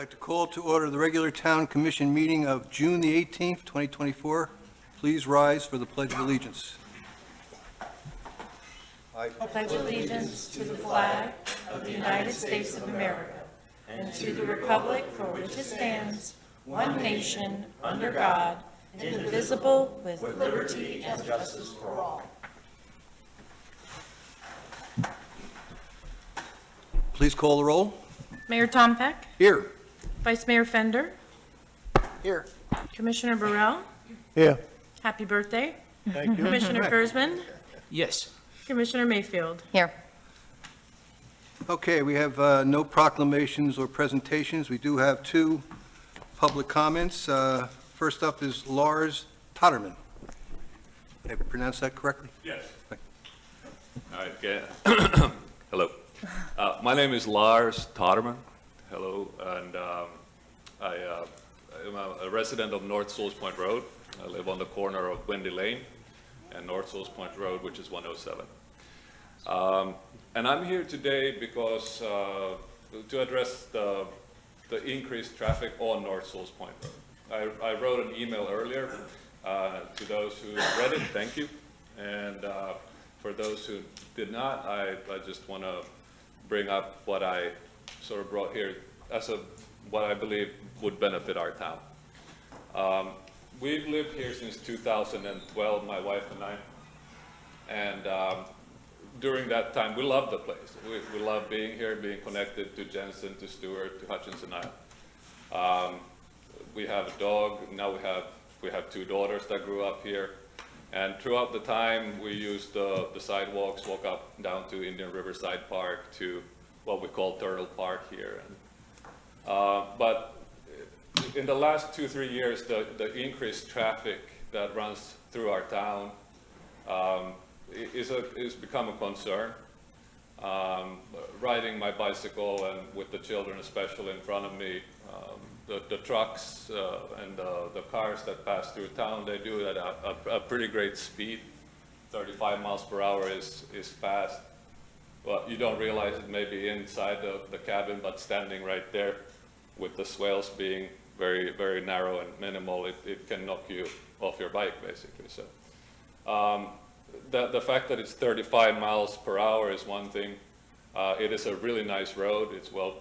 I'd like to call to order the regular Town Commission meeting of June the 18th, 2024. Please rise for the Pledge of Allegiance. I pledge allegiance to the flag of the United States of America and to the republic for which it stands, one nation, under God, indivisible, with liberty and justice for all. Please call the roll. Mayor Tom Peck, Here. Vice Mayor Fender, Here. Commissioner Burrell, Here. happy birthday, Thank you. Commissioner Kurzman, Yes. Commissioner Mayfield. Here. Okay, we have no proclamations or presentations. We do have two public comments. First up is Lars Totterman. Did I pronounce that correctly? Yes. All right, yeah. Hello. My name is Lars Totterman. Hello, and I am a resident of North Sewall Point Road. I live on the corner of Windy Lane and North Sewall Point Road, which is 107. And I'm here today because to address the increased traffic on North Sewall Point Road. I wrote an email earlier to those who read it, thank you. And for those who did not, I just want to bring up what I sort of brought here as what I believe would benefit our town. We've lived here since 2012, my wife and I, and during that time, we love the place. We love being here, being connected to Jensen, to Stewart, to Hutchinson Island. We have a dog. Now we have two daughters that grew up here. And throughout the time, we used the sidewalks, walk up and down to Indian Riverside Park, to what we call Turtle Park here. But in the last 2-3 years, the increased traffic that runs through our town is become a concern. Riding my bicycle, and with the children especially in front of me, the trucks and the cars that pass through town, they do it at a pretty great speed. 35 miles per hour is fast. Well, you don't realize it may be inside the cabin, but standing right there with the swales being very, very narrow and minimal, it can knock you off your bike, basically. So the fact that it's 35 miles per hour is one thing. It is a really nice road. It's well,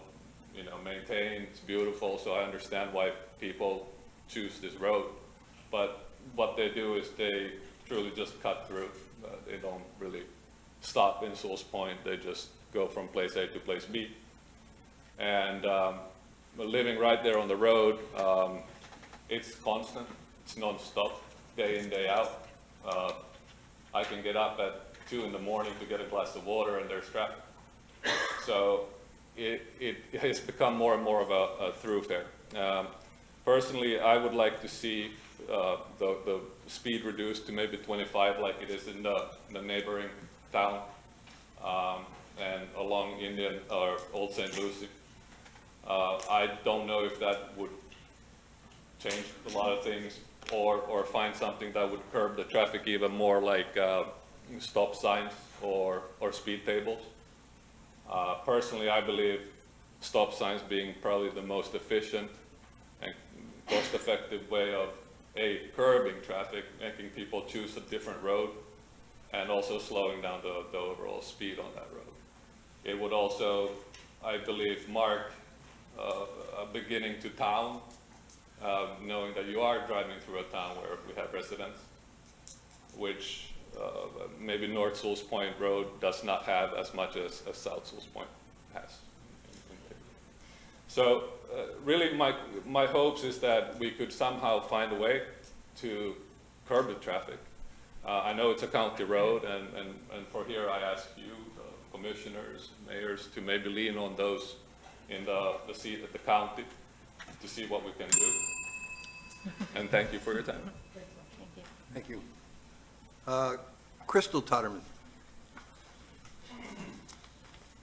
maintained. It's beautiful. So I understand why people choose this road. But what they do is they truly just cut through. They don't really stop in Sewell's Point. They just go from place A to place B. And living right there on the road, it's constant. It's non-stop, day in, day out. I can get up at 2 in the morning to get a glass of water, and there's traffic. So it has become more and more of a thoroughfare. Personally, I would like to see the speed reduced to maybe 25, like it is in the neighboring town, and along Indian or Old St. Lucie. I don't know if that would change a lot of things, or find something that would curb the traffic even more, like stop signs or speed tables. Personally, I believe stop signs being probably the most efficient and cost-effective way of curbing traffic, making people choose a different road, and also slowing down the overall speed on that road. It would also, I believe, mark a beginning to town, knowing that you are driving through a town where we have residents, which maybe North Sewell's Point Road does not have as much as South Sewell's Point has. So really my hopes is that we could somehow find a way to curb the traffic. I know it's a county road, and for here I ask you, commissioners, mayors, to maybe lean on those in the seat at the county to see what we can do. And thank you for your time. Thank you. Crystal Totterman.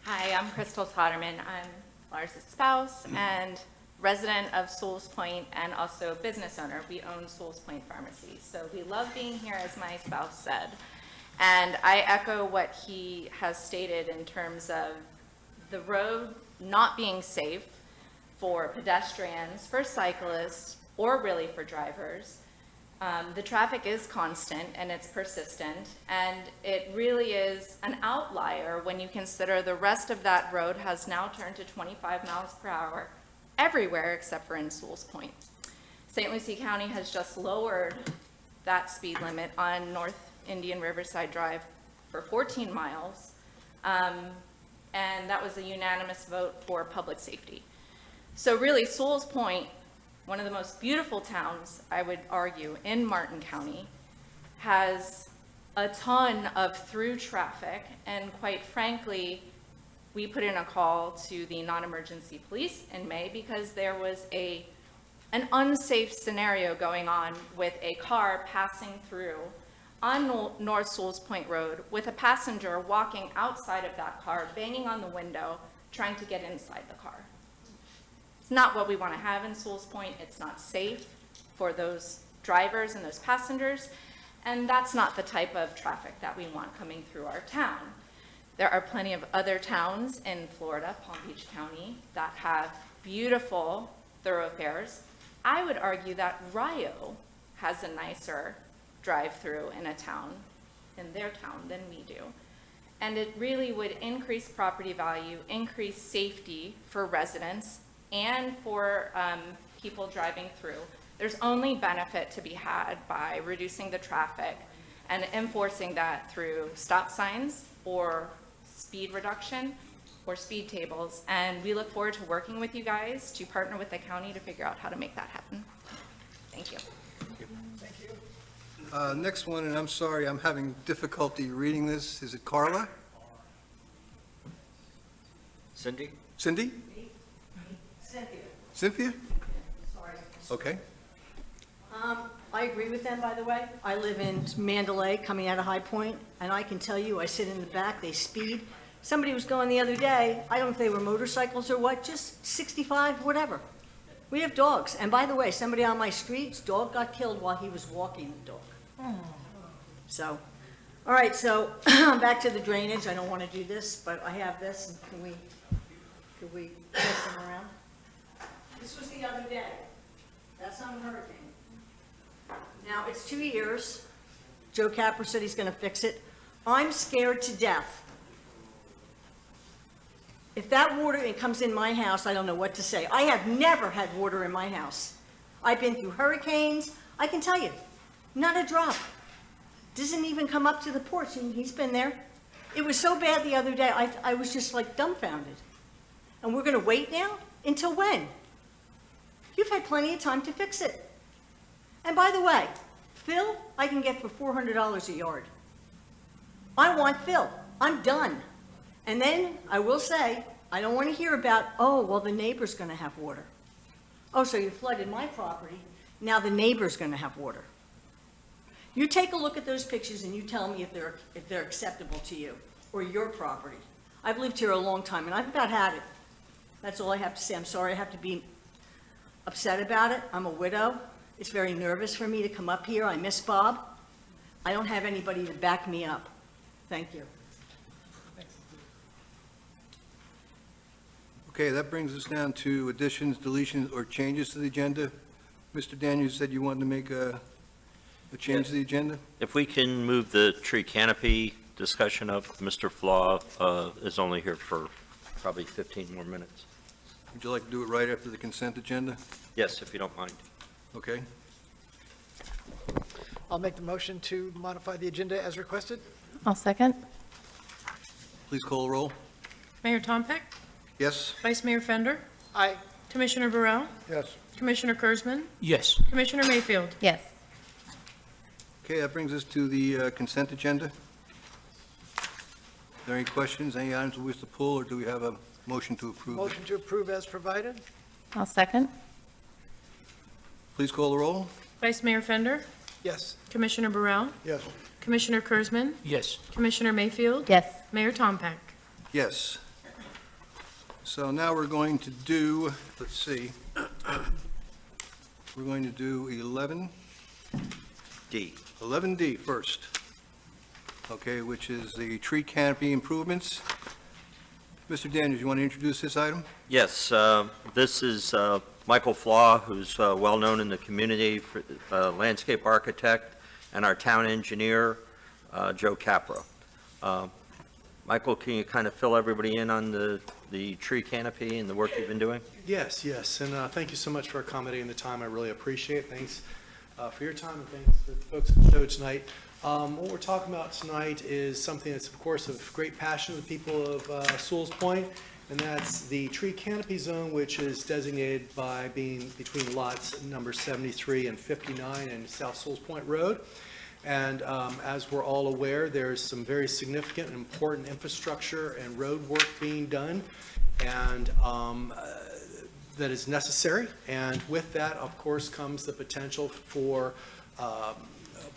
Hi, I'm Crystal Totterman. I'm Lars' spouse and resident of Sewell's Point, and also a business owner. We own Sewell's Point Pharmacy. So we love being here, as my spouse said. And I echo what he has stated in terms of the road not being safe, for pedestrians, for cyclists, or really for drivers. The traffic is constant and it's persistent, and it really is an outlier when you consider the rest of that road has now turned to 25 miles per hour everywhere except for in Sewell's Point. St. Lucie County has just lowered that speed limit on North Indian Riverside Drive for 14 miles, and that was a unanimous vote for public safety. So really, Sewell's Point, one of the most beautiful towns, I would argue, in Martin County, has a ton of through traffic, and quite frankly, we put in a call to the non-emergency police in May because there was an unsafe scenario going on with a car passing through on North Sewell's Point Road with a passenger walking outside of that car, banging on the window, trying to get inside the car. It's not what we want to have in Sewell's Point. It's not safe for those drivers and those passengers, and that's not the type of traffic that we want coming through our town. There are plenty of other towns in Florida, Palm Beach County, that have beautiful thoroughfares. I would argue that Rio has a nicer drive-through in their town than we do. And it really would increase property value, increase safety for residents and for people driving through. There's only benefit to be had by reducing the traffic and enforcing that through stop signs or speed reduction or speed tables. And we look forward to working with you guys to partner with the county to figure out how to make that happen. Thank you. Next one, and I'm sorry, I'm having difficulty reading this. Is it Carla? Cindy? Cindy? Cynthia. Cynthia? Sorry. Okay. I agree with them, by the way. I live in Mandalay, coming out of High Point, and I can tell you, I sit in the back, they speed. Somebody was going the other day, I don't know if they were motorcycles or what, just 65, whatever. We have dogs, and by the way, somebody on my street's dog got killed while he was walking the dog. So, all right, so back to the drainage. I don't want to do this, but I have this, and could we pass them around? This was the other day. That's not a hurricane. Now, it's 2 years. Joe Capper said he's going to fix it. I'm scared to death. If that water comes in my house, I don't know what to say. I have never had water in my house. I've been through hurricanes. I can tell you, not a drop. Doesn't even come up to the porch, and he's been there. It was so bad the other day, I was just like dumbfounded. And we're going to wait now? Until when? You've had plenty of time to fix it. And by the way, fill I can get for $400 a yard. I want fill. I'm done. And then I will say, I don't want to hear about, oh, well, the neighbor's going to have water. Oh, so you flooded my property. Now the neighbor's going to have water. You take a look at those pictures and you tell me if they're acceptable to you or your property. I've lived here a long time and I've about had it. That's all I have to say. I'm sorry I have to be upset about it. I'm a widow. It's very nervous for me to come up here. I miss Bob. I don't have anybody to back me up. Thank you. Okay, that brings us down to additions, deletions, or changes to the agenda. Mr. Daniels said you wanted to make a change to the agenda? If we can move the tree canopy discussion up, Mr. Flaw is only here for probably 15 more minutes. Would you like to do it right after the consent agenda? Yes, if you don't mind. Okay. I'll make the motion to modify the agenda as requested. I'll second. Please call the roll. Mayor Tompick, Yes? Vice Mayor Fender, Aye. Commissioner Burrell, Yes. Commissioner Kurzman, Yes. Commissioner Mayfield. Yes. Okay, that brings us to the consent agenda. Are there any questions, any items we wish to pull, or do we have a motion to approve? Motion to approve as provided. I'll second. Please call the roll. Vice Mayor Fender, Yes. Commissioner Burrell, Yes. Commissioner Kurzman, Yes. Commissioner Mayfield, Yes. Mayor Tompick. Yes. So now we're going to do, let's see, we're going to do 11D first, okay, which is the tree canopy improvements. Mr. Daniels, you want to introduce this item? Yes, this is Michael Flaw, who's well-known in the community, for landscape architect, and our town engineer, Joe Capra. Michael, can you kind of fill everybody in on the tree canopy and the work you've been doing? Yes, and thank you so much for accommodating the time. I really appreciate it. Thanks for your time, and thanks for the folks at the show tonight. What we're talking about tonight is something that's, of course, of great passion to the people of Sewell's Point, and that's the tree canopy zone, which is designated by being between lots number 73 and 59 in South Sewell's Point Road. And as we're all aware, there's some very significant and important infrastructure and road work being done, and that is necessary. And with that, of course, comes the potential for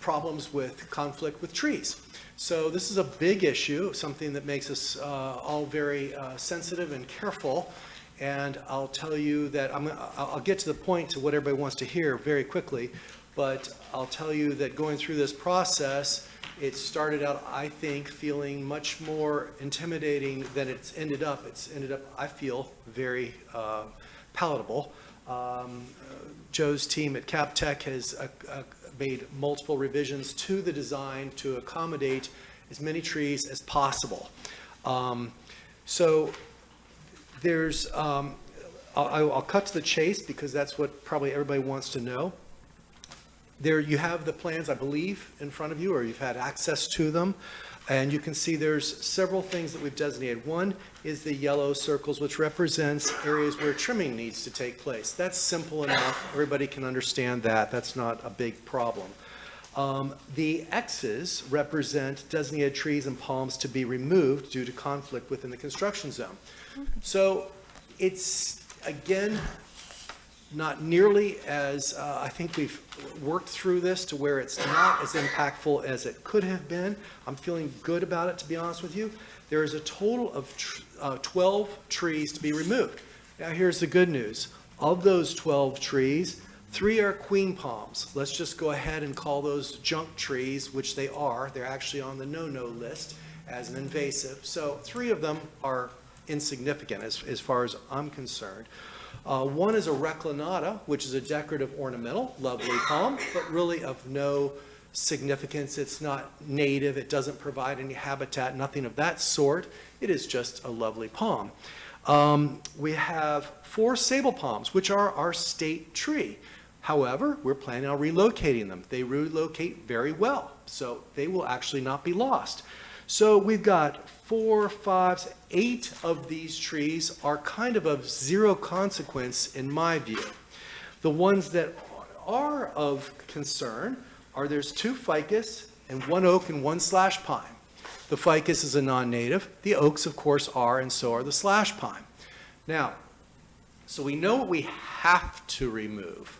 problems with conflict with trees. So this is a big issue, something that makes us all very sensitive and careful. And I'll tell you that I'll get to the point to what everybody wants to hear very quickly. But I'll tell you that going through this process, it started out, I think, feeling much more intimidating than it's ended up. It's ended up, I feel, very palatable. Joe's team at CapTech has made multiple revisions to the design to accommodate as many trees as possible. So there's, I'll cut to the chase because that's what probably everybody wants to know. There you have the plans, I believe, in front of you, or you've had access to them. And you can see there's several things that we've designated. One is the yellow circles, which represents areas where trimming needs to take place. That's simple enough. Everybody can understand that. That's not a big problem. The X's represent designated trees and palms to be removed due to conflict within the construction zone. So it's, again, not nearly as, I think we've worked through this to where it's not as impactful as it could have been. I'm feeling good about it, to be honest with you. There is a total of 12 trees to be removed. Now, here's the good news. Of those 12 trees, 3 are queen palms. Let's just go ahead and call those junk trees, which they are. They're actually on the no-no list as an invasive. So 3 of them are insignificant as far as I'm concerned. One is a reclinata, which is a decorative ornamental, lovely palm, but really of no significance. It's not native. It doesn't provide any habitat, nothing of that sort. It is just a lovely palm. We have 4 sable palms, which are our state tree. However, we're planning on relocating them. They relocate very well, so they will actually not be lost. So we've got 4, 5, 8 of these trees are kind of zero consequence in my view. The ones that are of concern are there's 2 ficus and 1 oak and 1 slash pine. The ficus is a non-native. The oaks, of course, are, and so are the slash pine. Now, so we know what we have to remove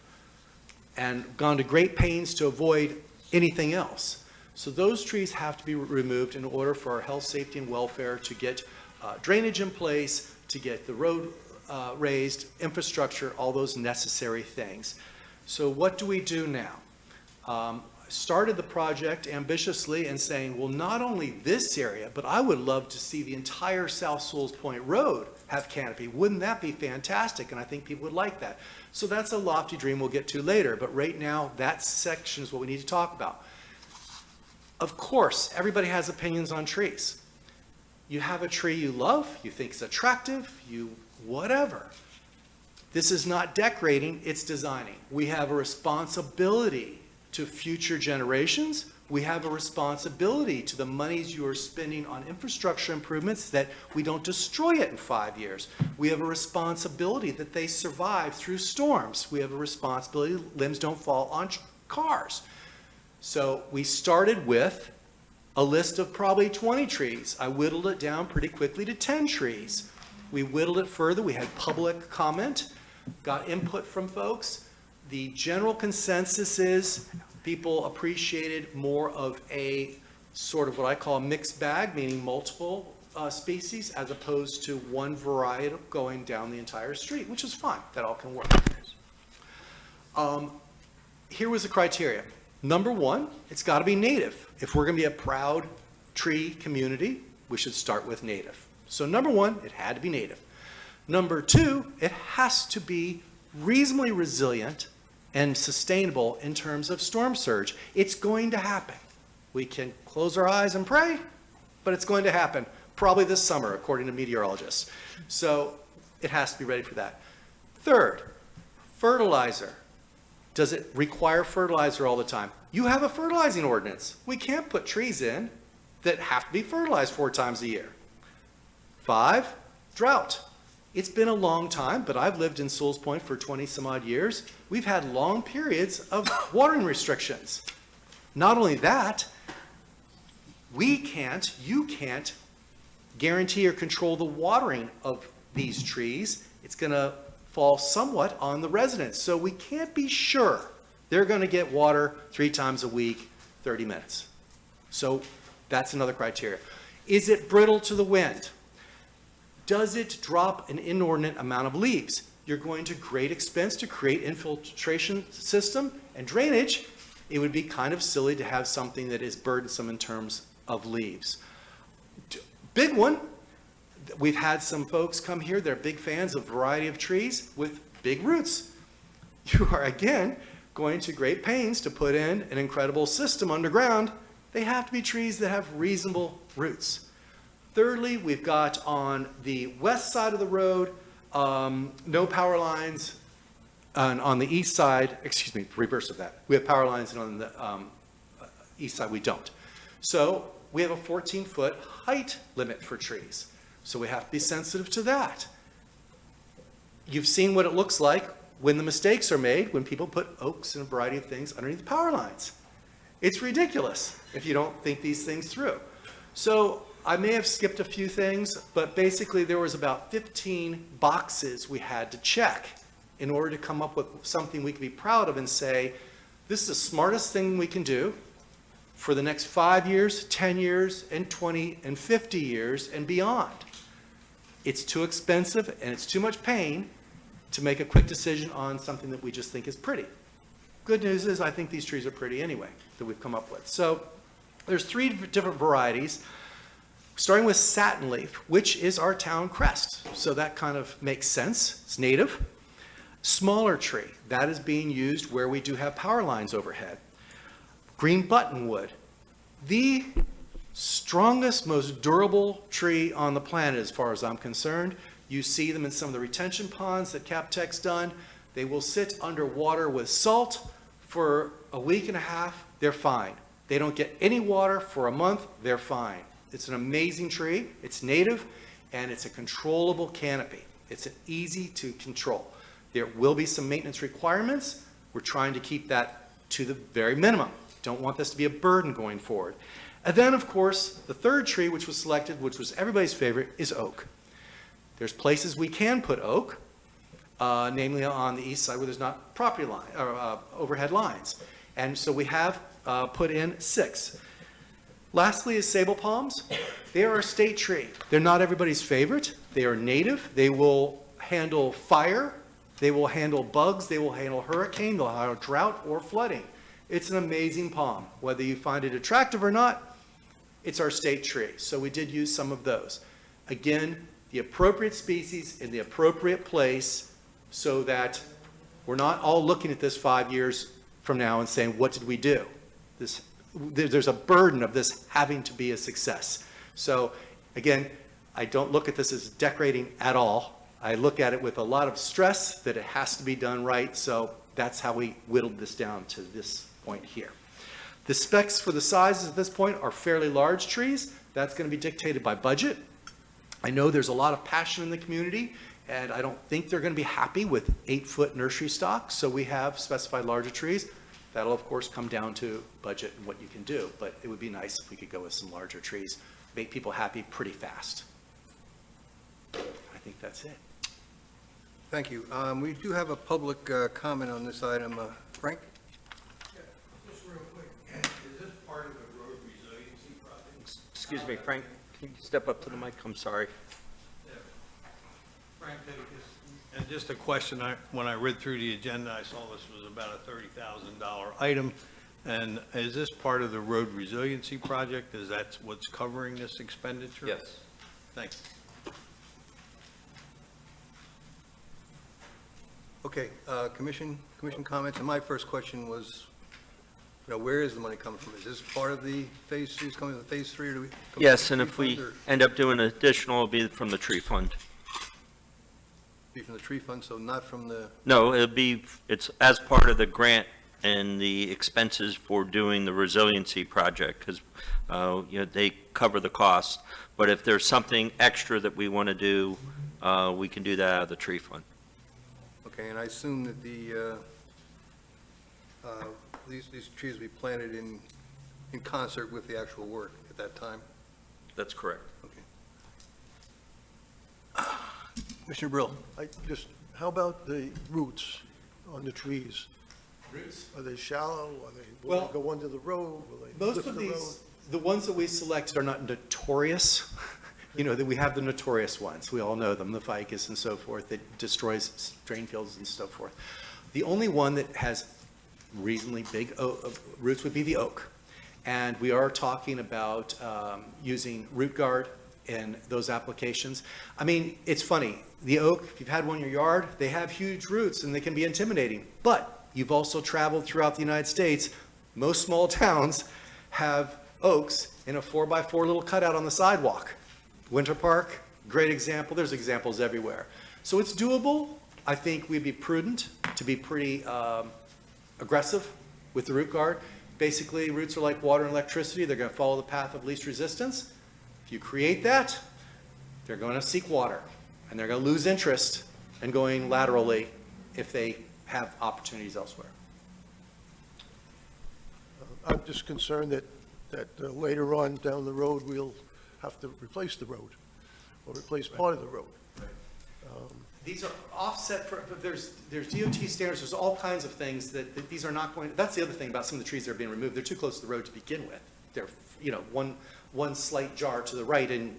and gone to great pains to avoid anything else. So those trees have to be removed in order for our health, safety, and welfare to get drainage in place, to get the road raised, infrastructure, all those necessary things. So what do we do now? Started the project ambitiously and saying, well, not only this area, but I would love to see the entire South Sewell's Point Road have canopy. Wouldn't that be fantastic? And I think people would like that. So that's a lofty dream we'll get to later. But right now, that section is what we need to talk about. Of course, everybody has opinions on trees. You have a tree you love, you think is attractive, whatever. This is not decorating, it's designing. We have a responsibility to future generations. We have a responsibility to the monies you are spending on infrastructure improvements that we don't destroy it in 5 years. We have a responsibility that they survive through storms. We have a responsibility limbs don't fall on cars. So we started with a list of probably 20 trees. I whittled it down pretty quickly to 10 trees. We whittled it further. We had public comment, got input from folks. The general consensus is people appreciated more of a sort of what I call a mixed bag, meaning multiple species, as opposed to one variety going down the entire street, which is fine. That all can work. Here was the criteria. Number 1, it's got to be native. If we're going to be a proud tree community, we should start with native. So number one, it had to be native. Number two, it has to be reasonably resilient and sustainable in terms of storm surge. It's going to happen. We can close our eyes and pray, but it's going to happen probably this summer, according to meteorologists. So it has to be ready for that. Third, fertilizer. Does it require fertilizer all the time? You have a fertilizing ordinance. We can't put trees in that have to be fertilized 4 times a year. 5, drought. It's been a long time, but I've lived in Sewell's Point for 20 some odd years. We've had long periods of watering restrictions. Not only that, you can't guarantee or control the watering of these trees. It's going to fall somewhat on the residents. So we can't be sure they're going to get water 3 times a week, 30 minutes. So that's another criteria. Is it brittle to the wind? Does it drop an inordinate amount of leaves? You're going to great expense to create infiltration system and drainage. It would be kind of silly to have something that is burdensome in terms of leaves. Big one, we've had some folks come here, they're big fans of a variety of trees with big roots. You are, again, going to great pains to put in an incredible system underground. They have to be trees that have reasonable roots. Thirdly, we've got on the west side of the road, no power lines. And on the east side, excuse me, reverse of that. We have power lines, and on the east side, we don't. So we have a 14-foot height limit for trees. So we have to be sensitive to that. You've seen what it looks like when the mistakes are made, when people put oaks and a variety of things underneath the power lines. It's ridiculous if you don't think these things through. So I may have skipped a few things, but basically there was about 15 boxes we had to check in order to come up with something we could be proud of and say, this is the smartest thing we can do for the next 5 years, 10 years, and 20 and 50 years and beyond. It's too expensive and it's too much pain to make a quick decision on something that we just think is pretty. Good news is I think these trees are pretty anyway that we've come up with. So there's 3 different varieties, starting with satin leaf, which is our town crest. So that kind of makes sense. It's native. Smaller tree, that is being used where we do have power lines overhead. Green buttonwood, the strongest, most durable tree on the planet as far as I'm concerned. You see them in some of the retention ponds that CapTech's done. They will sit underwater with salt for a week and a half, they're fine. They don't get any water for a month, they're fine. It's an amazing tree, it's native, and it's a controllable canopy. It's easy to control. There will be some maintenance requirements. We're trying to keep that to the very minimum. Don't want this to be a burden going forward. And then, of course, the third tree which was selected, which was everybody's favorite, is oak. There's places we can put oak, namely on the east side where there's not property line or overhead lines. And so we have put in 6. Lastly is sable palms. They are a state tree. They're not everybody's favorite. They are native. They will handle fire. They will handle bugs. They will handle hurricane. They'll handle drought or flooding. It's an amazing palm. Whether you find it attractive or not, it's our state tree. So we did use some of those. Again, the appropriate species in the appropriate place so that we're not all looking at this 5 years from now and saying, what did we do? There's a burden of this having to be a success. So again, I don't look at this as decorating at all. I look at it with a lot of stress that it has to be done right. So that's how we whittled this down to this point here. The specs for the sizes at this point are fairly large trees. That's going to be dictated by budget. I know there's a lot of passion in the community, and I don't think they're going to be happy with 8-foot nursery stock. So we have specified larger trees. That'll, of course, come down to budget and what you can do. But it would be nice if we could go with some larger trees, make people happy pretty fast. I think that's it. Thank you. We do have a public comment on this item. Frank? Just real quick, is this part of the road resiliency project? Excuse me, Frank, can you step up to the mic? I'm sorry. Yeah. Frank, and just a question, when I read through the agenda, I saw this was about a $30,000 item. And is this part of the road resiliency project? Is that what's covering this expenditure? Yes. Thank you. Okay, commission comments, and my first question was, where is the money coming from? Is this part of the phase 2, is coming from phase 3, or do we? Yes, and if tree we fund, or end up doing additional, it'll be from the tree fund. Be from the tree fund, so not from the, No, it's as part of the grant and the expenses for doing the resiliency project, because, they cover the cost. But if there's something extra that we want to do, we can do that out of the tree fund. okay, and I assume that these trees will be planted in concert with the actual work at that time? That's correct. Okay. Commissioner Brill? How about the roots on the trees? Roots? Are they shallow? Will Well, they go under the road? Will they Most lift of the road? these, the ones that we selected are not notorious. That we have the notorious ones. We all know them, the ficus and so forth, that destroys drain fields and so forth. The only one that has reasonably big roots would be the oak. And we are talking about using root guard in those applications. I mean, it's funny, the oak, if you've had one in your yard, they have huge roots and they can be intimidating. But you've also traveled throughout the United States. Most small towns have oaks in a 4x4 little cutout on the sidewalk. Winter Park, great example. There's examples everywhere. So it's doable. I think we'd be prudent to be pretty aggressive with the root guard. Basically, roots are like water and electricity. They're going to follow the path of least resistance. If you create that, they're going to seek water, and they're going to lose interest in going laterally if they have opportunities elsewhere. I'm just concerned that later on down the road, we'll have to replace the road or replace part of the road. These are offset for, but there's DOT standards, there's all kinds of things that these are not going, that's the other thing about some of the trees that are being removed. They're too close to the road to begin with. They're, one slight jar to the right and,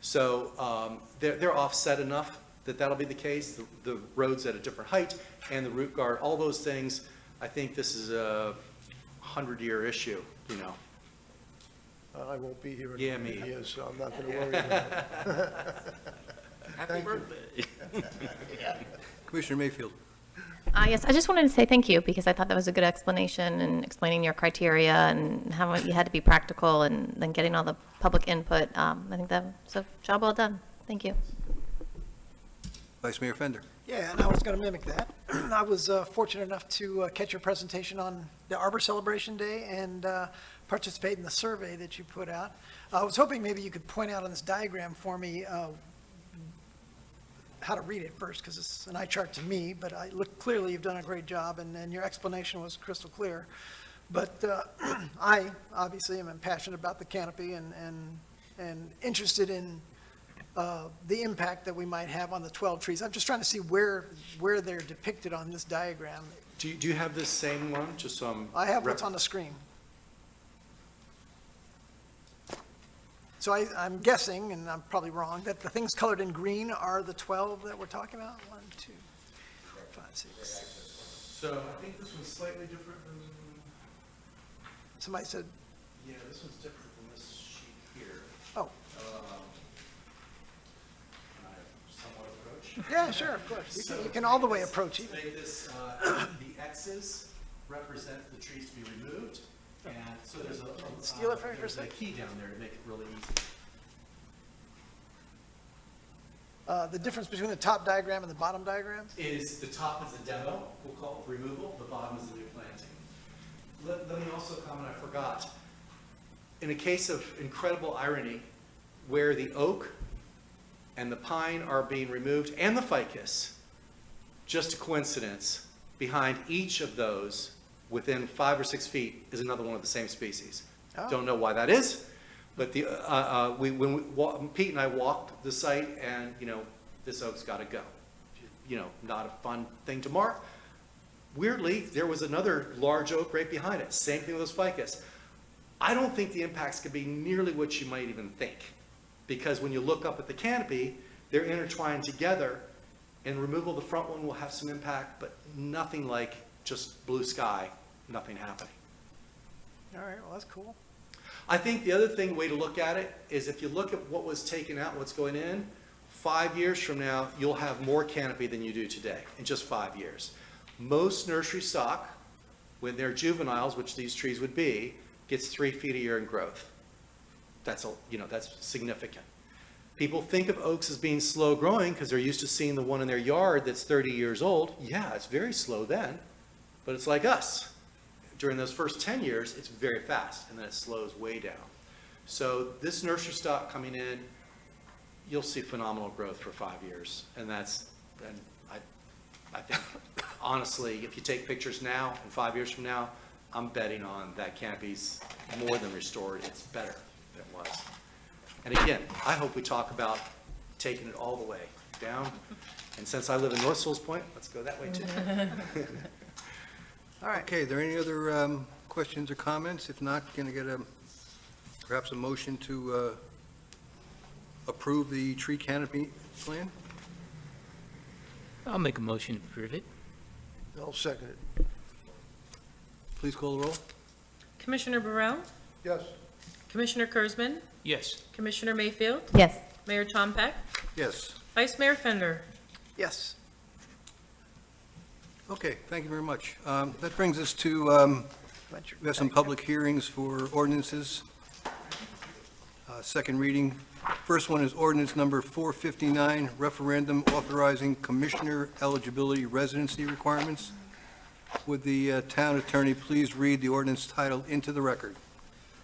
so they're offset enough that that'll be the case. The road's at a different height and the root guard, all those things. I think this is a 100-year issue, I won't be here in Yeah, 100 me. years, so I'm not going to worry about it. Happy birthday. Commissioner Mayfield? Yes, I just wanted to say thank you because I thought that was a good explanation and explaining your criteria and how you had to be practical and then getting all the public input. I think that was a job well done. Thank you. Vice Mayor Fender? Yeah, and I was going to mimic that. I was fortunate enough to catch your presentation on the Arbor Celebration Day and participate in the survey that you put out. I was hoping maybe you could point out on this diagram for me how to read it first, because it's an eye chart to me, but clearly you've done a great job, and your explanation was crystal clear. But I obviously am passionate about the canopy and interested in the impact that we might have on the 12 trees. I'm just trying to see where they're depicted on this diagram. Do you have this same one, just so I'm... I have what's on the screen. So I'm guessing, and I'm probably wrong, that the things colored in green are the 12 that we're talking about? 1, 2, 5, 6. So I think this one's slightly different than... Somebody said, Yeah, this one's different than this sheet here. oh, Can I somewhat approach? yeah, sure, of course. You can all the way approach it. Make this, the X's represent the trees to be removed, and so there's Steal it from me for a there's a sec. key down there to make it really easy. The difference between the top diagram and the bottom diagram? Is the top is the demo, we'll call it removal, the bottom is the new planting. Let me also comment, I forgot. In a case of incredible irony, where the oak and the pine are being removed, and the ficus, just a coincidence, behind each of those, within 5 or 6 feet, is another one of the same species. Oh. Don't know why that is, but Pete and I walked the site, and, this oak's got to go. Not a fun thing to mark. Weirdly, there was another large oak right behind it. Same thing with those ficus. I don't think the impacts could be nearly what you might even think, because when you look up at the canopy, they're intertwined together, and removal of the front one will have some impact, but nothing like just blue sky, nothing happening. All right, well, that's cool. I think the other way to look at it is if you look at what was taken out, what's going in, 5 years from now, you'll have more canopy than you do today, in just 5 years. Most nursery stock, when they're juveniles, which these trees would be, gets 3 feet a year in growth. That's significant. People think of oaks as being slow growing because they're used to seeing the one in their yard that's 30 years old. Yeah, it's very slow then, but it's like us. During those first 10 years, it's very fast, and then it slows way down. So this nursery stock coming in, you'll see phenomenal growth for 5 years, and I think, honestly, if you take pictures now and 5 years from now, I'm betting on that canopy's more than restored. It's better than it was. And again, I hope we talk about taking it all the way down. And since I live in North Sewell's Point, let's go that way too. All right. Okay, are there any other questions or comments? If not, can I get perhaps a motion to approve the tree canopy plan? I'll make a motion to approve it. I'll second it. Please call the roll. Commissioner Burrell? Yes. Commissioner Kurzman? Yes. Commissioner Mayfield? Yes. Mayor Tompeck? Yes. Vice Mayor Fender? Yes. Okay, thank you very much. That brings us to, we have some public hearings for ordinances. Second reading. First one is ordinance number 459, referendum authorizing commissioner eligibility residency requirements. Would the town attorney please read the ordinance title into the record?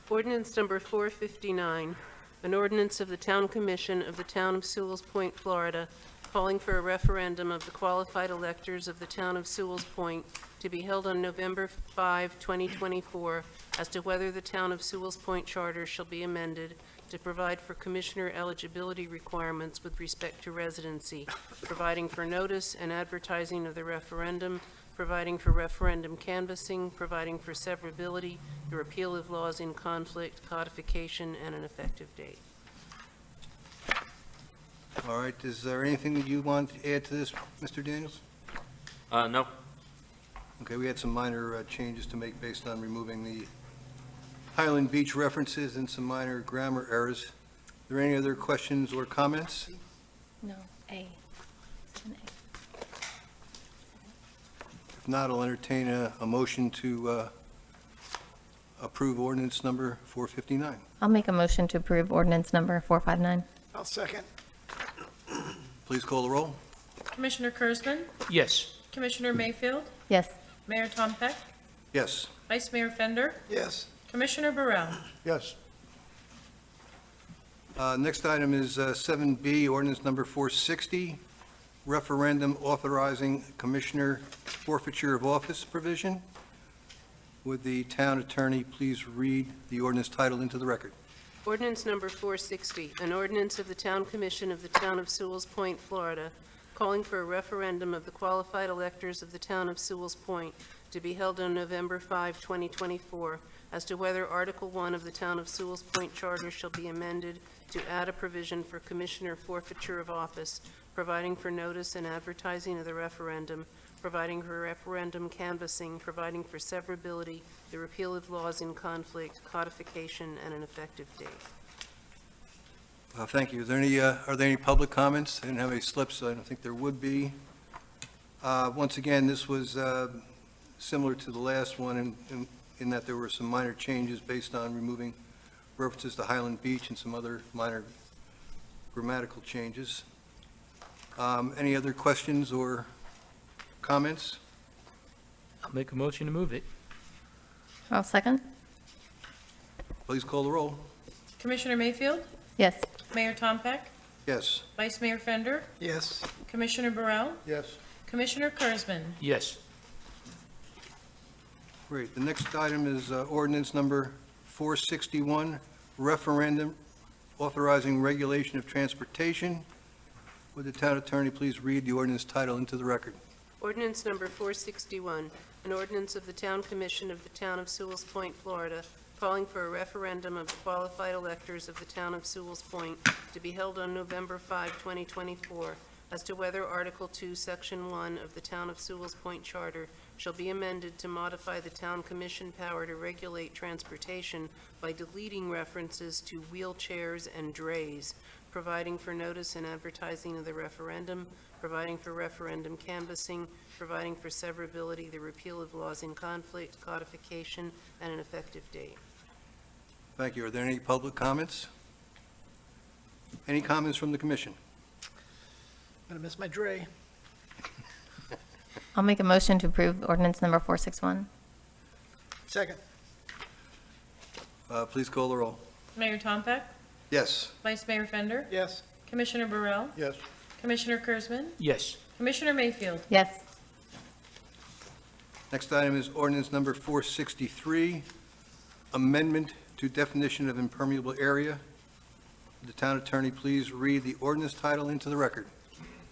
Ordinance number 459, an ordinance of the Town Commission of the Town of Sewell's Point, Florida, calling for a referendum of the qualified electors of the Town of Sewell's Point to be held on November 5, 2024, as to whether the Town of Sewell's Point charter shall be amended to provide for commissioner eligibility requirements with respect to residency, providing for notice and advertising of the referendum, providing for referendum canvassing, providing for severability, the repeal of laws in conflict, codification, and an effective date. All right, is there anything that you want to add to this, Mr. Daniels? No. Okay, we had some minor changes to make based on removing the Highland Beach references and some minor grammar errors. Are there any other questions or comments? No, A. If not, I'll entertain a motion to approve ordinance number 459. I'll make a motion to approve ordinance number 459. I'll second. Please call the roll. Commissioner Kurzman? Yes. Commissioner Mayfield? Yes. Mayor Tompeck? Yes. Vice Mayor Fender? Yes. Commissioner Burrell? Yes. Next item is 7B, ordinance number 460, referendum authorizing commissioner forfeiture of office provision. Would the town attorney please read the ordinance title into the record? Ordinance number 460, an ordinance of the Town Commission of the Town of Sewell's Point, Florida, calling for a referendum of the qualified electors of the Town of Sewell's Point to be held on November 5, 2024, as to whether Article 1 of the Town of Sewell's Point Charter shall be amended to add a provision for commissioner forfeiture of office, providing for notice and advertising of the referendum, providing for referendum canvassing, providing for severability, the repeal of laws in conflict, codification, and an effective date. Thank you. Are there any public comments? I didn't have any slips, so I don't think there would be. Once again, this was similar to the last one in that there were some minor changes based on removing references to Highland Beach and some other minor grammatical changes. Any other questions or comments? I'll make a motion to move it. I'll second. Please call the roll. Commissioner Mayfield? Yes. Mayor Tompeck? Yes. Vice Mayor Fender? Yes. Commissioner Burrell? Yes. Commissioner Kurzman? Yes. Great. The next item is ordinance number 461, referendum authorizing regulation of transportation. Would the town attorney please read the ordinance title into the record? Ordinance number 461, an ordinance of the Town Commission of the Town of Sewell's Point, Florida, calling for a referendum of the qualified electors of the Town of Sewell's Point to be held on November 5, 2024, as to whether Article 2, Section 1 of the Town of Sewell's Point Charter shall be amended to modify the Town Commission power to regulate transportation by deleting references to wheelchairs and drays, providing for notice and advertising of the referendum, providing for referendum canvassing, providing for severability, the repeal of laws in conflict, codification, and an effective date. Thank you. Are there any public comments? Any comments from the commission? I'm going to miss my Dre. I'll make a motion to approve ordinance number 461. Second. Please call the roll. Mayor Tompeck, Yes. Vice Mayor Fender, Yes. Commissioner Burrell, Yes. Commissioner Kurzman, Yes. Commissioner Mayfield. Yes. Next item is ordinance number 463, amendment to definition of impermeable area. The town attorney, please read the ordinance title into the record.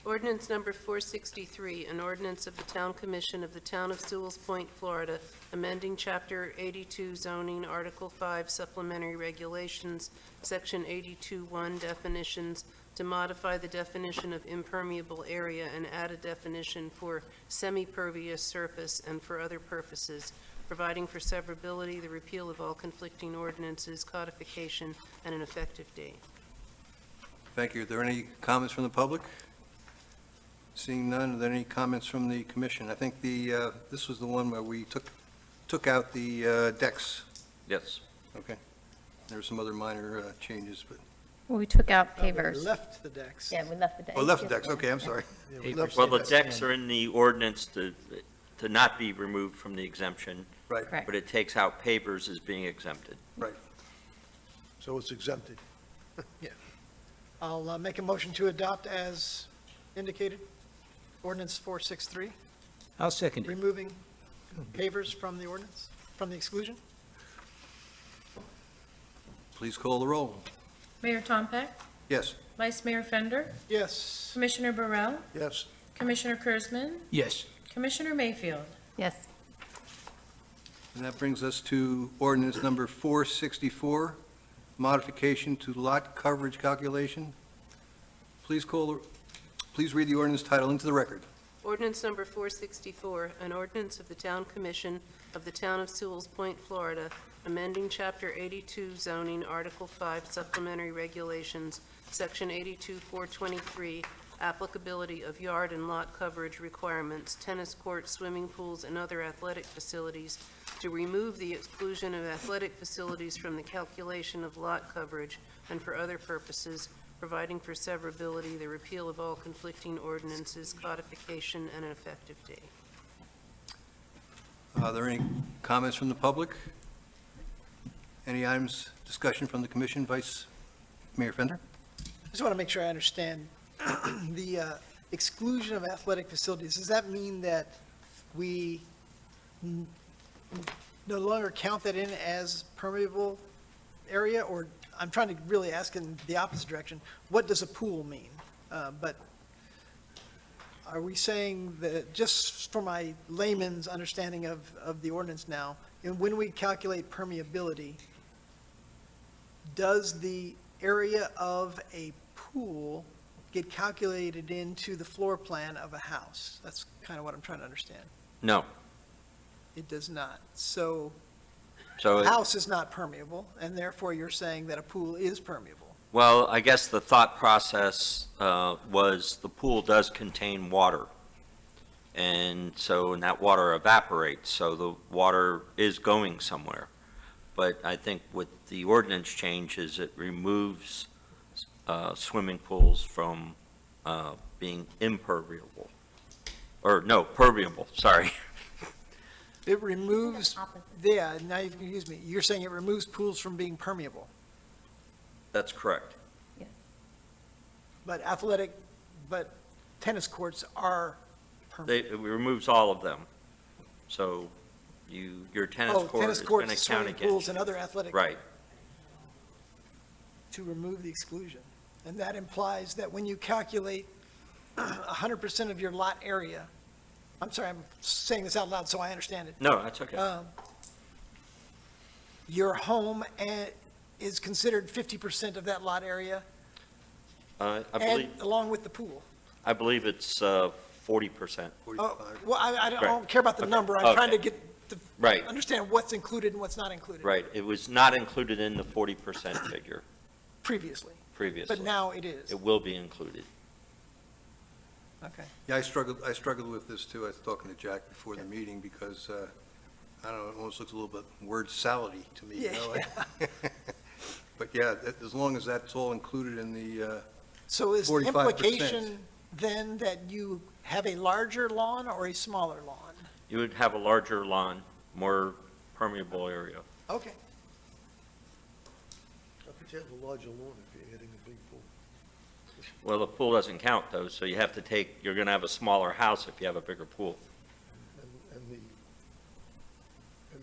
Ordinance number 463, an ordinance of the Town Commission of the Town of Sewell's Point, Florida, amending Chapter 82 zoning, Article 5 supplementary regulations, Section 82-1 definitions, to modify the definition of impermeable area and add a definition for semi-pervious surface and for other purposes, providing for severability, the repeal of all conflicting ordinances, codification, and an effective date. Thank you. Are there any comments from the public? Seeing none, are there any comments from the commission? I think this was the one where we took out the decks. Yes. Okay. There were some other minor changes, but, Well, we took out We pavers. left the decks. Yeah, we left the decks. oh, left the decks. Okay, I'm sorry. Well, the decks are in the ordinance to not be removed from the exemption, Right, Correct. but it takes out pavers as being exempted. right. So it's exempted. I'll make a motion to adopt as indicated, ordinance 463, I'll second it. removing pavers from the ordinance, from the exclusion. Please call the roll. Mayor Tompeck, Yes. Vice Mayor Fender, Yes. Commissioner Burrell, Yes. Commissioner Kurzman, Yes. Commissioner Mayfield. Yes. And that brings us to ordinance number 464, modification to lot coverage calculation. Please read the ordinance title into the record. Ordinance number 464, an ordinance of the Town Commission of the Town of Sewell's Point, Florida, amending Chapter 82 zoning, Article 5 supplementary regulations, Section 82-423, applicability of yard and lot coverage requirements, tennis courts, swimming pools, and other athletic facilities, to remove the exclusion of athletic facilities from the calculation of lot coverage and for other purposes, providing for severability, the repeal of all conflicting ordinances, codification, and an effective date. Are there any comments from the public? Any items, discussion from the commission? Vice Mayor Fender? I just want to make sure I understand the exclusion of athletic facilities. Does that mean that we no longer count that in as permeable area? Or I'm trying to really ask in the opposite direction. What does a pool mean? But are we saying that, just for my layman's understanding of the ordinance now, and when we calculate permeability, does the area of a pool get calculated into the floor plan of a house? That's kind of what I'm trying to understand. No. It does not. So So, a house is not permeable, and therefore you're saying that a pool is permeable. well, I guess the thought process was the pool does contain water. And so, and that water evaporates, so the water is going somewhere. But I think with the ordinance change is it removes swimming pools from being impermeable. Or, no, permeable, sorry. It removes, yeah, now you've confused me. You're saying it removes pools from being permeable, That's correct. but tennis courts are permeable. It removes all of them. So your tennis Oh, court tennis is going to courts, count swimming against pools, you. and other athletic. Right. To remove the exclusion. And that implies that when you calculate 100% of your lot area, I'm sorry, I'm saying this out loud so I understand it. No, that's okay. Your home is considered 50% of that lot area, I and believe, along with the pool. I believe it's 40%. 45. Oh, well, I don't Right. care about the Okay. number. I'm trying to Okay. get, Right, understand what's included and what's not included. right. It was not included in the 40% figure. Previously. previously. But now it is. It will be included. Okay. Yeah, I struggled with this too. I was talking to Jack before the meeting because, I don't know, it almost looks a little bit word salady to me, you know? But yeah, as long as that's all included in the, So is the 45%. implication then that you have a larger lawn or a smaller lawn? You would have a larger lawn, more permeable area. Okay. How could you have a larger lawn if you're adding a big pool? Well, the pool doesn't count though, so you have to take, you're going to have a smaller house if you have a bigger pool. And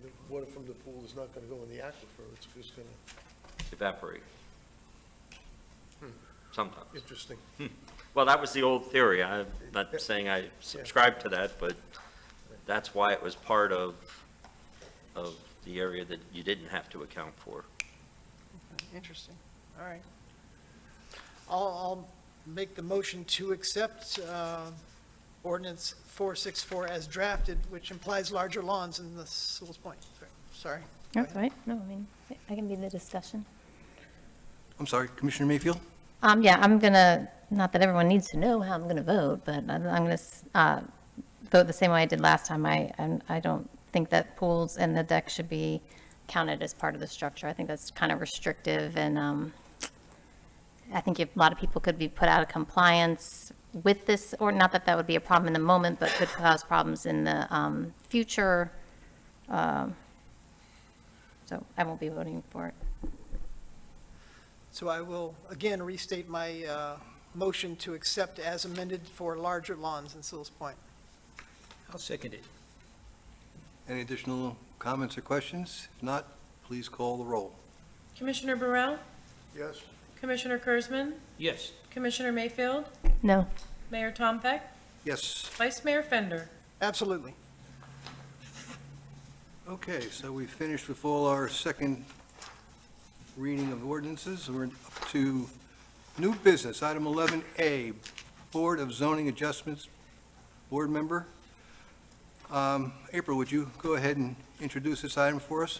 the water from the pool is not gonna go in the aquifer, it's just gonna, Evaporate. Sometimes. interesting. Well, that was the old theory. I'm not saying I subscribe to that, but that's why it was part of the area that you didn't have to account for. Interesting. All right. I'll make the motion to accept ordinance 464 as drafted, which implies larger lawns in the Sewell's Point. Sorry. That's right. No, I mean, I can be the discussion. I'm sorry, Commissioner Mayfield? Yeah, I'm gonna, not that everyone needs to know how I'm gonna vote, but I'm gonna vote the same way I did last time. I don't think that pools and the deck should be counted as part of the structure. I think that's kind of restrictive, and I think if a lot of people could be put out of compliance with this, or not that that would be a problem in the moment, but could cause problems in the future. So I won't be voting for it. So I will again restate my motion to accept as amended for larger lawns in Sewell's Point. I'll second it. Any additional comments or questions? If not, please call the roll. Commissioner Burrell? Yes? Commissioner Kurzman? Yes. Commissioner Mayfield? No. Mayor Tom Peck? Yes. Vice Mayor Fender? Absolutely. Okay, so we finished with all our second reading of ordinances. We're up to new business, item 11A, Board of Zoning Adjustments, Board Member. April, would you go ahead and introduce this item for us?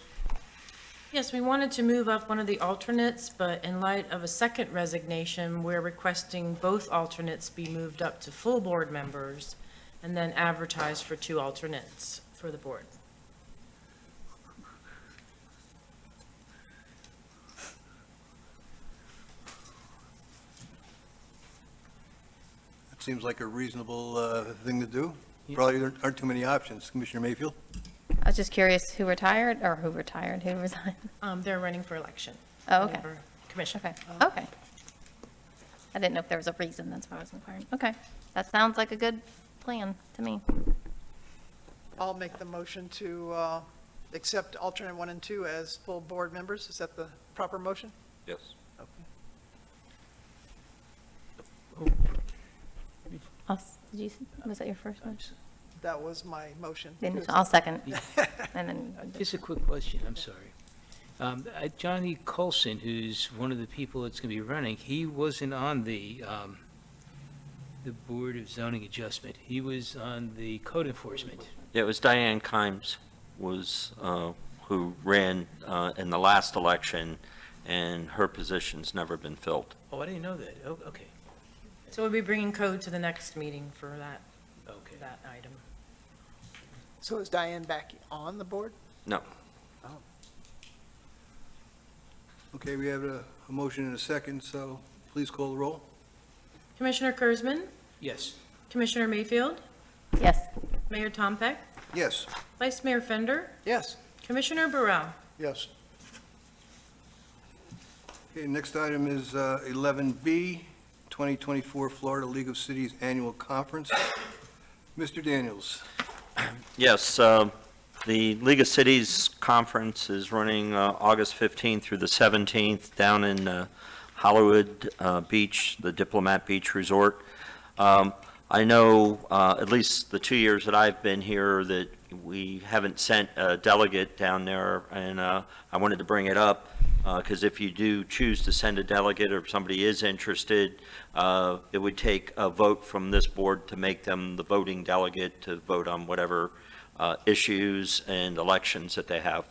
Yes, we wanted to move up one of the alternates, but in light of a second resignation, we're requesting both alternates be moved up to full board members and then advertise for 2 alternates for the board. That seems like a reasonable thing to do. Probably there aren't too many options. Commissioner Mayfield? I was just curious who resigned? They're running for election. Oh, okay. For Commission. Okay, okay. I didn't know if there was a reason, that's why I was inquiring. Okay, that sounds like a good plan to me. I'll make the motion to accept alternate 1 and 2 as full board members. Is that the proper motion? Yes. Was that your first one? That was my motion. Then I'll second. And then, Just a quick question, I'm sorry. Johnny Colson, who's one of the people that's going to be running, he wasn't on the Board of Zoning Adjustment. He was on the code enforcement. Yeah, it was Diane Kimes who ran in the last election, and her position's never been filled. Oh, I didn't know that. Oh, okay. So we'll be bringing code to the next meeting for Okay. that item. So is Diane back on the board? No. Okay, we have a motion and a second, so please call the roll. Commissioner Kurzman? Yes. Commissioner Mayfield? yes. Mayor Tom Peck? Yes. Vice Mayor Fender? Yes. Commissioner Burrell? Yes. Okay, next item is 11B, 2024 Florida League of Cities Annual Conference. Mr. Daniels. Yes, the League of Cities Conference is running August 15th through the 17th down in Hollywood Beach, the Diplomat Beach Resort. I know, at least the 2 years that I've been here, that we haven't sent a delegate down there, and I wanted to bring it up, because if you do choose to send a delegate, or if somebody is interested, it would take a vote from this board to make them the voting delegate to vote on whatever issues and elections that they have.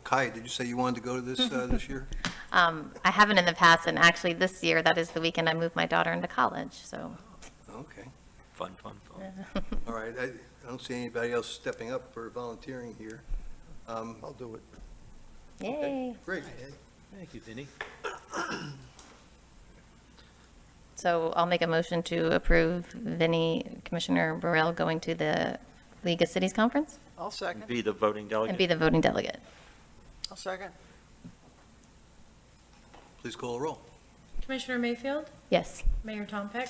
Kai, did you say you wanted to go to this, this year? I haven't in the past, and actually this year, that is the weekend I moved my daughter into college, so. Okay, Fun, fun, fun. all right. I don't see anybody else stepping up for volunteering here. I'll do it. Yay. Great. Thank you, Vinnie. So I'll make a motion to approve Vinnie, Commissioner Burrell going to the League of Cities Conference I'll second. Be the voting and delegate. be the voting delegate. I'll second. Please call a roll. Commissioner Mayfield, Yes. Mayor Tom Peck,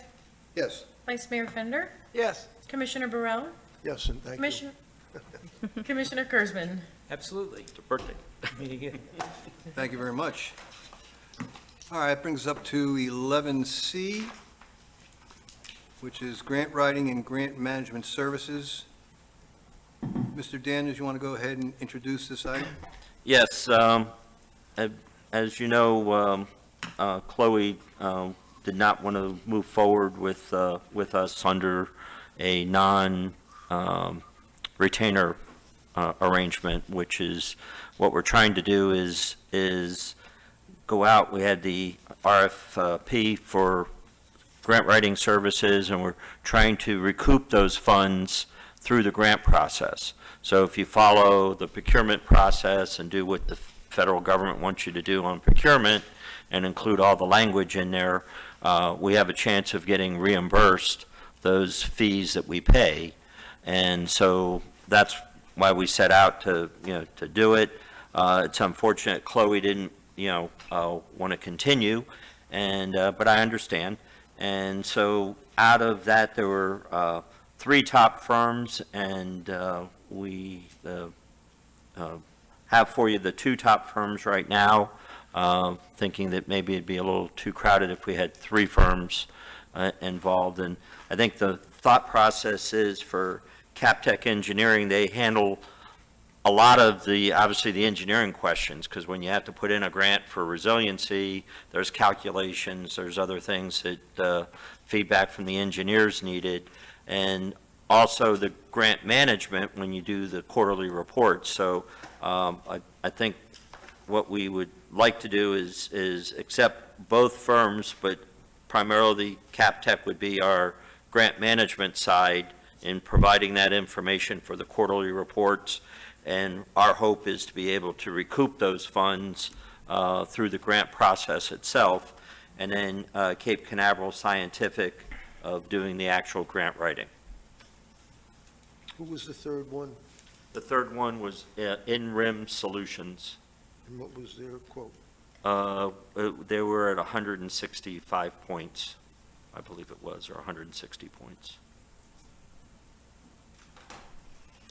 Yes. Vice Mayor Fender, Yes. Commissioner Burrell, Yes, and thank you. Commissioner, Commissioner Kurzman. Absolutely. It's a birthday. Meeting again. Thank you very much. All right, that brings us up to 11C, which is grant writing and grant management services. Mr. Daniels, you want to go ahead and introduce this item? Yes, as you know, Chloe did not want to move forward with us under a non-retainer arrangement, which is what we're trying to do is go out. We had the RFP for grant writing services, and we're trying to recoup those funds through the grant process. So if you follow the procurement process and do what the federal government wants you to do on procurement and include all the language in there, we have a chance of getting reimbursed those fees that we pay. And so that's why we set out to, to do it. It's unfortunate Chloe didn't, want to continue, and, but I understand. And so out of that, there were 3 top firms, and we have for you the 2 top firms right now, thinking that maybe it'd be a little too crowded if we had 3 firms involved. And I think the thought process is for CapTech Engineering, they handle a lot of the, obviously, the engineering questions, because when you have to put in a grant for resiliency, there's calculations, there's other things that feedback from the engineers needed, and also the grant management when you do the quarterly reports. So I think what we would like to do is accept both firms, but primarily CapTech would be our grant management side in providing that information for the quarterly reports. And our hope is to be able to recoup those funds through the grant process itself, and then Cape Canaveral Scientific of doing the actual grant writing. Who was the third one, The third one was In-Rim Solutions. and what was their quote? They were at 165 points, I believe it was, or 160 points.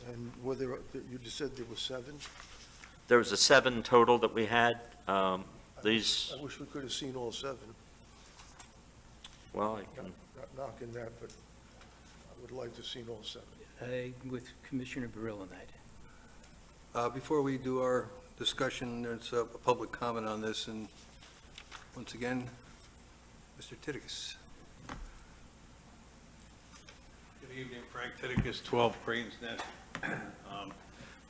And were there, you just said there were 7? There was a 7 total that we had. These, I wish we could have seen all 7. well, I can, Not knocking that, but I would like to have seen all 7. With Commissioner Burrell on that. Before we do our discussion, there's a public comment on this, and once again, Mr. Titikus. Good evening, Frank Titikus, 12 Creighton's Nest.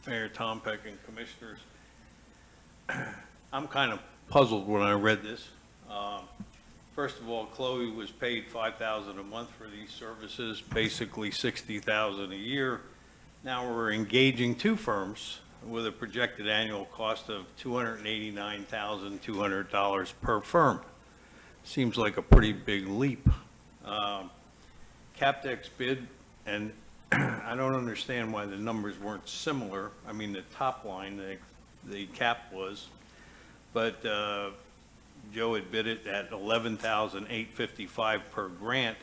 Mayor Tom Peck and Commissioners. I'm kind of puzzled when I read this. First of all, Chloe was paid $5,000 a month for these services, basically $60,000 a year. Now we're engaging 2 firms with a projected annual cost of $289,200 per firm. Seems like a pretty big leap. CapTech's bid, and I don't understand why the numbers weren't similar. I mean, the top line, the cap was, but Joe had bid it at $11,855 per grant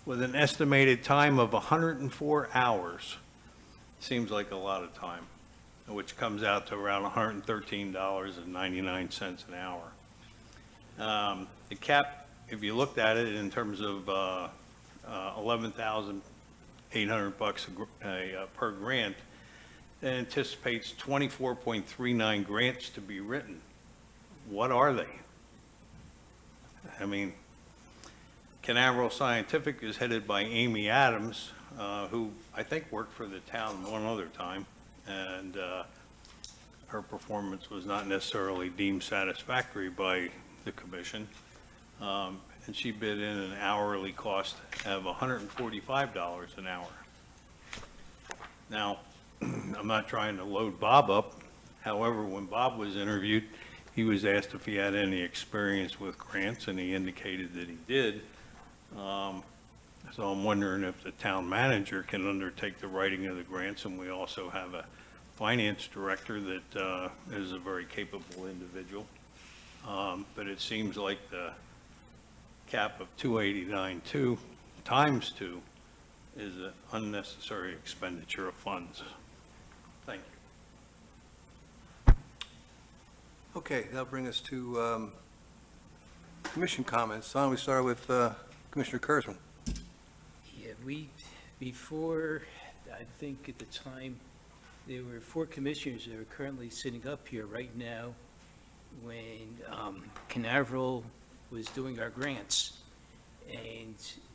with an estimated time of 104 hours. Seems like a lot of time, which comes out to around $113.99 an hour. The cap, if you looked at it in terms of $11,800 per grant, it anticipates 24.39 grants to be written. What are they? I mean, Canaveral Scientific is headed by Amy Adams, who I think worked for the town one other time, and her performance was not necessarily deemed satisfactory by the commission. And she bid in an hourly cost of $145 an hour. Now, I'm not trying to load Bob up. However, when Bob was interviewed, he was asked if he had any experience with grants, and he indicated that he did. So I'm wondering if the town manager can undertake the writing of the grants, and we also have a finance director that is a very capable individual. But it seems like the cap of 289.2 times 2 is an unnecessary expenditure of funds. Thank you. Okay, that'll bring us to commission comments. Why don't we start with Commissioner Kurzman? Yeah, before, I think at the time, there were 4 commissioners that are currently sitting up here right now when Canaveral was doing our grants, and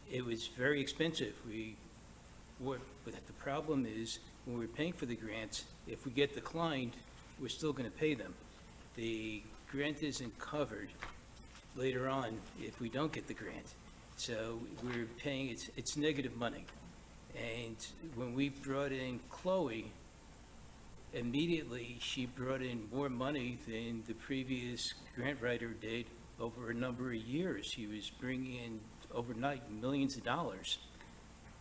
it was very expensive. But the problem is, when we're paying for the grants, if we get declined, we're still going to pay them. The grant isn't covered later on if we don't get the grant. So we're paying, it's negative money. And when we brought in Chloe, immediately she brought in more money than the previous grant writer did over a number of years. She was bringing in overnight millions of dollars.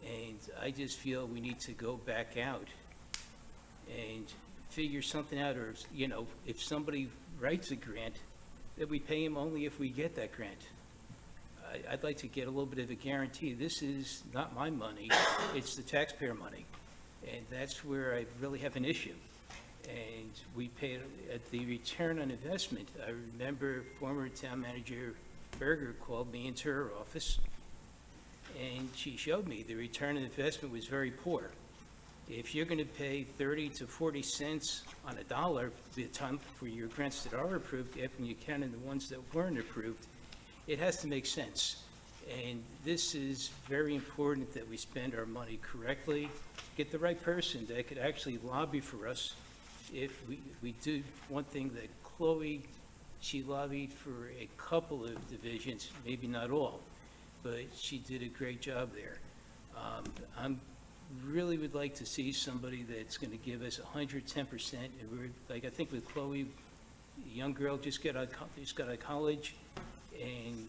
And I just feel we need to go back out and figure something out, or, you know, if somebody writes a grant, that we pay him only if we get that grant. I'd like to get a little bit of a guarantee. This is not my money, it's the taxpayer money. And that's where I really have an issue. And we pay at the return on investment. I remember former town manager Berger called me into her office, and she showed me the return on investment was very poor. If you're going to pay 30 to 40 cents on a dollar the time for your grants that are approved, after you count in the ones that weren't approved, it has to make sense. And this is very important that we spend our money correctly, get the right person that could actually lobby for us. If we do one thing that Chloe, she lobbied for a couple of divisions, maybe not all, but she did a great job there. I'm really would like to see somebody that's going to give us 110%. And we're, like, I think with Chloe, a young girl just got out of college, and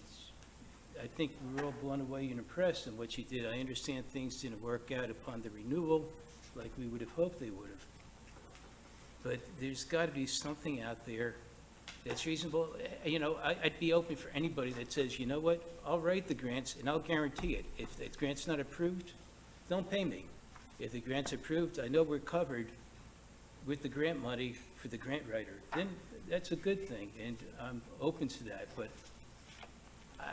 I think we were all blown away and impressed in what she did. I understand things didn't work out upon the renewal like we would have hoped they would have. But there's got to be something out there that's reasonable. You know, I'd be open for anybody that says, you know what, I'll write the grants and I'll guarantee it. If the grant's not approved, don't pay me. If the grant's approved, I know we're covered with the grant money for the grant writer. Then that's a good thing, and I'm open to that. But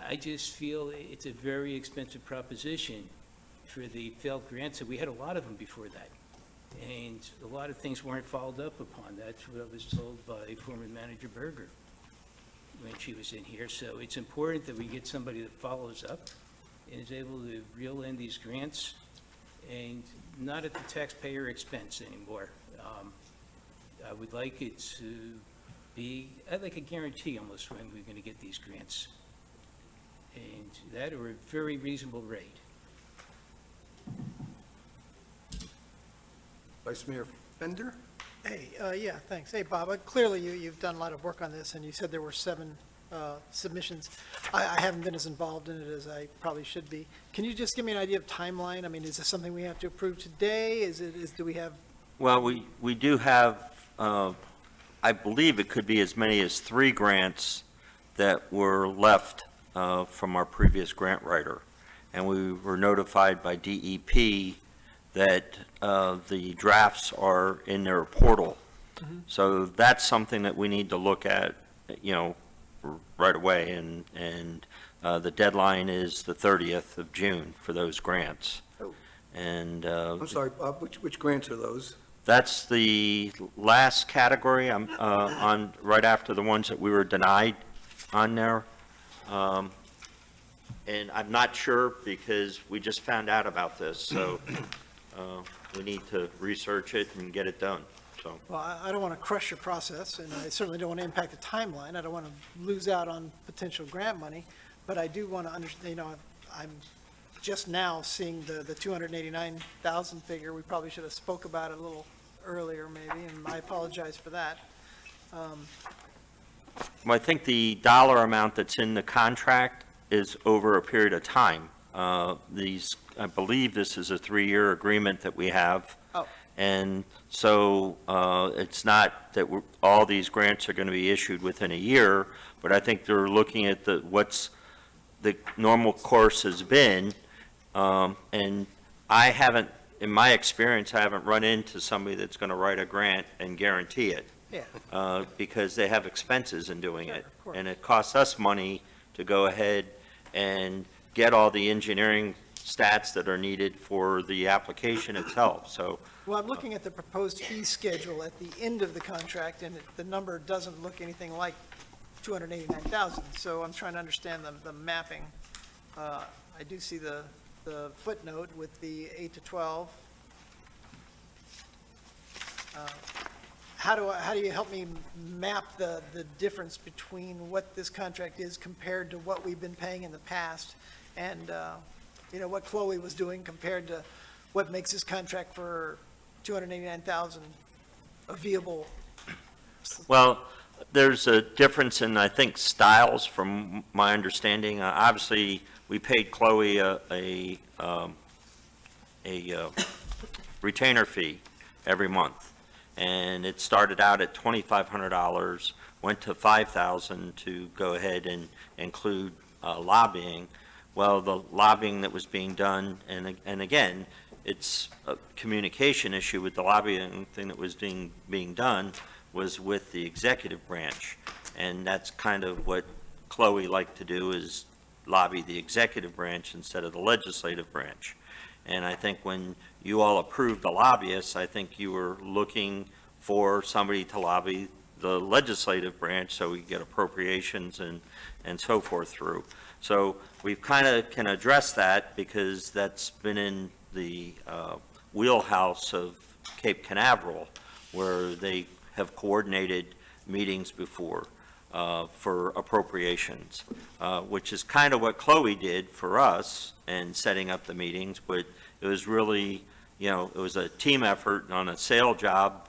I just feel it's a very expensive proposition for the failed grants, and we had a lot of them before that. And a lot of things weren't followed up upon. That's what I was told by former manager Berger when she was in here. So it's important that we get somebody that follows up and is able to reel in these grants and not at the taxpayer expense anymore. I would like it to be, I'd like a guarantee almost when we're going to get these grants. And that or a very reasonable rate. Vice Mayor Fender? Hey, yeah, thanks. Hey, Bob, clearly you've done a lot of work on this, and you said there were 7 submissions. I haven't been as involved in it as I probably should be. Can you just give me an idea of timeline? I mean, is this something we have to approve today? Do we have? Well, we do have, I believe it could be as many as 3 grants that were left from our previous grant writer. And we were notified by DEP that the drafts are in their portal. Mm-hmm. So that's something that we need to look at, you know, right away. And the deadline is the 30th of June for those grants. Oh. And I'm sorry, Bob, which grants are those? that's the last category. I'm on right after the ones that we were denied on there. And I'm not sure because we just found out about this, so we need to research it and get it done. so. Well, I don't want to crush your process, and I certainly don't want to impact the timeline. I don't want to lose out on potential grant money, but I do want to understand, I'm just now seeing the 289,000 figure. We probably should have spoke about it a little earlier, maybe, and I apologize for that. Well, I think the dollar amount that's in the contract is over a period of time. I believe this is a 3-year agreement that we have. Oh. And so it's not that all these grants are going to be issued within a year, but I think they're looking at what's the normal course has been. And I haven't, in my experience, I haven't run into somebody that's going to write a grant and guarantee it. Yeah. Because they have expenses in doing Sure, it. of course. And it costs us money to go ahead and get all the engineering stats that are needed for the application itself, so. Well, I'm looking at the proposed fee schedule at the end of the contract, and the number doesn't look anything like 289,000, so I'm trying to understand the mapping. I do see the footnote with the 8 to 12. How do you help me map the difference between what this contract is compared to what we've been paying in the past, and, what Chloe was doing compared to what makes this contract for 289,000 a viable? Well, there's a difference in, I think, styles from my understanding. Obviously, we paid Chloe a retainer fee every month. And it started out at $2,500, went to $5,000 to go ahead and include lobbying. Well, the lobbying that was being done, and again, it's a communication issue with the lobbying thing that was being done was with the executive branch. And that's kind of what Chloe liked to do, is lobby the executive branch instead of the legislative branch. And I think when you all approved the lobbyists, I think you were looking for somebody to lobby the legislative branch so we get appropriations and so forth through. So we've kind of can address that because that's been in the wheelhouse of Cape Canaveral, where they have coordinated meetings before for appropriations, which is kind of what Chloe did for us and setting up the meetings, but it was really, it was a team effort on a sale job,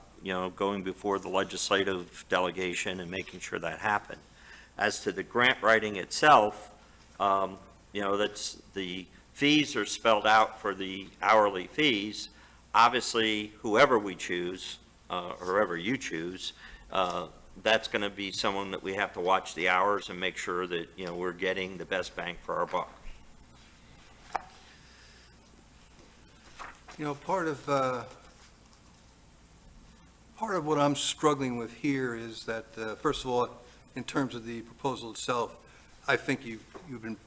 going before the legislative delegation and making sure that happened. As to the grant writing itself, that's the fees are spelled out for the hourly fees. Obviously, whoever we choose, or whoever you choose, that's going to be someone that we have to watch the hours and make sure that, we're getting the best bang for our buck. Part of what I'm struggling with here is that, first of all, in terms of the proposal itself, I think you've been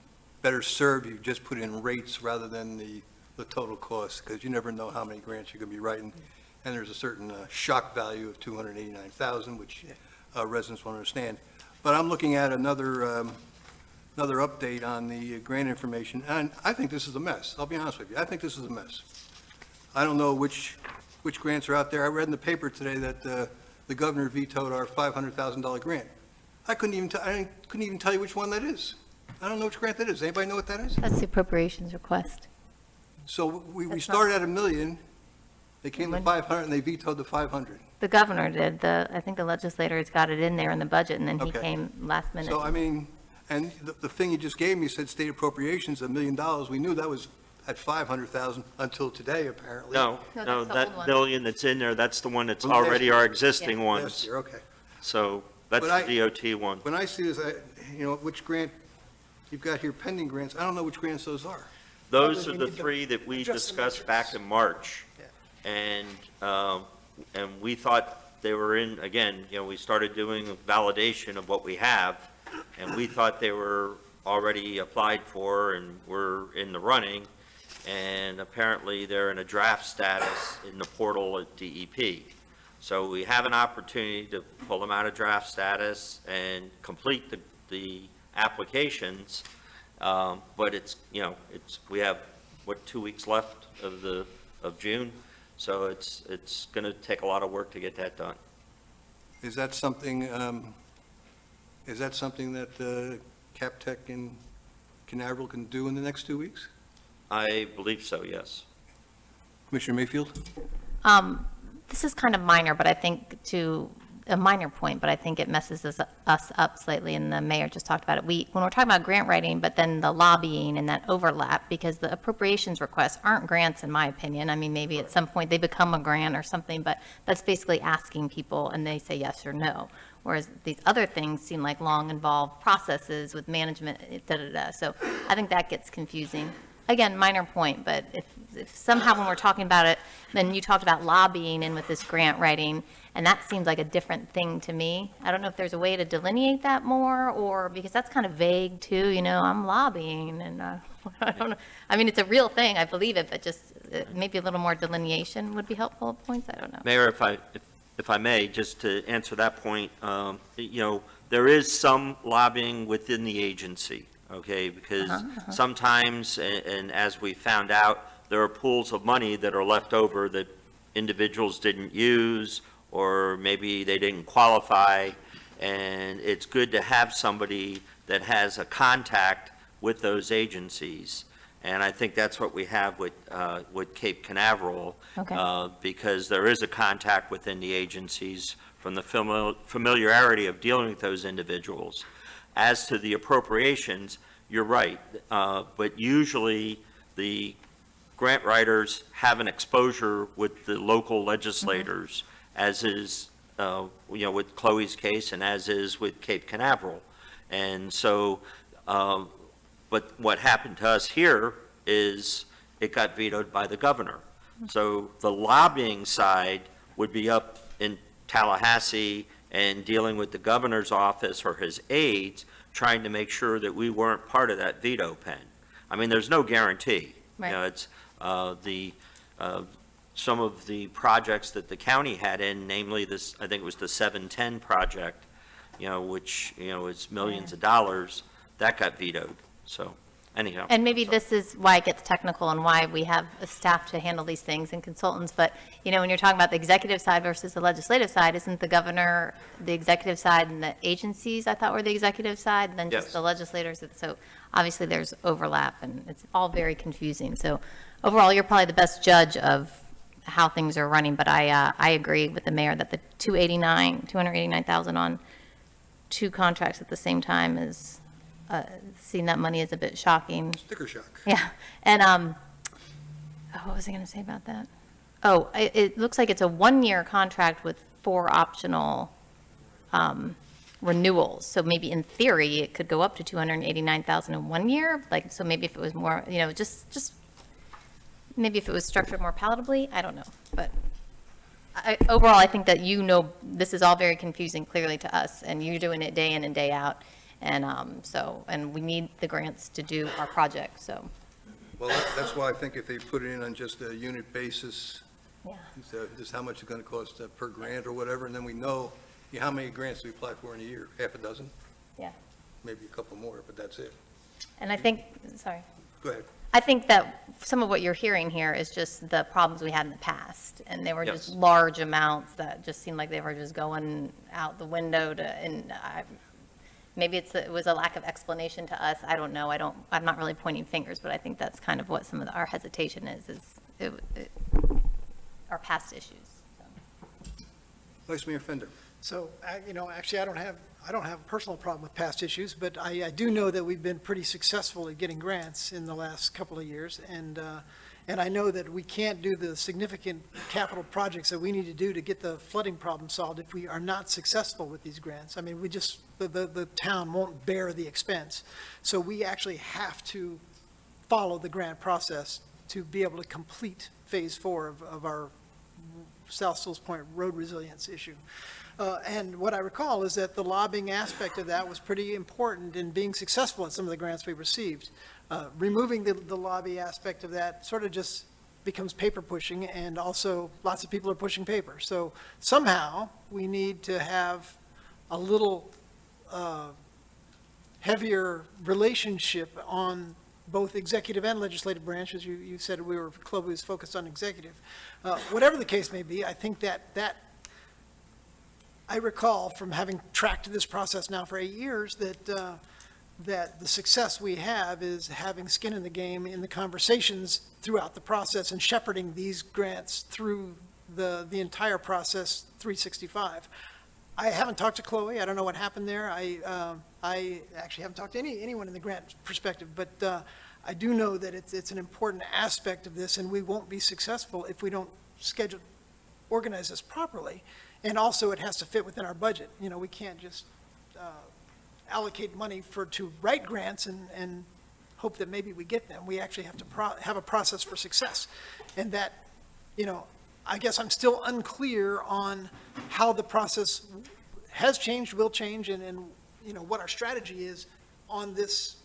better served, you've just put in rates rather than the total cost, because you never know how many grants you're going to be writing. And there's a certain shock value of 289,000, which residents won't understand. But I'm looking at another update on the grant information, and I think this is a mess. I'll be honest with you. I think this is a mess. I don't know which grants are out there. I read in the paper today that the governor vetoed our $500,000 grant. I couldn't even tell you which one that is. I don't know which grant that is. Anybody know what that is? That's the appropriations request. So we That's started at $1 million. They came to 500 and they vetoed the 500. The governor did, I think the legislators got it in there in the budget, and then he Okay. came last minute. So, I mean, and the thing you just gave me said state appropriations, $1 million. We knew that was at 500,000 until today, apparently. No, No, no, that's the that old one. million that's in there, that's the one that's From last already year. our existing Yeah. Last ones. year, okay. So that's But the DOT one. When I see this, which grant, you've got here pending grants, I don't know which grants those are. Those Probably are we the need to three that we adjust the discussed back metrics. in March. Yeah. And we thought they were in, again, we started doing a validation of what we have, and we thought they were already applied for and were in the running, and apparently they're in a draft status in the portal at DEP. So we have an opportunity to pull them out of draft status and complete the applications. But it's, we have, 2 weeks left of June? So it's going to take a lot of work to get that done. Is that something that CapTech and Canaveral can do in the next 2 weeks? I believe so, yes. Commissioner Mayfield? This is kind of minor, but I think a minor point, but I think it messes us up slightly, and the mayor just talked about it. When we're talking about grant writing, but then the lobbying and that overlap, because the appropriations requests aren't grants, in my opinion. I mean, maybe at some point they become a grant or something, but that's basically asking people, and they say yes or no. Whereas these other things seem like long, involved processes with management, da-da-da. So I think that gets confusing. Again, minor point, but if somehow when we're talking about it, then you talked about lobbying in with this grant writing, and that seems like a different thing to me. I don't know if there's a way to delineate that more, or, because that's kind of vague too, I'm lobbying, and I don't know. I mean, it's a real thing, I believe it, but just maybe a little more delineation would be helpful at points, I don't know. Mayor, if I may, just to answer that point, there is some lobbying within the agency, okay? Because sometimes, and as we found out, there are pools of money that are left over that individuals didn't use, or maybe they didn't qualify, and it's good to have somebody that has a contact with those agencies. And I think that's what we have with Cape Canaveral, because there is a contact within the agencies from the familiarity of dealing with those individuals. As to the appropriations, you're right, but usually the grant writers have an exposure with the local legislators, as is, with Chloe's case, and as is with Cape Canaveral. And so, but what happened to us here is it got vetoed by the governor. So the lobbying side would be up in Tallahassee and dealing with the governor's office or his aides, trying to make sure that we weren't part of that veto pen. I mean, there's no guarantee. Right. It's some of the projects that the county had in, namely this, I think it was the 710 project, which, is millions of dollars, that got vetoed. So anyhow. And maybe this is why it gets technical and why we have a staff to handle these things and consultants. But, when you're talking about the executive side versus the legislative side, isn't the governor the executive side, and the agencies, I thought, were the executive side, and then just Yes. the legislators? So obviously there's overlap, and it's all very confusing. So overall, you're probably the best judge of how things are running, but I agree with the mayor that the $289,000 on two contracts at the same time is, seeing that money is a bit shocking. Sticker shock. Yeah, and, what was I going to say about that? Oh, it looks like it's a one-year contract with 4 optional renewals. So maybe in theory, it could go up to $289,000 in 1 year. Like, so maybe if it was more, just maybe if it was structured more palatably, I don't know. But overall, I think that this is all very confusing clearly to us, and you're doing it day in and day out. And and we need the grants to do our project, so. Well, that's why I think if they put it in on just a unit basis, Yeah. just how much it's going to cost per grant or whatever, and then we know how many grants we apply for in a year, half a dozen? Yeah. Maybe a couple more, but that's it. And I think, sorry. Go ahead. I think that some of what you're hearing here is just the problems we had in the past, and they were just Yes. large amounts that just seemed like they were just going out the window maybe it was a lack of explanation to us. I don't know. I'm not really pointing fingers, but I think that's kind of what some of our hesitation is our past issues. So. Vice Mayor Fender. So, actually, I don't have a personal problem with past issues, but I do know that we've been pretty successful at getting grants in the last couple of years, and I know that we can't do the significant capital projects that we need to do to get the flooding problem solved if we are not successful with these grants. I mean, the town won't bear the expense. So we actually have to follow the grant process to be able to complete Phase 4 of our South Sewell's Point road resilience issue. And what I recall is that the lobbying aspect of that was pretty important in being successful at some of the grants we received. Removing the lobby aspect of that sort of just becomes paper pushing, and also lots of people are pushing paper. So somehow, we need to have a little heavier relationship on both executive and legislative branch, as you said, Chloe was focused on executive. Whatever the case may be, I think that I recall from having tracked this process now for 8 years that the success we have is having skin in the game in the conversations throughout the process and shepherding these grants through the entire process 365. I haven't talked to Chloe. I don't know what happened there. I actually haven't talked to anyone in the grant perspective, but I do know that it's an important aspect of this, and we won't be successful if we don't organize this properly. And also, it has to fit within our budget. You know, we can't just allocate money to write grants and hope that maybe we get them. We actually have to have a process for success. And that, you know, I guess I'm still unclear on how the process has changed, will change, and you know, what our strategy is on this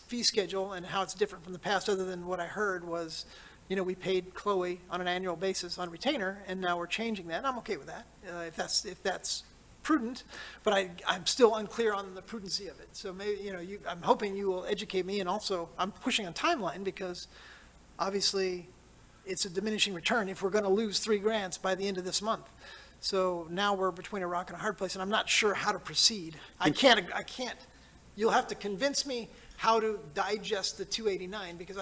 fee schedule and how it's different from the past, other than what I heard was, you know, we paid Chloe on an annual basis on retainer, and now we're changing that, and I'm okay with that, if that's prudent, but I'm still unclear on the prudency of it. So maybe, you know, I'm hoping you will educate me, and also, I'm pushing on timeline, because obviously, it's a diminishing return if we're going to lose 3 grants by the end of this month. So now we're between a rock and a hard place, and I'm not sure how to proceed. I can't, you'll have to convince me how to digest the 289, because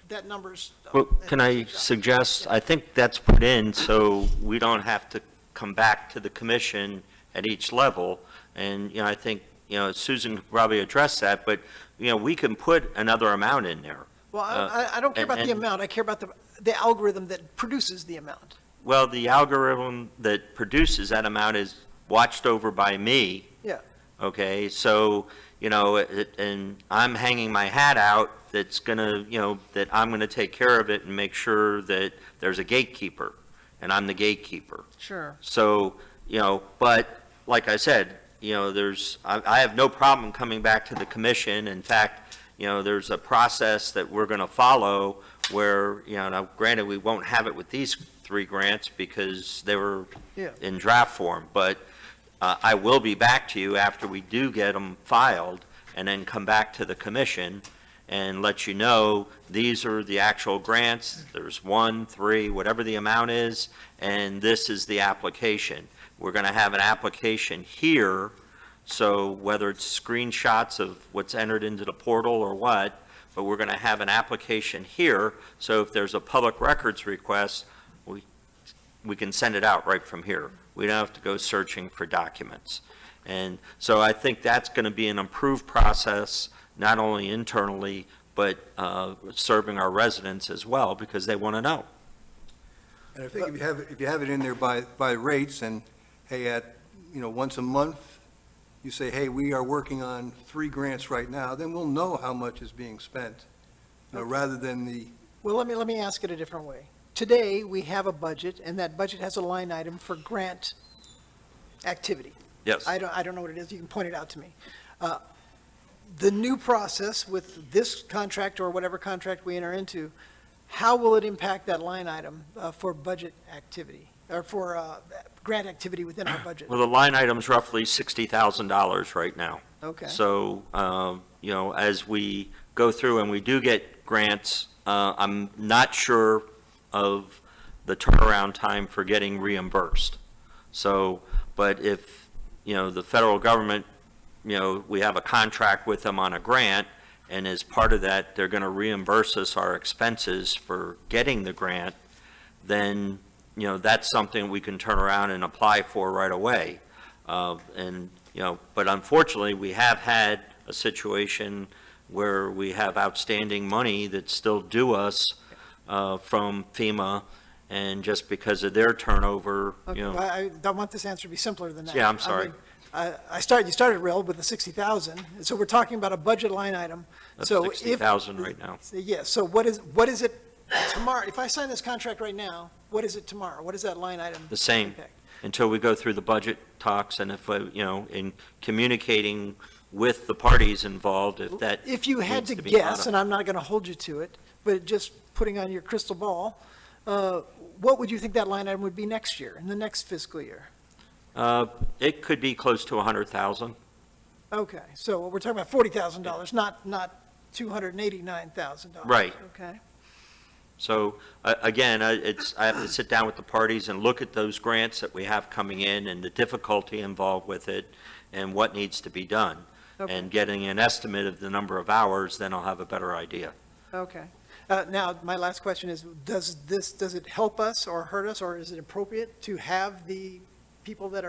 that number's. Well, can I suggest, I think that's put in so we don't have to come back to the commission at each level. And, you know, I think, you know, Susan could probably address that, but, you know, we can put another amount in there. Well, I don't care about the amount. I care about the algorithm that produces the amount. Well, the algorithm that produces that amount is watched over by me. Yeah. Okay, so, you know, and I'm hanging my hat out that's gonna, you know, that I'm gonna take care of it and make sure that there's a gatekeeper, and I'm the gatekeeper. Sure. So, you know, but like I said, you know, I have no problem coming back to the commission. In fact, you know, there's a process that we're gonna follow where, you know, now granted, we won't have it with these 3 grants because they were in draft form, but I will be back to you after we do get them filed, and then come back to the commission and let you know, these are the actual grants, there's 1, 3, whatever the amount is, and this is the application. We're gonna have an application here, so whether it's screenshots of what's entered into the portal or what, but we're gonna have an application here, so if there's a public records request, we can send it out right from here. We don't have to go searching for documents. And so I think that's going to be an improved process, not only internally, but serving our residents as well, because they want to know. And I think if you have it in there by rates, and, hey, at, you know, once a month, you say, hey, we are working on 3 grants right now, then we'll know how much is being spent, you know, rather than the. Well, let me ask it a different way. Today, we have a budget, and that budget has a line item for grant activity. Yes. I don't know what it is. You can point it out to me. The new process with this contract or whatever contract we enter into, how will it impact that line item for budget activity, or for grant activity within our budget? Well, the line item's roughly $60,000 right now. Okay. So, you know, as we go through and we do get grants, I'm not sure of the turnaround time for getting reimbursed. So, but if, you know, the federal government, you know, we have a contract with them on a grant, and as part of that, they're going to reimburse us our expenses for getting the grant, then, you know, that's something we can turn around and apply for right away. And, you know, but unfortunately, we have had a situation where we have outstanding money that's still due us from FEMA, and just because of their turnover, you know. I don't want this answer to be simpler than that. Yeah, I'm sorry. You started real with the 60,000, so we're talking about a budget line item. That's So 60,000 right now. Yeah, so what is it tomorrow? If I sign this contract right now, what is it tomorrow? What is that line item? The same, impact? until we go through the budget talks, and if, you know, in communicating with the parties involved, if that If you had needs to be guess, modified. and I'm not going to hold you to it, but just putting on your crystal ball, what would you think that line item would be next year, in the next fiscal year? It could be close to 100,000. Okay, so we're talking about $40,000, not $289,000. Right. Okay. So, again, I have to sit down with the parties and look at those grants that we have coming in and the difficulty involved with it and what needs to be done. Okay. And getting an estimate of the number of hours, then I'll have a better idea. Okay. Now, my last question is, does it help us or hurt us, or is it appropriate to have the people that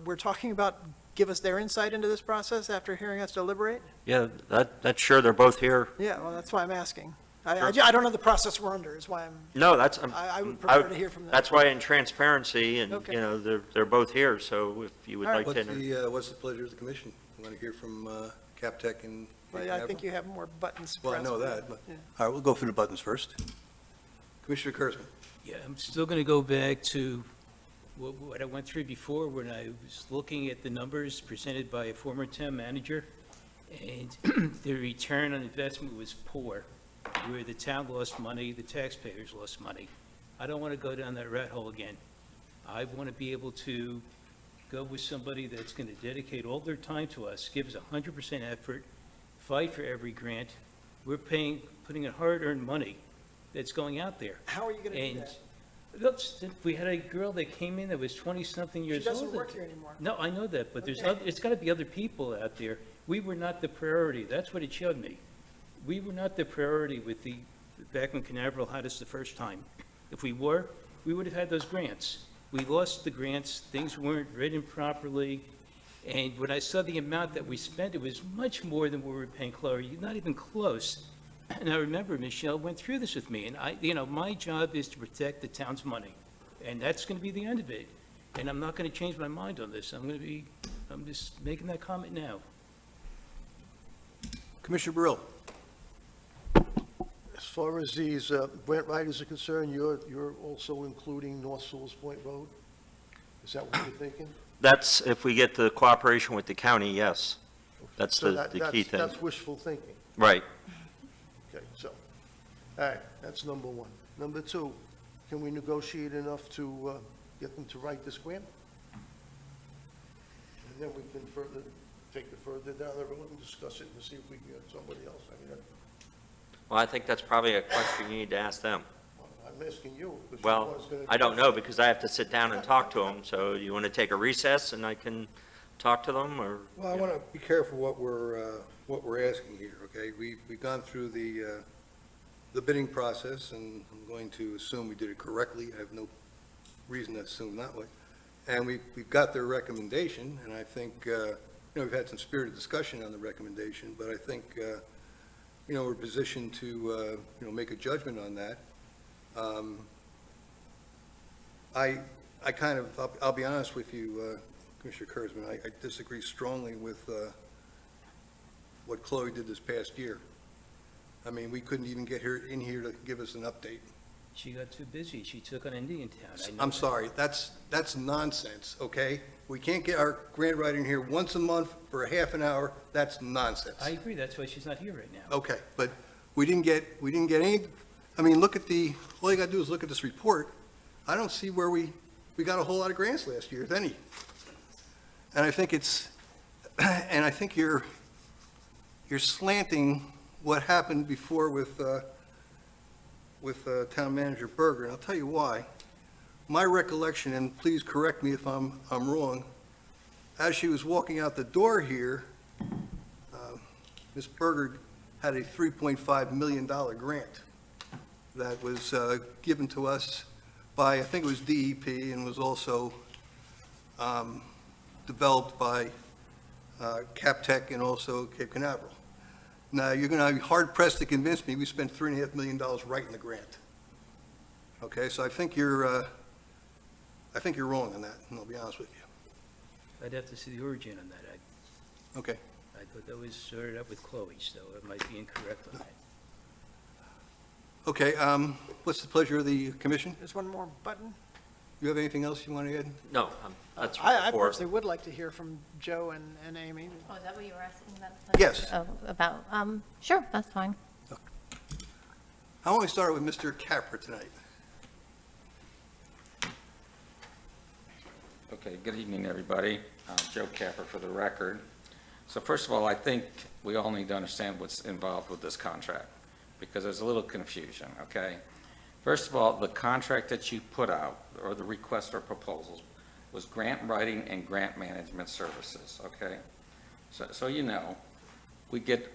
we're talking about give us their insight into this process after hearing us deliberate? Yeah, that's sure, they're both here. Yeah, well, that's why I'm asking. Sure. I don't know the process we're under, is why I'm, No, that's, I would prefer to hear from them. that's why in transparency, and, Okay. you know, they're both here, so if you would All right. like to. What's the pleasure of the commission? You want to hear from Captech and? Well, yeah, I think you have more buttons. Well, I know perhaps. that, but, Yeah. all right, we'll go through the buttons first. Commissioner Kurzman. Yeah, I'm still going to go back to what I went through before when I was looking at the numbers presented by a former town manager, and the return on investment was poor, where the town lost money, the taxpayers lost money. I don't want to go down that rat hole again. I want to be able to go with somebody that's going to dedicate all their time to us, give us 100% effort, fight for every grant. We're putting in hard-earned money that's going out there. How are you going to do And that? look, we had a girl that came in that was 20-something She years old. doesn't work here anymore. No, I know that, but there's, Okay. it's got to be other people out there. We were not the priority. That's what it showed me. We were not the priority back when Canaveral had us the first time. If we were, we would have had those grants. We lost the grants, things weren't written properly, and when I saw the amount that we spent, it was much more than what we were paying Chloe, not even close. And I remember Michelle went through this with me, and my job is to protect the town's money, and that's going to be the end of it. And I'm not going to change my mind on this. I'm just making that comment now. Commissioner Burrill. As far as these grant writers are concerned, you're also including North Sewell's Point Road? Is that what you're thinking? That's, if we get the cooperation with the county, yes. That's So the key thing. That's wishful thinking. Right. Okay, so, all right, that's number one. Number two, can we negotiate enough to get them to write this grant? And then we can take it further down the road and discuss it and see if we can get somebody else. I mean, Well, I think that's probably a question you need to ask them. I'm asking you. 'cause Well, you're the one that's I don't know, because I have to sit down and talk to them, so you want to take a recess and I can talk to them, or? Well, I want to be careful what we're asking here, okay? We've gone through the bidding process, and I'm going to assume we did it correctly. I have no reason to assume that way. And we've got their recommendation, and I think, we've had some spirited discussion on the recommendation, but I think, we're positioned to, make a judgment on that. I kind of, I'll be honest with you, Commissioner Kurzman, I disagree strongly with what Chloe did this past year. I mean, we couldn't even get her in here to give us an update. She got too busy. She took on Indiantown. I know I'm that. sorry, that's nonsense, okay? We can't get our grant writer in here once a month for a half an hour, that's nonsense. I agree. That's why she's not here right now. Okay, but we didn't get any, I mean, all you gotta do is look at this report. I don't see where we got a whole lot of grants last year, if any. And I think you're slanting what happened before with Town Manager Berger, and I'll tell you why. My recollection, and please correct me if I'm wrong, as she was walking out the door here, Ms. Berger had a $3.5 million grant that was given to us by, I think it was DEP, and was also developed by Captech and also Cape Canaveral. Now, you're going to be hard-pressed to convince me we spent $3.5 million writing the grant. Okay, so I think you're wrong on that, and I'll be honest with you. I'd have to see the origin on that. Okay. I thought that was sorted out with Chloe, so I might be incorrect on that. Okay, what's the pleasure of the commission? There's one more button. You have anything else you want to add? No, that's I for, personally would like to hear from Joe and Amy. Oh, is that what you were asking about? Yes. Oh, about, sure, that's fine. I want to start with Mr. Capra tonight. Okay, good evening, everybody. Joe Capper for the record. So first of all, I think we all need to understand what's involved with this contract, because there's a little confusion, okay? First of all, the contract that you put out, or the request for proposals, was grant writing and grant management services, okay? So you know, we get,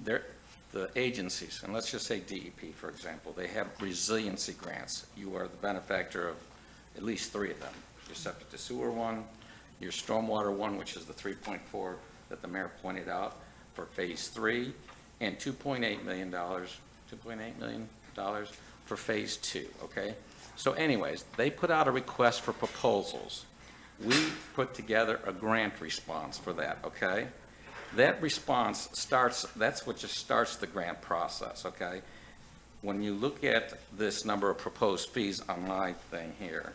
the agencies, and let's just say DEP, for example, they have resiliency grants. You are the benefactor of at least 3 of them. Your septic to sewer one, your stormwater one, which is the 3.4 that the mayor pointed out for phase 3, and $2.8 million for phase 2, okay? So anyways, they put out a request for proposals. We put together a grant response for that, okay? That response starts, that's what just starts the grant process, okay? When you look at this number of proposed fees on my thing here,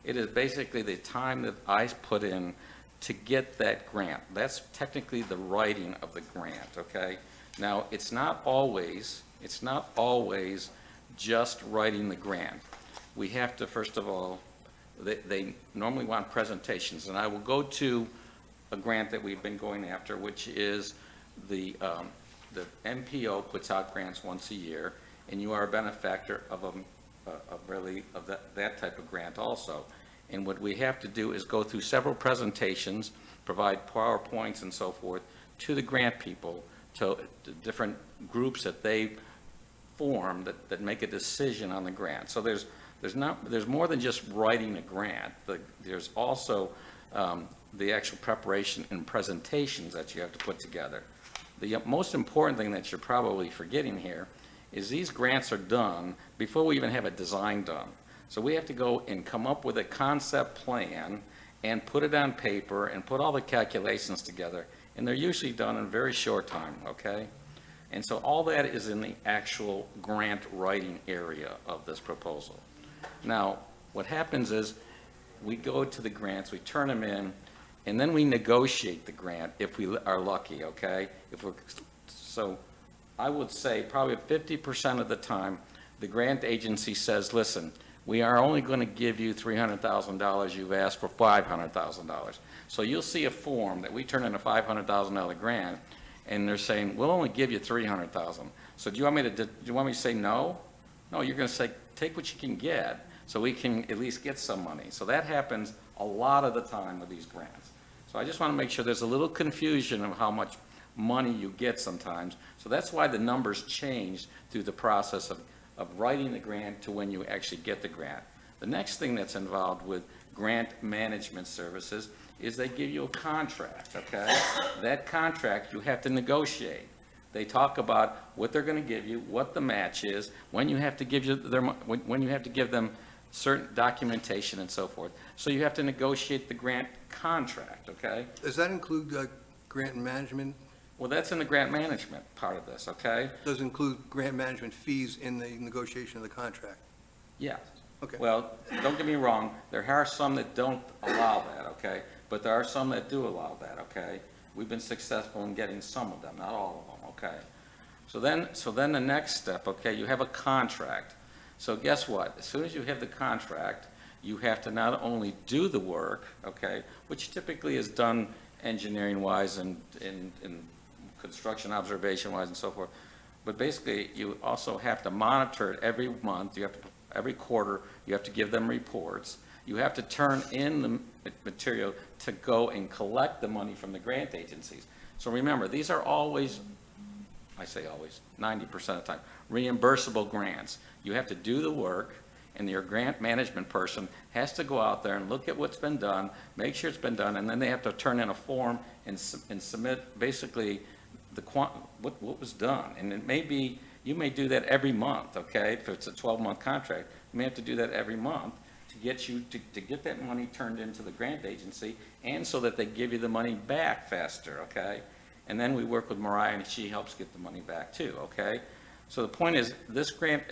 it is basically the time that I put in to get that grant. That's technically the writing of the grant, okay? Now, it's not always just writing the grant. We have to, first of all, they normally want presentations, and I will go to a grant that we've been going after, which is the MPO puts out grants once a year, and you are a benefactor of that type of grant also. And what we have to do is go through several presentations, provide PowerPoints and so forth to the grant people, to different groups that they form that make a decision on the grant. So there's more than just writing a grant. There's also the actual preparation and presentations that you have to put together. The most important thing that you're probably forgetting here is these grants are done before we even have a design done. So we have to go and come up with a concept plan and put it on paper and put all the calculations together, and they're usually done in a very short time, okay? And so all that is in the actual grant writing area of this proposal. Now, what happens is we go to the grants, we turn them in, and then we negotiate the grant if we are lucky, okay? So I would say probably 50% of the time, the grant agency says, listen, we are only going to give you $300,000. You've asked for $500,000. So you'll see a form that we turn in a $500,000 grant, and they're saying, we'll only give you $300,000. So do you want me to say no? No, you're going to say, take what you can get, so we can at least get some money. So that happens a lot of the time with these grants. So I just want to make sure there's a little confusion of how much money you get sometimes. So that's why the numbers change through the process of writing the grant to when you actually get the grant. The next thing that's involved with grant management services is they give you a contract, okay? That contract you have to negotiate. They talk about what they're going to give you, what the match is, when you have to give when you have to give them certain documentation and so forth. So you have to negotiate the grant contract, okay? Does that include grant management? Well, that's in the grant management part of this, okay? Does it include grant management fees in the negotiation of the contract? Yes. Okay. Well, don't get me wrong, there are some that don't allow that, okay? But there are some that do allow that, okay? We've been successful in getting some of them, not all of them, okay? So then the next step, okay, you have a contract. So guess what? As soon as you have the contract, you have to not only do the work, okay, which typically is done engineering-wise and construction observation-wise and so forth, but basically you also have to monitor it every month. You have to, every quarter, you have to give them reports. You have to turn in the material to go and collect the money from the grant agencies. So remember, these are always, I say always, 90% of the time, reimbursable grants. You have to do the work, and your grant management person has to go out there and look at what's been done, make sure it's been done, and then they have to turn in a form and submit basically what was done. And it may be, you may do that every month, okay? If it's a 12-month contract, you may have to do that every month to get you, to get that money turned into the grant agency, and so that they give you the money back faster, okay? And then we work with Mariah, and she helps get the money back too, okay? So the point is, this grant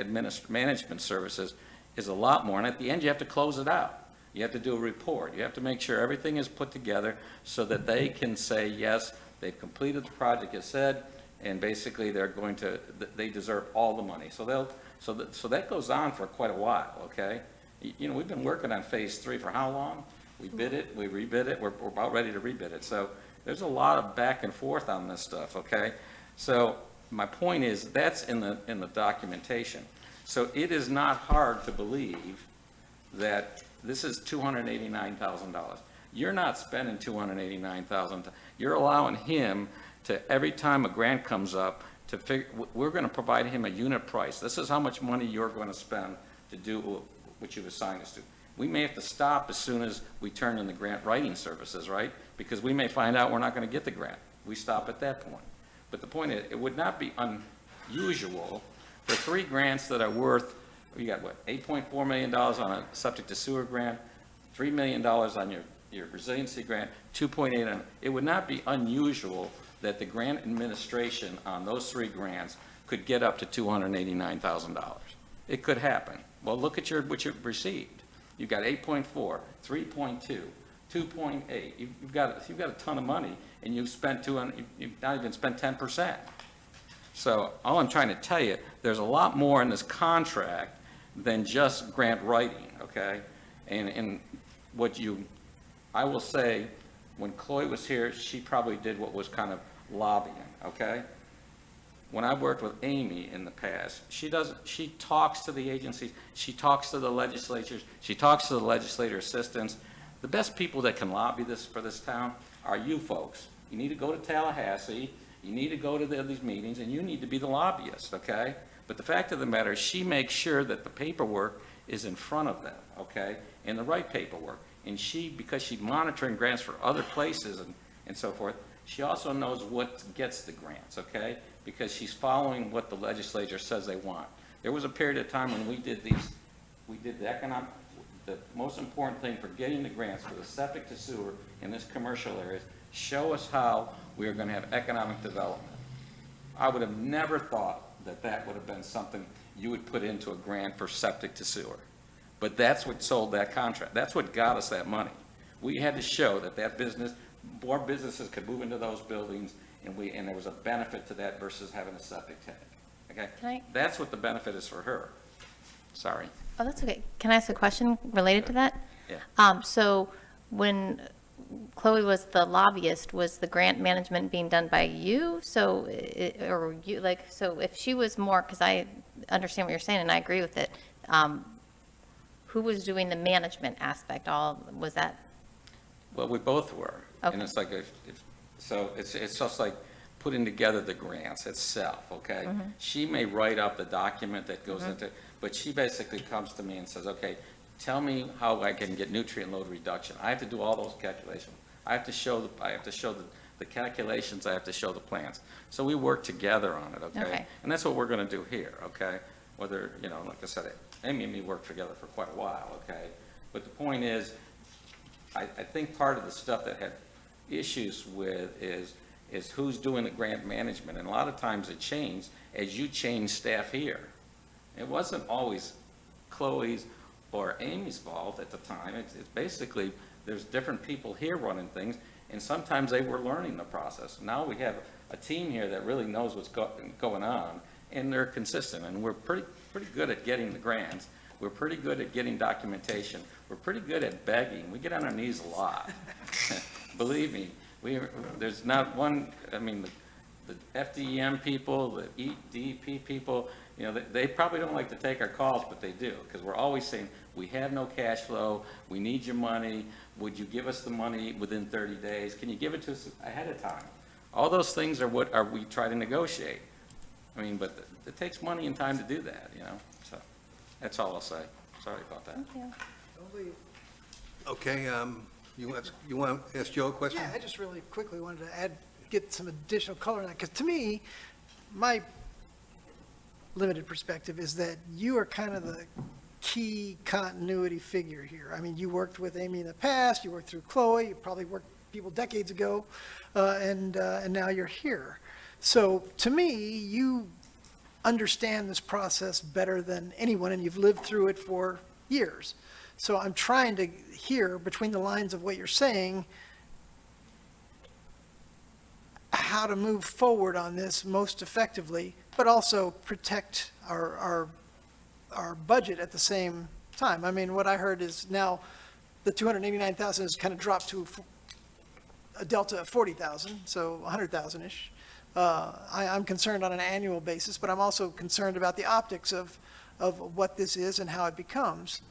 management services is a lot more, and at the end, you have to close it out. You have to do a report. You have to make sure everything is put together so that they can say, yes, they've completed the project as said, and basically they're going to, they deserve all the money. So that goes on for quite a while, okay? You know, we've been working on phase 3 for how long? We bid it, we rebid it, we're about ready to rebid it. So There's a lot of back and forth on this stuff, okay? So my point is, that's in the documentation. So it is not hard to believe that this is $289,000. You're not spending $289,000. You're allowing him to, every time a grant comes up, to figure, we're going to provide him a unit price. This is how much money you're going to spend to do what you've assigned us to. We may have to stop as soon as we turn in the grant writing services, right? Because we may find out we're not going to get the grant. We stop at that point. But the point is, it would not be unusual for 3 grants that are worth, you got what, $8.4 million on a septic to sewer grant, $3 million on your resiliency grant, 2.8 on, it would not be unusual that the grant administration on those 3 grants could get up to $289,000. It could happen. Well, look at what you've received. You've got 8.4, 3.2, 2.8. You've got a ton of money, and you've spent you've not even spent 10%. So all I'm trying to tell you, there's a lot more in this contract than just grant writing, okay? And I will say, when Chloe was here, she probably did what was kind of lobbying, okay? When I worked with Amy in the past, she talks to the agencies, she talks to the legislatures, she talks to the legislator assistants. The best people that can lobby for this town are you folks. You need to go to Tallahassee, you need to go to these meetings, and you need to be the lobbyist, okay? But the fact of the matter is, she makes sure that the paperwork is in front of them, okay? And the right paperwork. And because she's monitoring grants for other places and so forth, she also knows what gets the grants, okay? Because she's following what the legislature says they want. There was a period of time when we did the most important thing for getting the grants for the septic to sewer in this commercial area, show us how we are going to have economic development. I would have never thought that would have been something you would put into a grant for septic to sewer. But that's what sold that contract. That's what got us that money. We had to show that more businesses could move into those buildings, and there was a benefit to that versus having a septic tank. Okay? That's what the benefit is for her. Sorry. Oh, that's okay. Can I ask a question related to that? Yeah. So when Chloe was the lobbyist, was the grant management being done by you? So if she was more, because I understand what you're saying and I agree with it, who was doing the management aspect? Was that? Well, we both were. Okay. And it's like, so it's just like putting together the grants itself, okay? Mm-hmm. She may write up the document that goes into, but she basically comes to me and says, okay, tell me how I can get nutrient load reduction. I have to do all those calculations. I have to show the calculations, I have to show the plans. So we work together on it, okay? And that's what we're gonna do here, okay? Whether, like I said, Amy and me worked together for quite a while, okay? But the point is, I think part of the stuff that had issues with is who's doing the grant management. And a lot of times it changed as you change staff here. It wasn't always Chloe's or Amy's fault at the time. It's basically, there's different people here running things, and sometimes they were learning the process. Now we have a team here that really knows what's going on, and they're consistent, and we're pretty good at getting the grants. We're pretty good at getting documentation. We're pretty good at begging. We get on our knees a lot. Believe me, there's not one, the FDEM people, the DEP people, they probably don't like to take our calls, but they do, because we're always saying, we have no cash flow, we need your money, would you give us the money within 30 days? Can you give it to us ahead of time? All those things are what we try to negotiate. But it takes money and time to do that, so that's all I'll say. Sorry about that. Thank you. Okay, you want to ask Joe a question? Yeah, I just really quickly wanted to get some additional color on that, because to me, my limited perspective is that you are kind of the key continuity figure here. You worked with Amy in the past, you worked through Chloe, you probably worked with people decades ago, and now you're here. So to me, you understand this process better than anyone, and you've lived through it for years. So I'm trying to hear between the lines of what you're saying, how to move forward on this most effectively, but also protect our budget at the same time. What I heard is now the 289,000 has kind of dropped to a delta of 40,000, so 100,000-ish. I'm concerned on an annual basis, but I'm also concerned about the optics of what this is and how it becomes.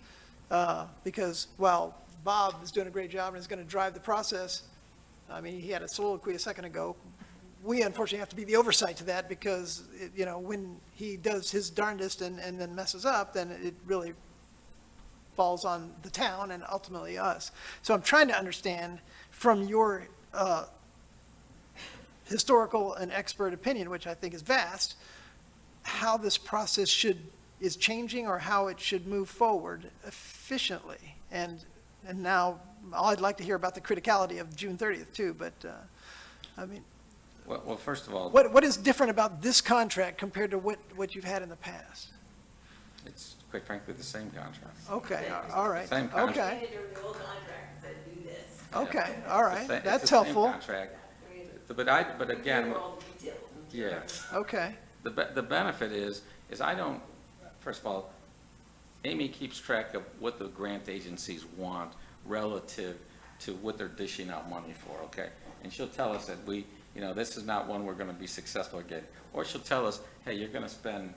Because while Bob is doing a great job and is going to drive the process, I mean, he had a soliloquy a second ago, we unfortunately have to be the oversight to that because, when he does his darndest and then messes up, then it really falls on the town and ultimately us. So I'm trying to understand from your historical and expert opinion, which I think is vast, how this process is changing or how it should move forward efficiently. And now, I'd like to hear about the criticality of June 30th too, but, I mean, Well, first of all, what is different about this contract compared to what you've had in the past? it's quite frankly the same contract. Okay, all right, Same contract. okay. Okay, all right, It's the that's same helpful. contract. But again, yeah, Okay, the benefit is I don't, first of all, Amy keeps track of what the grant agencies want relative to what they're dishing out money for, okay? And she'll tell us that this is not one we're gonna be successful at getting. Or she'll tell us, hey, you're gonna spend,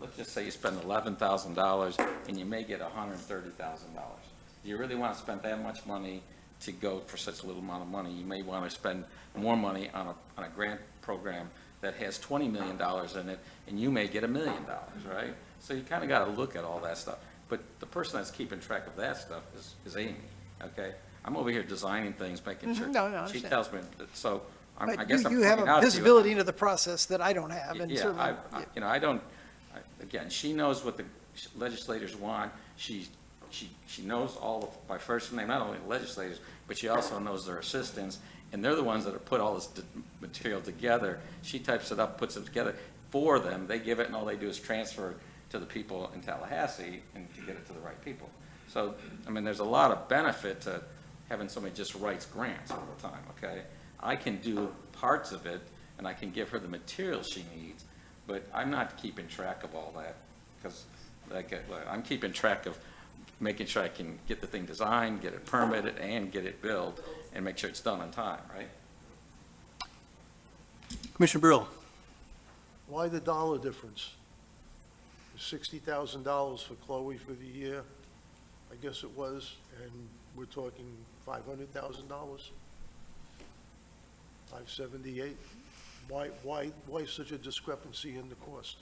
let's just say you spend $11,000 and you may get $130,000. Do you really wanna spend that much money to go for such a little amount of money? You may wanna spend more money on a grant program that has $20 million in it, and you may get $1 million, right? So you kinda gotta look at all that stuff. But the person that's keeping track of that stuff is Amy, okay? I'm over here designing things, making sure. No, I She understand. tells me, that- so I but guess I'm you have pointing a out to you. visibility into the process that I don't have, and Yeah, certainly. I don't, again, she knows what the legislators want. She knows all of, by first name, not only the legislators, but she also knows their assistants, and they're the ones that have put all this material together. She types it up, puts it together for them. They give it, and all they do is transfer it to the people in Tallahassee and to get it to the right people. So, I mean, there's a lot of benefit to having somebody just writes grants all the time, okay? I can do parts of it, and I can give her the material she needs, but I'm not keeping track of all that, because I'm keeping track of making sure I can get the thing designed, get it permitted, and get it built, and make sure it's done on time, right? Commissioner Brill? Why the dollar difference? $60,000 for Chloe for the year, I guess it was, and we're talking $500,000? 578? Why such a discrepancy in the cost?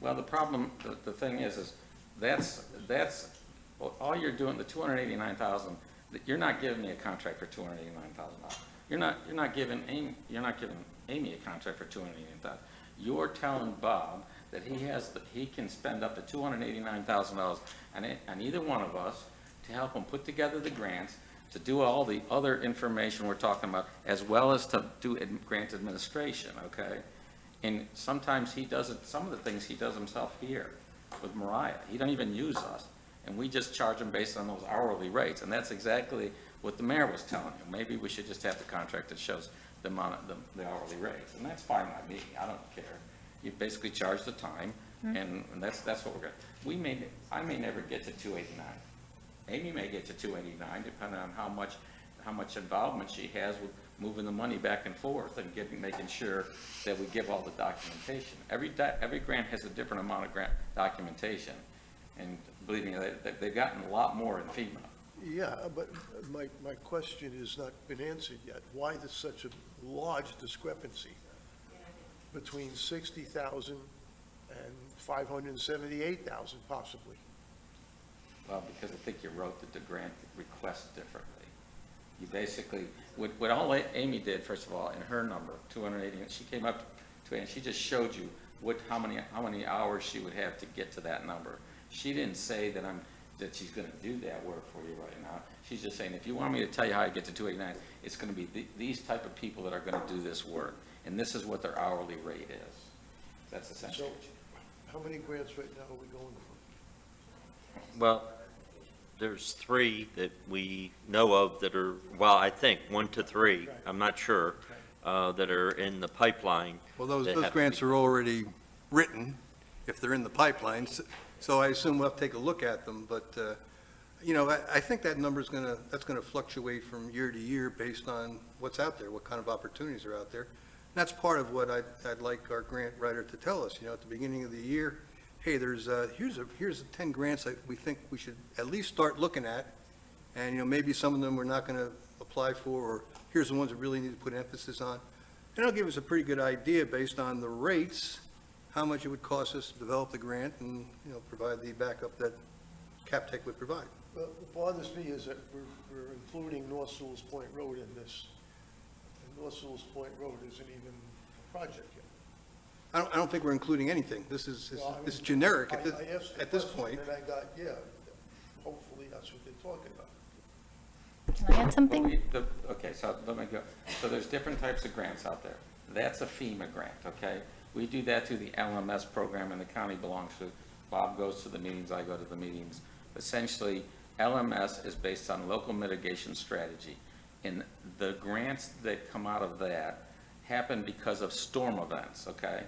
Well, the problem, the thing is that's, well, all you're doing, the $289,000, you're not giving me a contract for $289,000. You're not giving Amy a contract for $289,000. You're telling Bob that he can spend up to $289,000 on either one of us to help him put together the grants, to do all the other information we're talking about, as well as to do grant administration, okay? And sometimes he does it, some of the things he does himself here with Mariah. He don't even use us, and we just charge him based on those hourly rates, and that's exactly what the mayor was telling you. Maybe we should just have the contract that shows the amount of the hourly rates, and that's fine by me. I don't care. You basically charge the time, and that's what we're gonna. I may never get to 289. Amy may get to 289, depending on how much involvement she has with moving the money back and forth and making sure that we give all the documentation. Every grant has a different amount of grant documentation, and believe me, they've gotten a lot more in FEMA. Yeah, but my question has not been answered yet. Why there's such a large discrepancy between 60,000 and 578,000 possibly? Well, because I think you wrote the grant request differently. You basically, what all Amy did, first of all, in her number, 280, she came up to it, and she just showed you how many hours she would have to get to that number. She didn't say that she's gonna do that work for you right now. She's just saying, if you want me to tell you how to get to 289, it's gonna be these type of people that are gonna do this work, and this is what their hourly rate is. That's essentially. So, how many grants right now are we going for? Well, there's 3 that we know of that are, well, I think 1 to 3, I'm not sure, that are in the pipeline. Well, those that have to grants be- are already written, if they're in the pipeline, so I assume we'll have to take a look at them, but You know, I think that number's that's gonna fluctuate from year to year based on what's out there, what kind of opportunities are out there. And that's part of what I'd like our grant writer to tell us, you know, at the beginning of the year, hey, here's 10 grants that we think we should at least start looking at. And, you know, maybe some of them we're not gonna apply for, or here's the ones that really need to put emphasis on. And it'll give us a pretty good idea based on the rates, how much it would cost us to develop the grant and, you know, provide the backup that CapTech would provide. Well, what bothers me is that we're including North Sewell's Point Road in this. And North Sewell's Point Road isn't even a project yet. I don't think we're including anything. This is Well, I mean, this is generic I asked the at this question, point. And I got, yeah, hopefully that's what they're talking about. Can I add something? Okay, so let me go. So there's different types of grants out there. That's a FEMA grant, okay? We do that through the LMS program, and the county belongs to. Bob goes to the meetings, I go to the meetings. Essentially, LMS is based on local mitigation strategy. And the grants that come out of that happen because of storm events, okay?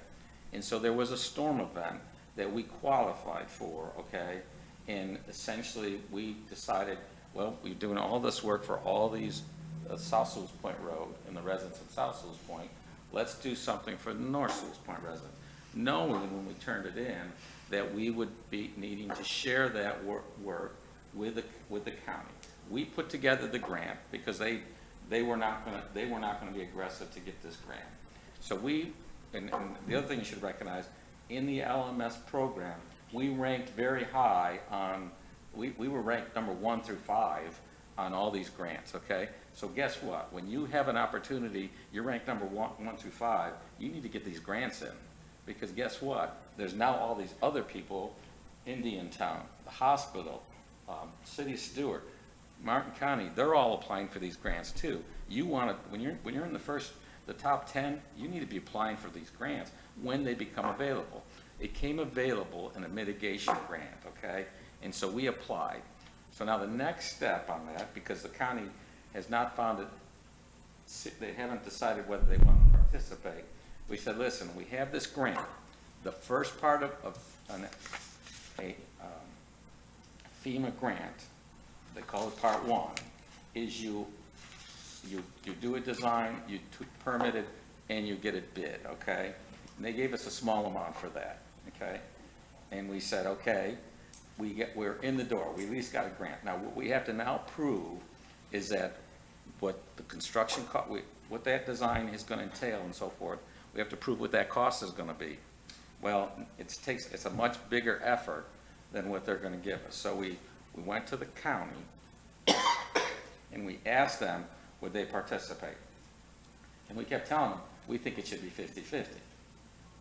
And so there was a storm event that we qualified for, okay? And essentially, we decided, well, we're doing all this work for all these South Sewell's Point Road and the residents of South Sewell's Point. Let's do something for the North Sewell's Point residents. Knowing when we turned it in that we would be needing to share that work with the county. We put together the grant because they were not gonna be aggressive to get this grant. So and the other thing you should recognize, in the LMS program, we ranked very high on, we were ranked number 1 through 5 on all these grants, okay? So guess what? When you have an opportunity, you're ranked number 1 through 5, you need to get these grants in. Because guess what? There's now all these other people, Indiantown, the hospital, City of Stewart, Martin County, they're all applying for these grants too. You want to, when you're in the top 10, you need to be applying for these grants when they become available. It came available in a mitigation grant, okay? And so we applied. So now the next step on that, because the county has not found it, they haven't decided whether they want to participate. We said, listen, we have this grant. The first part of a FEMA grant, they call it Part 1, is you do a design, you permit it, and you get it bid, okay? And they gave us a small amount for that, okay? And we said, okay, we're in the door. We at least got a grant. Now, what we have to now prove is that what the construction cost, what that design is going to entail and so forth, we have to prove what that cost is going to be. Well, it's a much bigger effort than what they're going to give us. So we went to the county and we asked them, would they participate? And we kept telling them, we think it should be 50-50.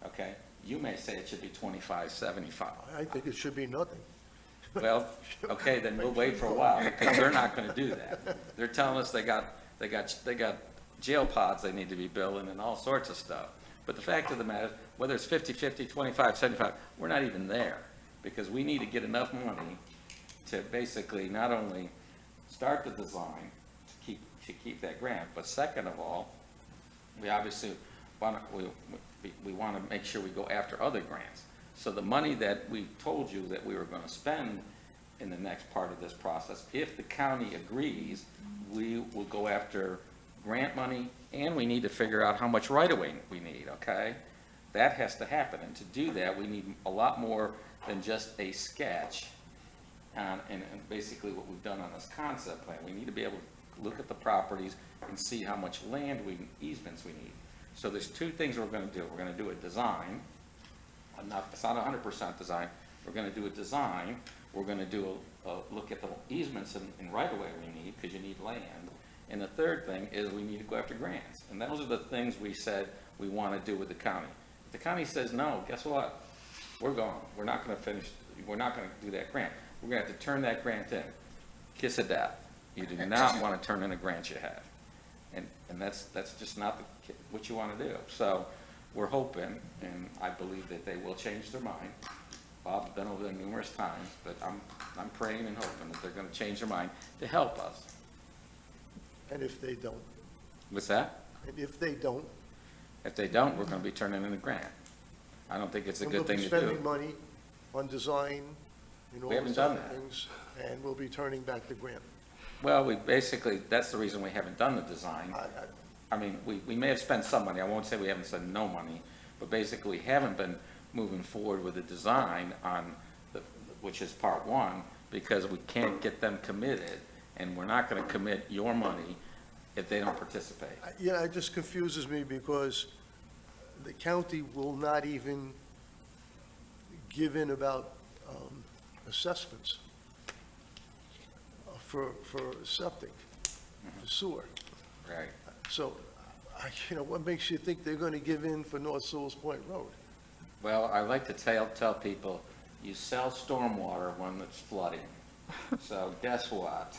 Okay? You may say it should be 25-75. I think it should be nothing. Well, okay, then we'll wait for a while, because they're not gonna do that. They're telling us they got jail pods they need to be building and all sorts of stuff. But the fact of the matter, whether it's 50-50, 25-75, we're not even there, because we need to get enough money to basically not only start the design to keep that grant, but second of all, we obviously want to make sure we go after other grants. So the money that we told you that we were going to spend in the next part of this process, if the county agrees, we will go after grant money, and we need to figure out how much right-of-way we need, okay? That has to happen, and to do that, we need a lot more than just a sketch, and basically what we've done on this concept plan. We need to be able to look at the properties and see how much land easements we need. So there's two things we're going to do. We're going to do a design. It's not 100% design. We're going to do a design. We're going to do a look at the easements and right-of-way we need, because you need land. And the third thing is we need to go after grants. And those are the things we said we want to do with the county. If the county says no, guess what? We're gone. We're not going to finish. We're not going to do that grant. We're going to have to turn that grant in. Kiss of death. You do not want to turn in a grant you have. And that's just not what you want to do. So we're hoping, and I believe that they will change their mind. Bob's been over there numerous times, but I'm praying and hoping that they're going to change their mind to help us. And if they don't? What's that? And if they don't? If they don't, we're going to be turning in a grant. I don't think it's a good thing to do. We'll be spending money on design in all We haven't these done other that. things, and we'll be turning back the grant. Well, we basically, that's the reason we haven't done the design. I mean, we may have spent some money, I won't say we haven't spent no money, but basically we haven't been moving forward with the design on, which is part one, because we can't get them committed, and we're not gonna commit your money if they don't participate. Yeah, it just confuses me because the county will not even give in about assessments for septic, for sewer. Right. So, what makes you think they're going to give in for North Sewell's Point Road? Well, I like to tell people, you sell stormwater when it's flooding. So guess what?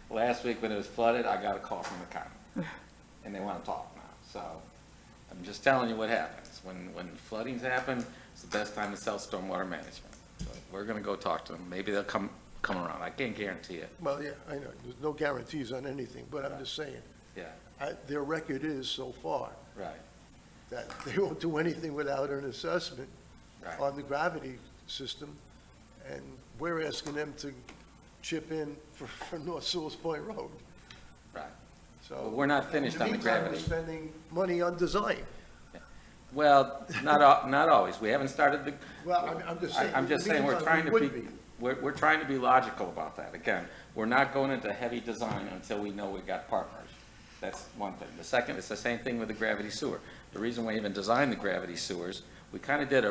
Last week when it was flooded, I got a call from the county, and they want to talk now. So I'm just telling you what happens. When floodings happen, it's the best time to sell stormwater management. So we're going to go talk to them. Maybe they'll come around. I can't guarantee it. Well, yeah, I know, there's no guarantees on anything, but I'm just saying, Yeah, their record is so far right, that they won't do anything without an assessment right. on the gravity system, and we're asking them to chip in for North Sewell's Point Road. Right. So. Well, we're not finished on the gravity. In the meantime, we're spending money on design. Well, not always. We haven't started the. Well, I'm just saying. I'm just in the saying, we're meantime, trying to we be, would be. we're trying to be logical about that. Again, we're not going into heavy design until we know we've got partners. That's one thing. The second, it's the same thing with the gravity sewer. The reason we even designed the gravity sewers, we kind of did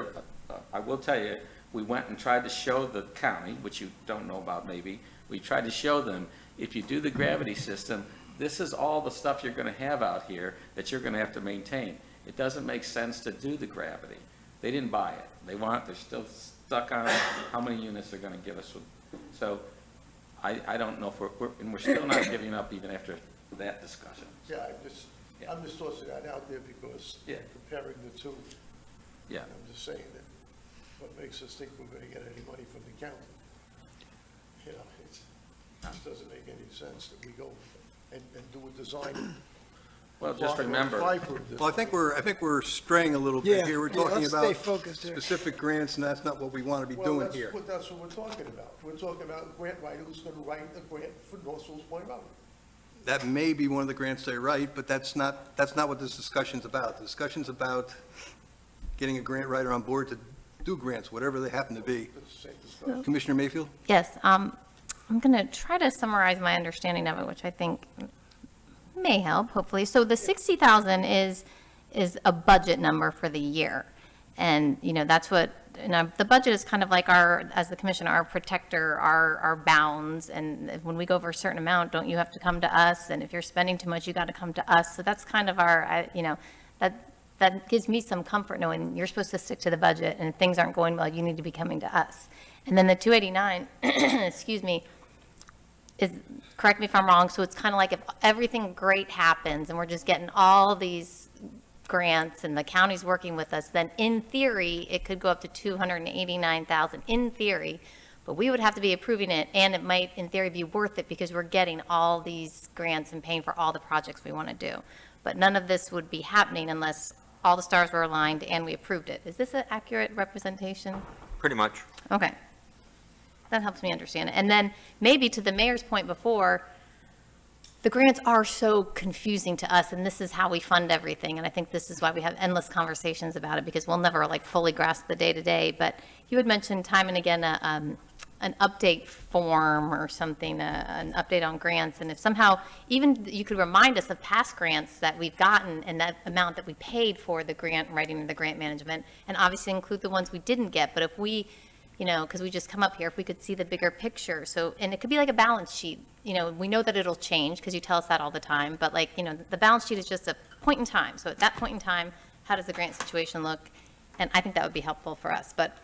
I will tell you, we went and tried to show the county, which you don't know about maybe, we tried to show them, if you do the gravity system, this is all the stuff you're going to have out here that you're going to have to maintain. It doesn't make sense to do the gravity. They didn't buy it. They're still stuck on how many units they're going to give us. So I don't know if we're still not giving up even after that discussion. Yeah, I'm just tossing that out there because Yeah. comparing the two. Yeah. I'm just saying that what makes us think we're going to get any money from the county? It just doesn't make any sense that we go and do a design. Well, just remember, Apply for a Well, I think we're straying a little bit Yeah, here. We're yeah, talking let's about stay focused here. specific grants, and that's not what we want to be Well, doing here. that's what we're talking about. We're talking about a grant writer who's going to write a grant for North Sewell's Point Road. That may be one of the grants they write, but that's not what this discussion's about. The discussion's about getting a grant writer on board to do grants, whatever they happen to be. It's the same discussion. Commissioner Mayfield? Yes, I'm going to try to summarize my understanding of it, which I think may help, hopefully. So the 60,000 is a budget number for the year. And, that's what, the budget is kind of like as the commission, our protector, our bounds. And when we go over a certain amount, don't you have to come to us? And if you're spending too much, you got to come to us. So that's kind of that gives me some comfort knowing you're supposed to stick to the budget, and if things aren't going well, you need to be coming to us. And then the 289, excuse me, is, correct me if I'm wrong, so it's kind of like if everything great happens and we're just getting all these grants and the county's working with us, then in theory, it could go up to 289,000, in theory, but we would have to be approving it, and it might, in theory, be worth it because we're getting all these grants and paying for all the projects we want to do. But none of this would be happening unless all the stars were aligned and we approved it. Is this an accurate representation? Pretty much. Okay. That helps me understand it. And then maybe to the mayor's point before, the grants are so confusing to us, and this is how we fund everything. And I think this is why we have endless conversations about it, because we'll never fully grasp the day-to-day. But you had mentioned time and again an update form or something, an update on grants. And if somehow even you could remind us of past grants that we've gotten and that amount that we paid for the grant writing and the grant management, and obviously include the ones we didn't get. But if we, because we just come up here, if we could see the bigger picture. So, and it could be like a balance sheet. We know that it'll change because you tell us that all the time. But the balance sheet is just a point in time. So at that point in time, how does the grant situation look? And I think that would be helpful for us. But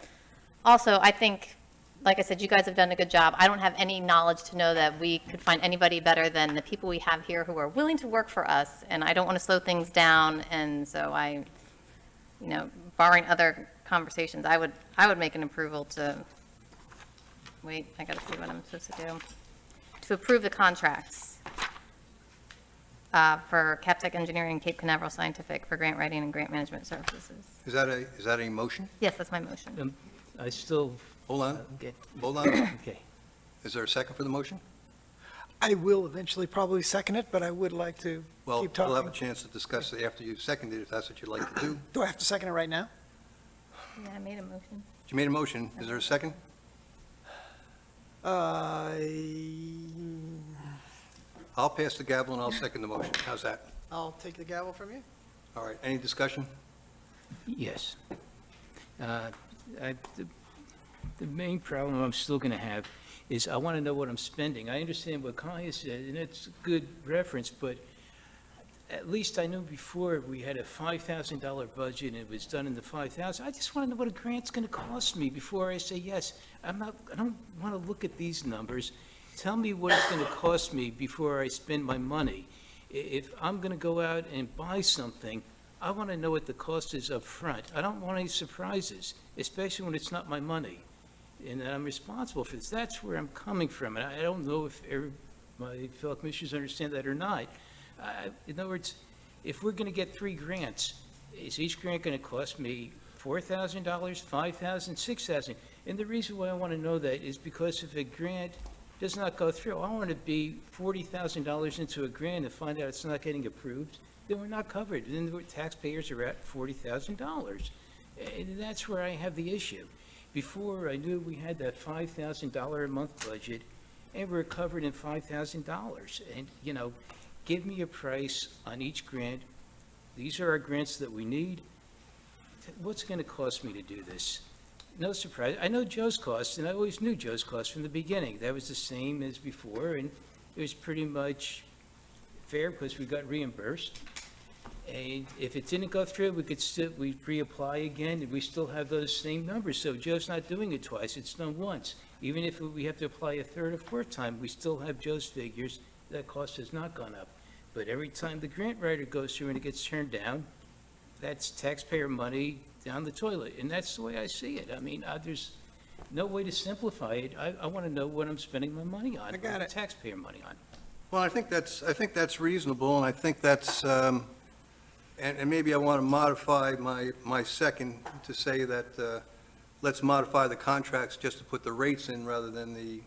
also, I think, like I said, you guys have done a good job. I don't have any knowledge to know that we could find anybody better than the people we have here who are willing to work for us. And I don't want to slow things down. And so barring other conversations, I would make an approval to, wait, I got to see what I'm supposed to do. To approve the contracts for Captech Engineering, Cape Canaveral Scientific for grant writing and grant management services. Is that a motion? Yes, that's my motion. I still Hold on, Okay. hold on. Okay. Is there a second for the motion? I will eventually probably second it, but I would like to Well, keep we'll have a talking. chance to discuss it after you've seconded, if that's what you'd like to do. Do I have to second it right now? Yeah, I made a motion. You made a motion. Is there a second? I'll pass the gavel and I'll second the motion. How's that? I'll take the gavel from you. All right, any discussion? Yes. The main problem I'm still going to have is I want to know what I'm spending. I understand what Kaya said, and it's a good reference, but at least I knew before we had a $5,000 budget and it was done in the 5,000. I just want to know what a grant's going to cost me before I say yes. I don't want to look at these numbers. Tell me what it's going to cost me before I spend my money. If I'm going to go out and buy something, I want to know what the cost is up front. I don't want any surprises, especially when it's not my money and that I'm responsible for this. That's where I'm coming from, and I don't know if my fellow commissioners understand that or not. In other words, if we're going to get 3 grants, is each grant going to cost me $4,000, $5,000, $6,000? And the reason why I want to know that is because if a grant does not go through, I want to be $40,000 into a grant and find out it's not getting approved, then we're not covered. Then the taxpayers are at $40,000. And that's where I have the issue. Before, I knew we had that $5,000 a month budget, and we're covered in $5,000. And, you know, give me a price on each grant. These are our grants that we need. What's it going to cost me to do this? No surprise. I know Joe's cost, and I always knew Joe's cost from the beginning. That was the same as before, and it was pretty much fair because we got reimbursed. And if it didn't go through, we'd reapply again, and we still have those same numbers. So Joe's not doing it twice, it's done once. Even if we have to apply a third or fourth time, we still have Joe's figures. That cost has not gone up. But every time the grant writer goes through and it gets turned down, that's taxpayer money down the toilet. And that's the way I see it. I mean, there's no way to simplify it. I want to know what I'm spending my money on. I got it. Taxpayer money on. Well, I think that's reasonable, and I think that's, and maybe I want to modify my second to say that, let's modify the contracts just to put the rates in rather than the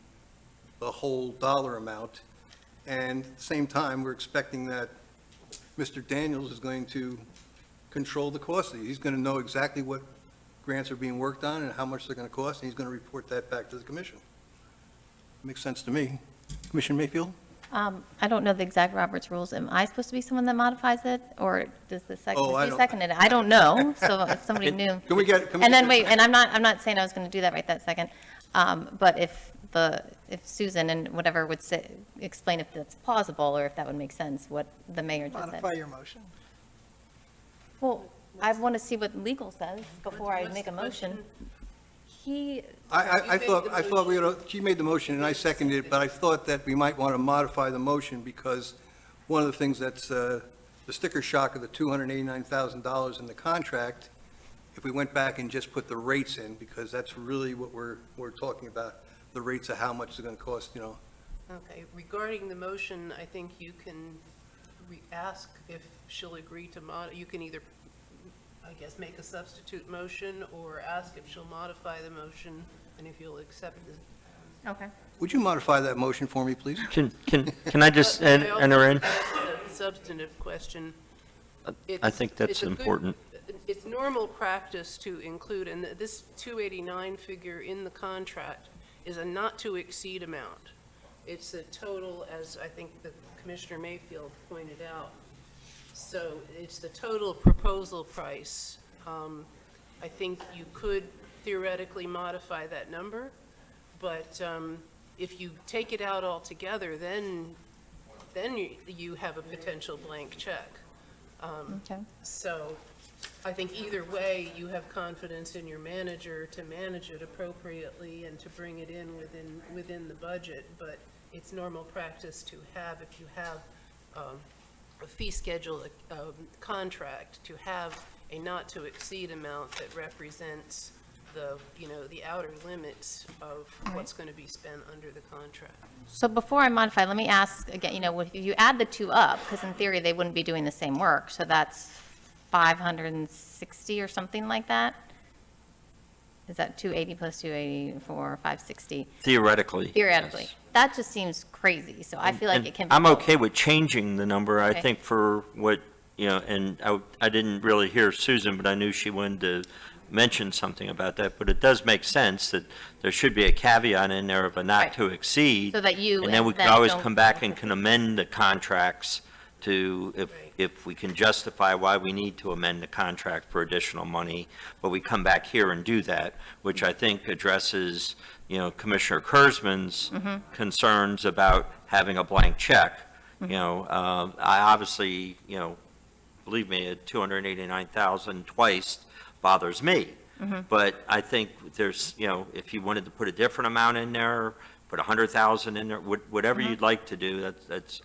whole dollar amount. And at the same time, we're expecting that Mr. Daniels is going to control the cost of these. He's going to know exactly what grants are being worked on and how much they're going to cost, and he's going to report that back to the commission. Makes sense to me. Commissioner Mayfield? I don't know the exact Roberts rules. Am I supposed to be someone that modifies it, or does the Oh, I who don't- seconded it? I don't know, so if somebody knew. Can we get? And then, wait, and I'm not saying I was going to do that right that second, but if Susan and whatever would say, explain if that's plausible, or if that would make sense, what the mayor just Modify said. your motion. Well, I want to see what legal says before I make a motion. I thought she made the motion and I seconded it, but I thought that we might want to modify the motion because one of the things that's the sticker shock of the $289,000 in the contract, if we went back and just put the rates in, because that's really what we're talking about, the rates of how much it's going to cost, you know. Okay, regarding the motion, I think you can ask if she'll agree to you can either, I guess, make a substitute motion or ask if she'll modify the motion and if you'll accept it. Okay. Would you modify that motion for me, please? Can I just But I enter in? also have a substantive question. I think that's It's a good- important. It's normal practice to include, and this 289 figure in the contract is a not-to-exceed amount. It's a total, as I think the Commissioner Mayfield pointed out. So it's the total proposal price. I think you could theoretically modify that number, but if you take it out altogether, then you have a potential blank check. Okay. So I think either way, you have confidence in your manager to manage it appropriately and to bring it in within the budget, but it's normal practice to have, if you have a fee schedule, a contract, to have a not-to-exceed amount that represents the outer limits of what's going to be spent under the contract. So before I modify, let me ask again, if you add the two up, because in theory, they wouldn't be doing the same work, so that's 560 or something like that? is that 280 plus 280 for 560? Theoretically. Theoretically. yes. That just seems crazy, so I feel like And it can be. I'm okay with changing the number, I Okay. think, for what, and I didn't really hear Susan, but I knew she wanted to mention something about that, but it does make sense that there should be a caveat in there of a not Right. to exceed. So that you And then we and can them always don't- come back and can amend the contracts to, if we can justify why we need to amend the contract for additional money, but we come back here and do that, which I think addresses, Commissioner Kurzman's concerns about having a blank check. I obviously, believe me, at 289,000 twice bothers me. But I think there's, if you wanted to put a different amount in there, put 100,000 in there, whatever you'd like to do,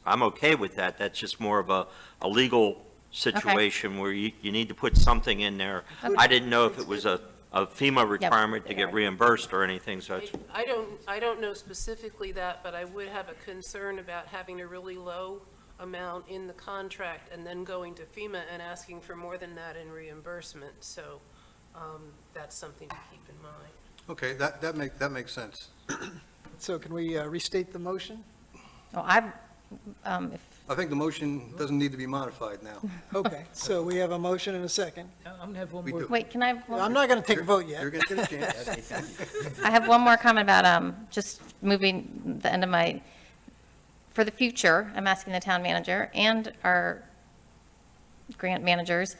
I'm okay with that. That's just more of a legal situation where you need to put something in there. I didn't know if it was a FEMA requirement to get reimbursed or anything, so it's, I don't know specifically that, but I would have a concern about having a really low amount in the contract and then going to FEMA and asking for more than that in reimbursement. So that's something to keep in mind. Okay, that makes sense. So can we restate the motion? Oh, if, I think the motion doesn't need to be modified now. Okay, so we have a motion and a second. I'm going to have one We more. do. wait, can I have one? I'm not going to take a vote yet. You're going to get a chance. I have one more comment about just moving the end of my, for the future, I'm asking the town manager and our grant managers,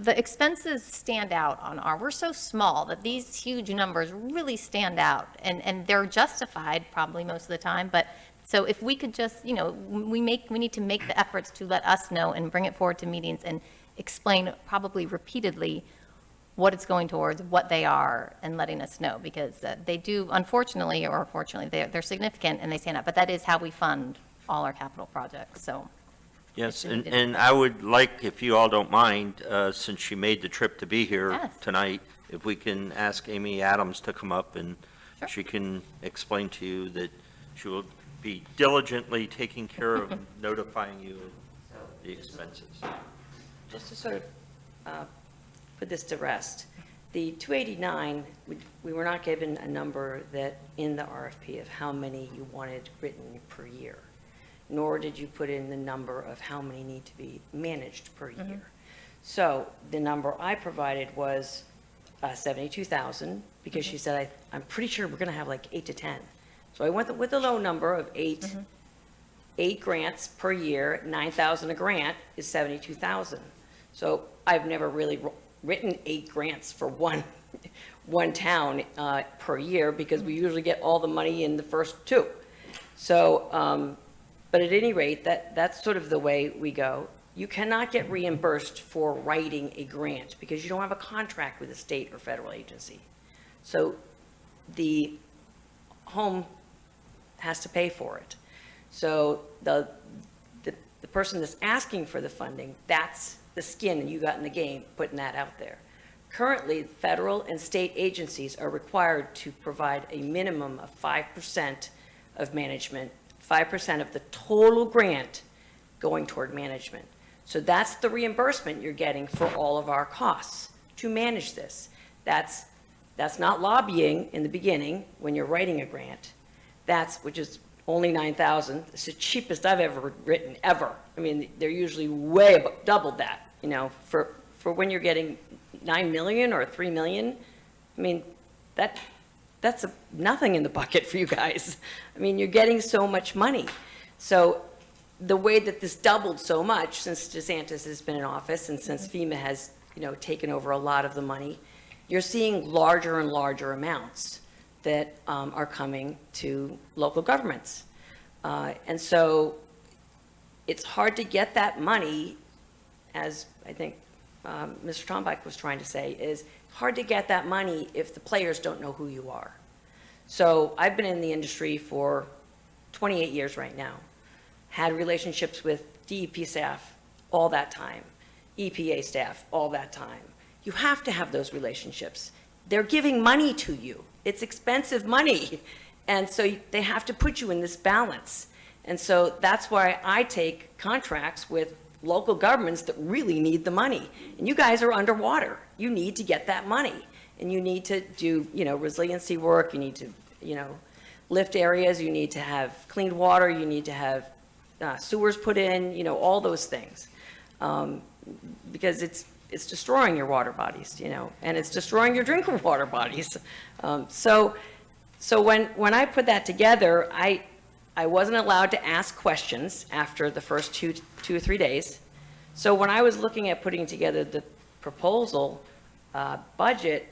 the expenses stand out on we're so small that these huge numbers really stand out, and they're justified probably most of the time, but, so if we could just, we need to make the efforts to let us know and bring it forward to meetings and explain probably repeatedly what it's going towards, what they are, and letting us know, because they do, unfortunately, or fortunately, they're significant and they stand out, but that is how we fund all our capital projects, so. yes, and I would like, if you all don't mind, since she made the trip to be here Yes. tonight, if we can ask Amy Adams to come up and Sure. she can explain to you that she will be diligently taking care of notifying you of the expenses. Just to sort of put this to rest, the 289, we were not given a number that in the RFP of how many you wanted written per year, nor did you put in the number of how many need to be managed per year. So the number I provided was 72,000, because she said, I'm pretty sure we're going to have like 8 to 10. So I went with the low number of eight grants per year, 9,000 a grant is 72,000. So I've never really written 8 grants for one town per year, because we usually get all the money in the first 2. So, but at any rate, that's sort of the way we go. You cannot get reimbursed for writing a grant because you don't have a contract with a state or federal agency. So the home has to pay for it. So the person that's asking for the funding, that's the skin you got in the game, putting that out there. Currently, federal and state agencies are required to provide a minimum of 5% of management, 5% of the total grant going toward management. So that's the reimbursement you're getting for all of our costs to manage this. That's not lobbying in the beginning when you're writing a grant. Which is only 9,000. It's the cheapest I've ever written, ever. I mean, they're usually way above, doubled that, for when you're getting 9 million or 3 million. I mean, that's nothing in the bucket for you guys. I mean, you're getting so much money. So the way that this doubled so much since DeSantis has been in office and since FEMA has, taken over a lot of the money, you're seeing larger and larger amounts that are coming to local governments. And so it's hard to get that money, as I think Mr. Tombach was trying to say, is hard to get that money if the players don't know who you are. So I've been in the industry for 28 years right now, had relationships with DEP staff all that time, EPA staff all that time. You have to have those relationships. They're giving money to you. It's expensive money. And so they have to put you in this balance. And so that's why I take contracts with local governments that really need the money. And you guys are underwater. You need to get that money. and you need to do, resiliency work, you need to, lift areas, you need to have clean water, you need to have sewers put in, all those things. Because it's destroying your water bodies, and it's destroying your drinking water bodies. So when I put that together, I wasn't allowed to ask questions after the first two or 3 days. So when I was looking at putting together the proposal budget,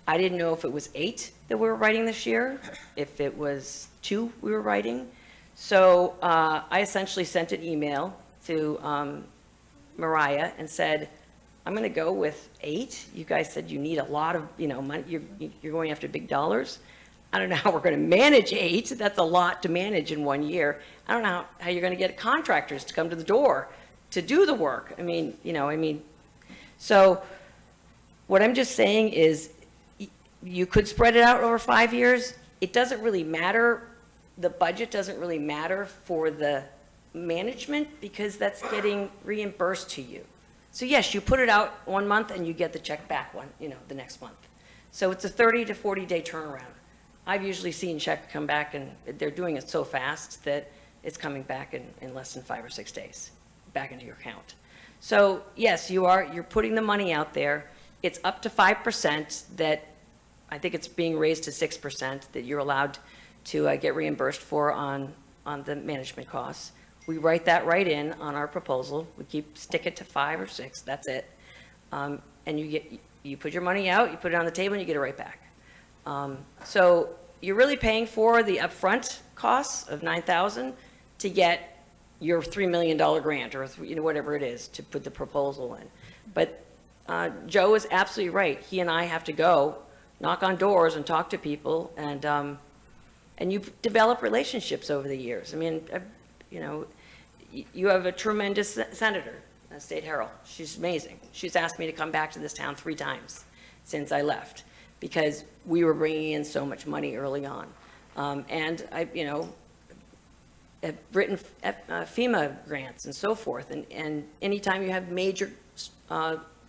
I didn't know if it was 8 that we were writing this year, if it was 2 we were writing. So I essentially sent an email to Mariah and said, I'm going to go with 8. You guys said you need a lot of, money. You're going after big dollars. I don't know how we're going to manage 8. That's a lot to manage in 1 year. I don't know how you're going to get contractors to come to the door to do the work. So what I'm just saying is you could spread it out over 5 years. It doesn't really matter. The budget doesn't really matter for the management because that's getting reimbursed to you. So yes, you put it out 1 month and you get the check back the next month. So it's a 30 to 40 day turnaround. I've usually seen check come back, and they're doing it so fast that it's coming back in less than 5 or 6 days back into your account. So yes, you're putting the money out there. It's up to 5% that I think it's being raised to 6% that you're allowed to get reimbursed for on the management costs. We write that right in on our proposal. We stick it to 5 or 6, that's it. And you put your money out, you put it on the table, and you get it right back. So you're really paying for the upfront costs of $9,000 to get your $3 million grant, or whatever it is, to put the proposal in. But Joe is absolutely right. He and I have to go knock on doors and talk to people, and you develop relationships over the years. You have a tremendous senator, State Herald. She's amazing. She's asked me to come back to this town 3 times since I left, because we were bringing in so much money early on. And I, have written FEMA grants and so forth. And anytime you have major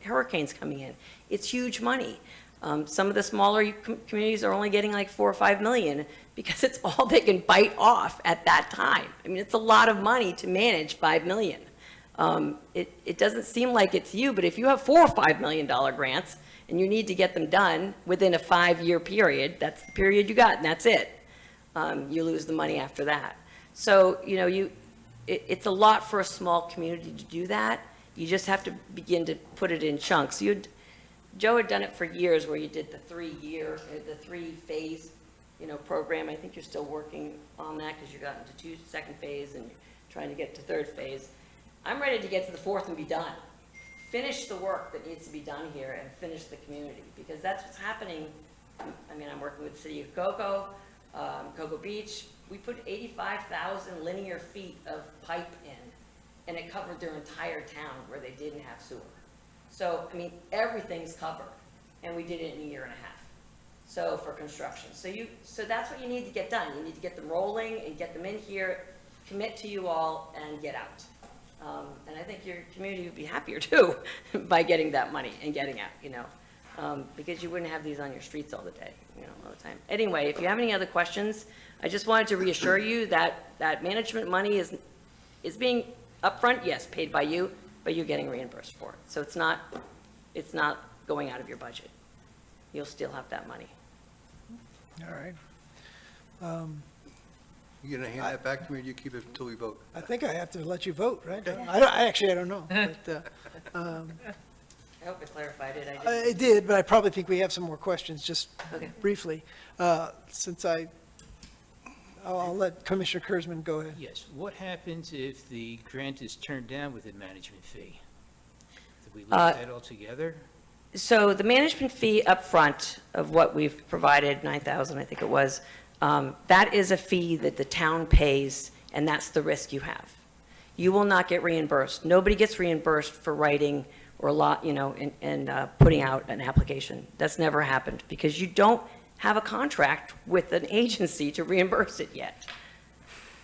hurricanes coming in, it's huge money. Some of the smaller communities are only getting like 4 or 5 million because it's all they can bite off at that time. It's a lot of money to manage 5 million. It doesn't seem like it's you, but if you have $4 or $5 million grants, and you need to get them done within a 5-year period, that's the period you got, and that's it. You lose the money after that. So, it's a lot for a small community to do that. You just have to begin to put it in chunks. Joe had done it for years where you did the 3-phase, program. I think you're still working on that because you got into 2nd phase and you're trying to get to 3rd phase. I'm ready to get to the 4th and be done. Finish the work that needs to be done here and finish the community, because that's what's happening. I'm working with the city of Cocoa Beach. We put 85,000 linear feet of pipe in, and it covered their entire town where they didn't have sewer. So, everything's covered, and we did it in a year and a half. So for construction. So that's what you need to get done. You need to get them rolling and get them in here, commit to you all, and get out. And I think your community would be happier too by getting that money and getting out, because you wouldn't have these on your streets all the day, all the time. Anyway, if you have any other questions, I just wanted to reassure you that that management money is being upfront, yes, paid by you, but you're getting reimbursed for it. So it's not going out of your budget. You'll still have that money. All right. You gonna hand that back to me, or do you keep it until we vote? I think I have to let you vote, right? I don't know. But, I hope it clarified it. it did, but I probably think we have some more questions, just Okay. briefly. Since I'll let Commissioner Kurzman go ahead. Yes, what happens if the grant is turned down with a management fee? Do we lose that altogether? So the management fee up front of what we've provided, $9,000, I think it was, that is a fee that the town pays, and that's the risk you have. You will not get reimbursed. Nobody gets reimbursed for writing or and putting out an application. That's never happened because you don't have a contract with an agency to reimburse it yet.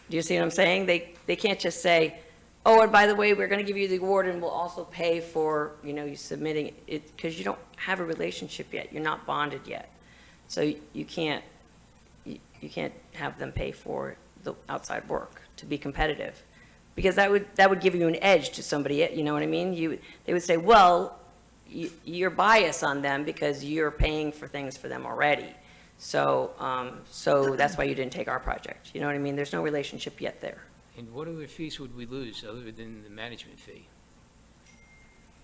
Do you see what I'm saying? They can't just say, oh, and by the way, we're going to give you the award and we'll also pay for, you submitting it, because you don't have a relationship yet. You're not bonded yet. So you can't have them pay for the outside work to be competitive. Because that would give you an edge to somebody, you know what I mean? They would say, well, you're biased on them because you're paying for things for them already. So that's why you didn't take our project. You know what I mean? There's no relationship yet there. And what other fees would we lose other than the management fee?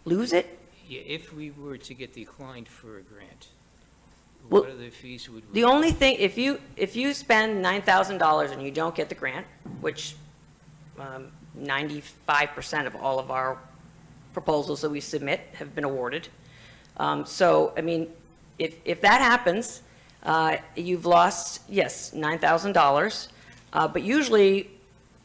Lose it? Yeah, if we were to get declined for a grant, Well, what other fees would we? The only thing, if you spend $9,000 and you don't get the grant, which 95% of all of our proposals that we submit have been awarded. So, I mean, if that happens, you've lost, yes, $9,000. But usually,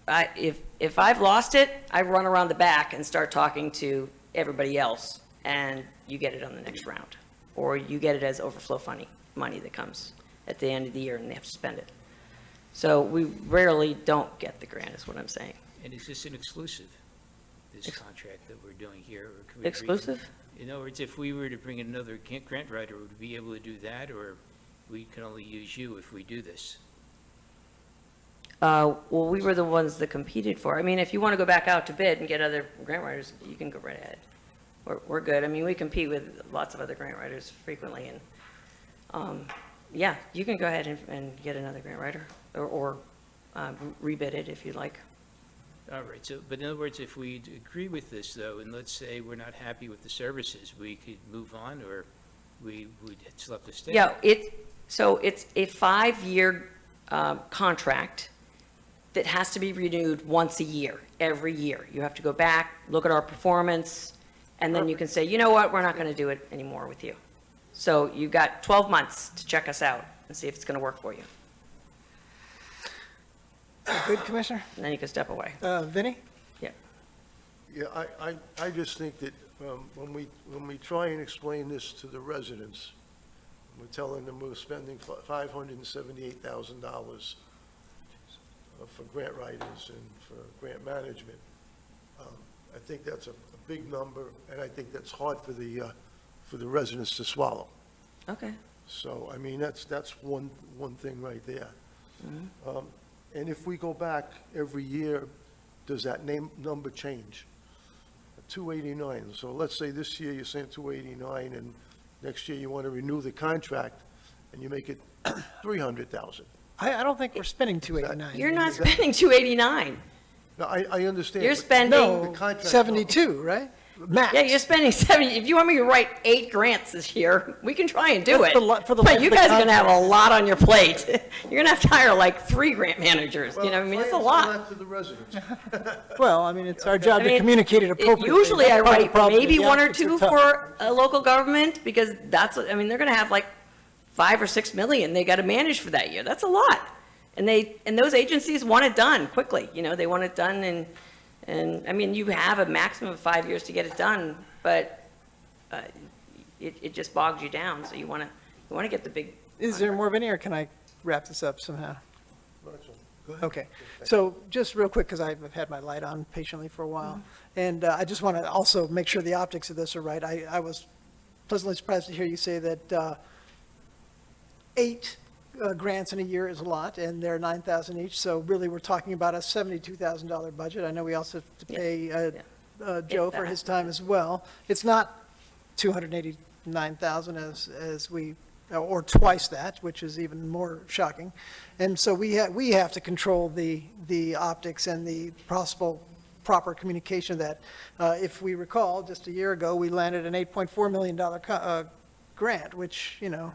if I've lost it, I run around the back and start talking to everybody else, and you get it on the next round. Or you get it as overflow money that comes at the end of the year and they have to spend it. So we rarely don't get the grant, is what I'm saying. And is this an exclusive, this contract that we're doing here? Or can we agree- Exclusive? In other words, if we were to bring another grant writer, would we be able to do that, or we can only use you if we do this? Well, we were the ones that competed for. I mean, if you want to go back out to bid and get other grant writers, you can go right ahead. We're good. I mean, we compete with lots of other grant writers frequently, and, yeah, you can go ahead and get another grant writer, or rebid it if you'd like. All right, so, but in other words, if we agree with this, though, and let's say we're not happy with the services, we could move on, or we would still have to stay? Yeah, so it's a 5-year contract that has to be renewed once a year, every year. You have to go back, look at our performance, and then you can say, you know what, we're not going to do it anymore with you. So you've got 12 months to check us out and see if it's going to work for you. Good, Commissioner? And then you can step away. Vinnie? Yeah. Yeah, I just think that when we try and explain this to the residents, we're telling them we're spending $578,000 for grant writers and for grant management. I think that's a big number, and I think that's hard for the residents to swallow. Okay. So, I mean, that's one thing right there. And if we go back every year, does that number change? 289. So let's say this year you're saying 289, and next year you want to renew the contract, and you make it 300,000. I don't think we're spending 289. You're not spending 289. No, I understand. You're but spending. the No, contract- 72, right? Max. Yeah, you're spending 70. If you want me to write 8 grants this year, we can try and do That's it. for the But life you of the guys are going to have a contract. lot on your plate. You're going to have to hire like 3 grant managers, you know, I mean, it's a Well, lot. try and tell that to the residents. Well, I mean, it's our job I to mean, communicate it appropriately. Usually I That's part of the write problem. maybe The 1 or optics are 2 tough. for a local government, because that's, what I mean, they're going to have like 5 or 6 million they got to manage for that year. That's a lot. And those agencies want it done quickly, you know, they want it done and I mean, you have a maximum of 5 years to get it done, but it just bogs you down, so you want to get the big. Is there more, Vinnie, or can I wrap this up somehow? That's all. Go ahead. Okay, so just real quick, because I've had my light on patiently for a while, and I just want to also make sure the optics of this are right. I was pleasantly surprised to hear you say that 8 grants in a year is a lot, and they're 9,000 each, so really, we're talking about a $72,000 budget. I know we also have to pay Joe for his time as well. It's not 289,000 as we, or twice that, which is even more shocking. And so we have to control the optics and the possible proper communication of that. If we recall, just a year ago, we landed an $8.4 million grant, which, you know,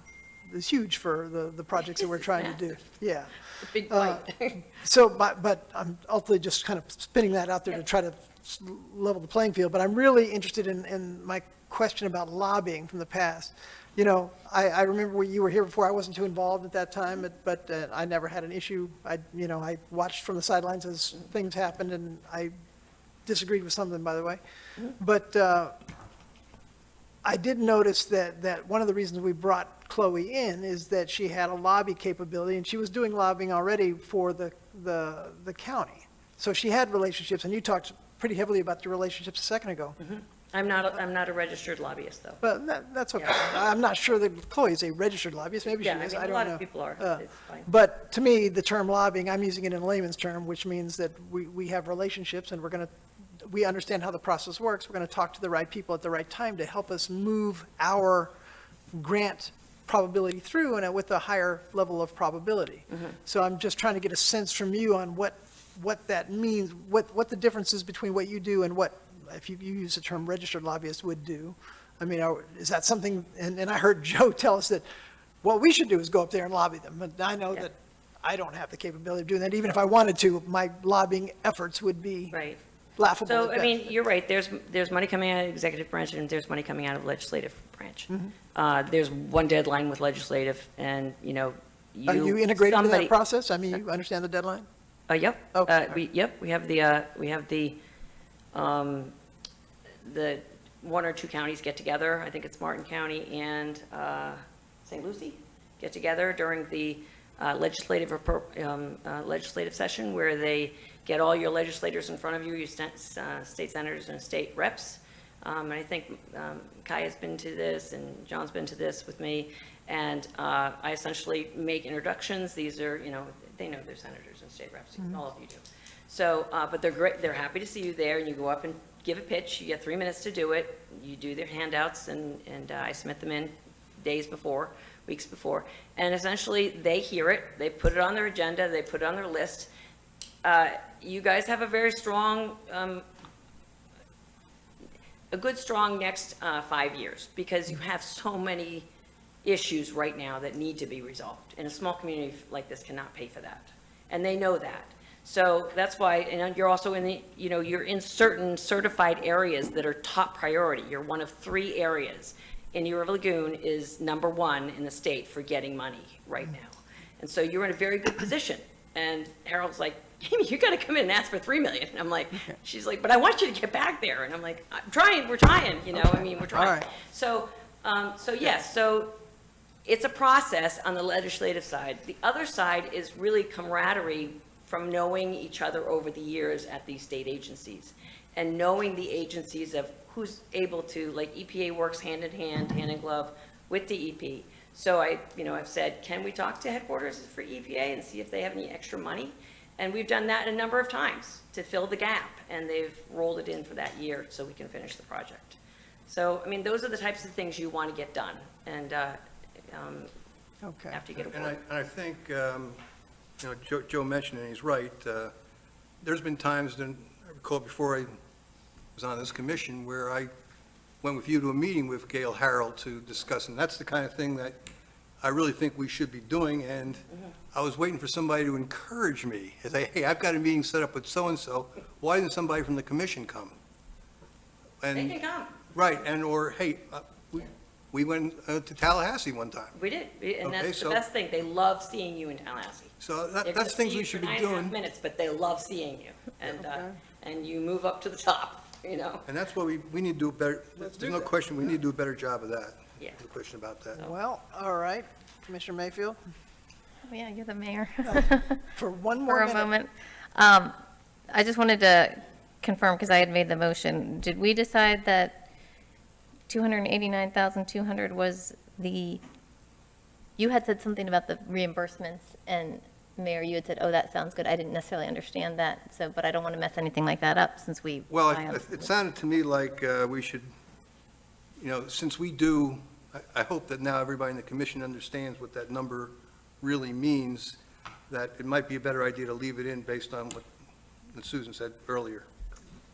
is huge for the projects that we're trying to do. Yeah. Big fight. So, but I'm ultimately just kind of spinning that out there to try to level the playing field. But I'm really interested in my question about lobbying from the past. You know, I remember when you were here before. I wasn't too involved at that time, but I never had an issue. I watched from the sidelines as things happened, and I disagreed with some of them, by the way. But I did notice that one of the reasons we brought Chloe in is that she had a lobby capability, and she was doing lobbying already for the county. So she had relationships, and you talked pretty heavily about the relationships a second ago. I'm not a registered lobbyist, though. But that's okay. I'm not sure that Chloe is a registered lobbyist, maybe she Yeah, I is, mean, I a don't lot know. of people are. It's fine. But to me, the term lobbying, I'm using it in layman's term, which means that we have relationships and we understand how the process works. We're going to talk to the right people at the right time to help us move our grant probability through and with a higher level of probability. So I'm just trying to get a sense from you on what that means, what the difference is between what you do and what, if you use the term registered lobbyist, would do. I mean, is that something, and I heard Joe tell us that what we should do is go up there and lobby them. But I know that I don't have the capability of doing that. Even if I wanted to, my lobbying efforts would be Right. laughable So, at I best. mean, you're right, there's money coming out of executive branch and there's money coming out of legislative branch. There's one deadline with legislative and, you know, Are you integrated in somebody- that process? I mean, you understand the deadline? Yep. Okay. We have the one or two counties get together, I think it's Martin County and St. Lucie, get together during the legislative session where they get all your legislators in front of you, your state senators and state reps. And I think Kaya's been to this and John's been to this with me. And I essentially make introductions. These are, you know, they know they're senators and state reps, all of you do. So, but they're great, they're happy to see you there, and you go up and give a pitch, you get 3 minutes to do it, you do their handouts, and I submit them in days before, weeks before, and essentially, they hear it, they put it on their agenda, they put it on their list. You guys have a very strong, a good strong next 5 years, because you have so many issues right now that need to be resolved, and a small community like this cannot pay for that, and they know that. So that's why, and you're also in the, you know, you're in certain certified areas that are top priority. You're one of 3 areas. Indian River Lagoon is #1 in the state for getting money right now. And so you're in a very good position. And Harold's like, Amy, you gotta come in and ask for $3 million. And I'm like, she's like, but I want you to get back there. And I'm like, we're trying, you know, I mean, we're trying. All right. So, yes, so it's a process on the legislative side. The other side is really camaraderie from knowing each other over the years at these state agencies and knowing the agencies of who's able to, like EPA works hand in hand, hand in glove with DEP. So I've said, can we talk to headquarters for EPA and see if they have any extra money? And we've done that a number of times to fill the gap, and they've rolled it in for that year so we can finish the project. So, I mean, those are the types of things you want to get done, and Okay. after you get And awarded. I think, you know, Joe mentioned, and he's right, there's been times, I recall before I was on this commission, where I went with you to a meeting with Gail Harold to discuss, and that's the kind of thing that I really think we should be doing, and I was waiting for somebody to encourage me, and say, hey, I've got a meeting set up with so-and-so, why didn't somebody from the commission come? They And can come. right, or, hey, we went to Tallahassee one time. We did, and Okay, that's the so- best thing. They love seeing you in Tallahassee. So They're gonna that's things see we you should for be 9.5 doing, minutes, but they love seeing you, and you move up to the top, you know? and that's what we need to do a better, there's no question, we need to do a better job of that. Yeah. No question about that. Well, all right. Commissioner Mayfield, Oh, yeah, you're the mayor. for one For more a minute. moment. I just wanted to confirm, because I had made the motion, did we decide that 289,200 was you had said something about the reimbursements, and Mayor, you had said, oh, that sounds good. I didn't necessarily understand that, so, but I don't want to mess anything like that up since we. Well, it sounded to me like we should, you know, since we do, I hope that now everybody in the commission understands what that number really means, that it might be a better idea to leave it in based on what Susan said earlier.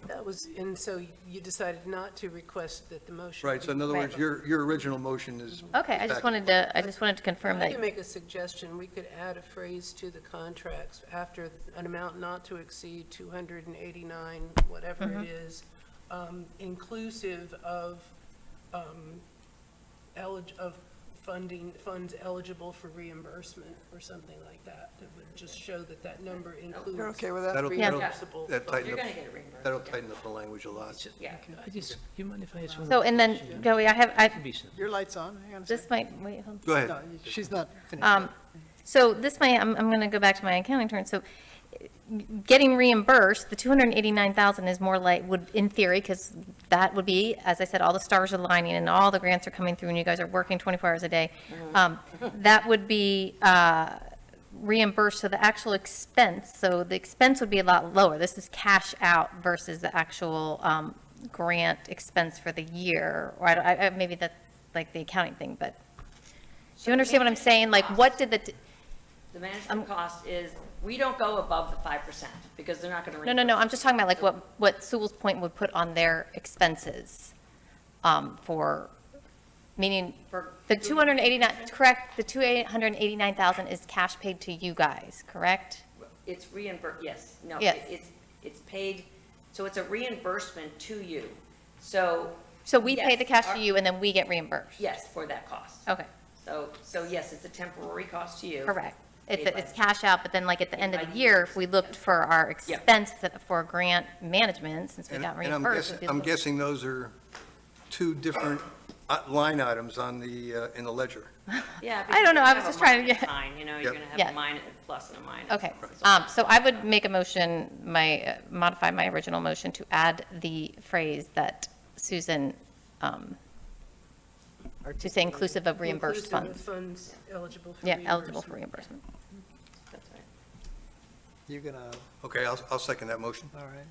That was, and so you decided not to request that the motion. Right, so in other Right. words, your original motion is. Okay, I just wanted to confirm I that. can make a suggestion. We could add a phrase to the contracts after an amount not to exceed 289, whatever it is, inclusive of funds eligible for reimbursement or something like that. That would just show that that number includes. You're okay with that? That'll, reimbursable that'll tighten You're up, gonna get a reimbursement. that'll tighten up the language a lot. Yeah. You mind if I ask one? So, and then, Joey, Your light's on. Hang on a this second. might, wait, hold on. Go ahead. No, she's not finished. So this might, I'm going to go back to my accounting turn. So getting reimbursed, the 289,000 is more like, would, in theory, because that would be, as I said, all the stars are aligning and all the grants are coming through and you guys are working 24 hours a day. That would be reimbursed, so the actual expense, so the expense would be a lot lower. This is cash out versus the actual grant expense for the year. Or maybe that's like the accounting thing, but do you understand what I'm saying? Like, what did The management cost is, we don't go above the 5% because they're not going to. No, I'm just talking about like what Sewell's Point would put on their expenses for, meaning the 289, correct? The 289,000 is cash paid to you guys, correct? It's reimbursed, yes, no. Yes. It's paid, so it's a reimbursement to you. So. So we pay yes, the cash to you and then we get reimbursed? Yes, for that cost. Okay, So yes, it's a temporary cost to you. correct. Paid by- It's cash out, but then like at the end of by the the year, if we looked for our Yeah. expense for grant management, since we And got and I'm reimbursed. guessing, we'd be I'm able- guessing those are two different line items on the, in the ledger. Yeah. I don't know, I was because just you have a trying to minus get- sign, you know, Yep. you're going to have Yes. a plus and a minus. Okay, So- so I would make a motion, modify my original motion to add the phrase that Susan, to say inclusive of reimbursed Inclusive of funds. funds eligible for Yeah, reimbursement. eligible for reimbursement. That's right. You're gonna, Okay, I'll second that motion. all right.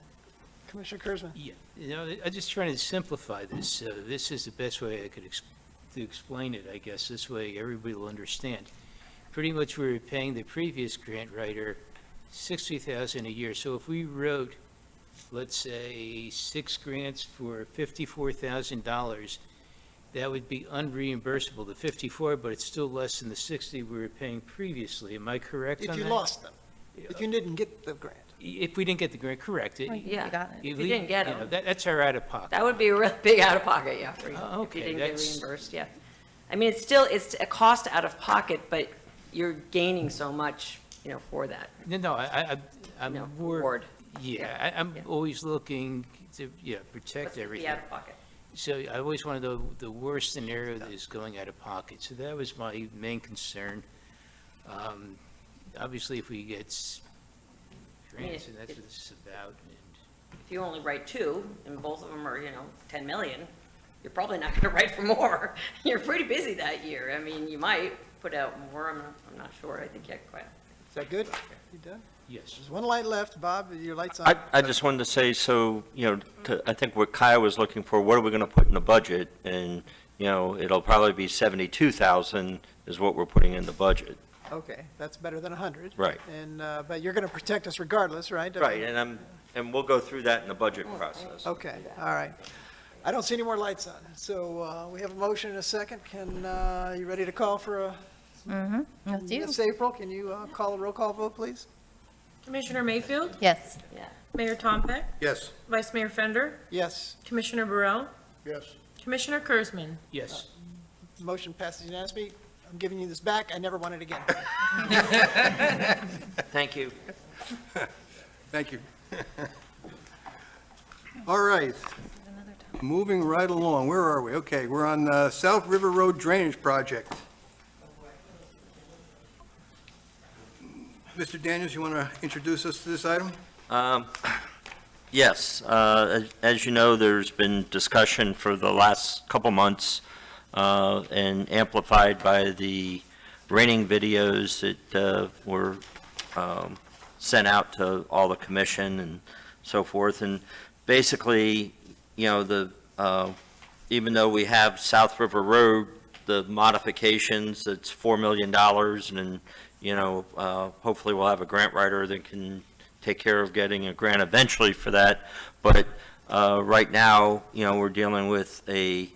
Commissioner Kurzman? Yeah, I'm just trying to simplify this. This is the best way I could to explain it, I guess. This way everybody will understand. Pretty much we were paying the previous grant writer $60,000 a year. So if we wrote, let's say, 6 grants for $54,000, that would be unreimbursable, the 54, but it's still less than the 60 we were paying previously. Am I correct on If that? you lost them, if you didn't get the grant. If we didn't get the grant, correct. Well, you got it. If you didn't get them. That's our out-of-pocket. That would be a real big out-of-pocket, yeah, for you. Oh, If you okay, didn't get that's- reimbursed, yeah. I mean, it's a cost out of pocket, but you're gaining so much, you know, for that. No, I'm No, more. reward. Yeah, I'm Yeah. always looking to, protect What's the everything. out-of-pocket? So I always wanted the worst scenario that is going out of pocket. So that was my main concern. Obviously, if we get grants, and that's what this is about, and If you only write 2, and both of them are, 10 million, you're probably not going to write for more. You're pretty busy that year. I mean, you might put out more, I'm not sure. I think you have quite. Is that good? You done? yes. There's one light left. Bob, your light's on. I just wanted to say, so, I think what Kyle was looking for, what are we going to put in the budget? And, it'll probably be 72,000 is what we're putting in the budget. Okay, that's better than 100. Right. And, but you're going to protect us regardless, right? Right, and we'll go through that in the budget process. Okay, all right. I don't see any more lights on. So we have a motion and a second. You ready to call for a? That's you. Ms. April, can you call a roll call vote, please? Commissioner Mayfield, Yes. Yeah. Mayor Tompeck, Yes. Vice Mayor Fender, Yes, Commissioner Burrell, Yes. Commissioner Kurzman. Yes. motion passes unanimously. I'm giving you this back. I never want it again. Thank you. Thank you. All right. Moving right along. Where are we? Okay, we're on South River Road Drainage Project. Mr. Daniels, you want to introduce us to this item? Yes, as you know, there's been discussion for the last couple months, and amplified by the raining videos that were sent out to all the commission and so forth. And basically, even though we have South River Road, the modifications, it's $4 million, and, hopefully we'll have a grant writer that can take care of getting a grant eventually for that. But right now, we're dealing with a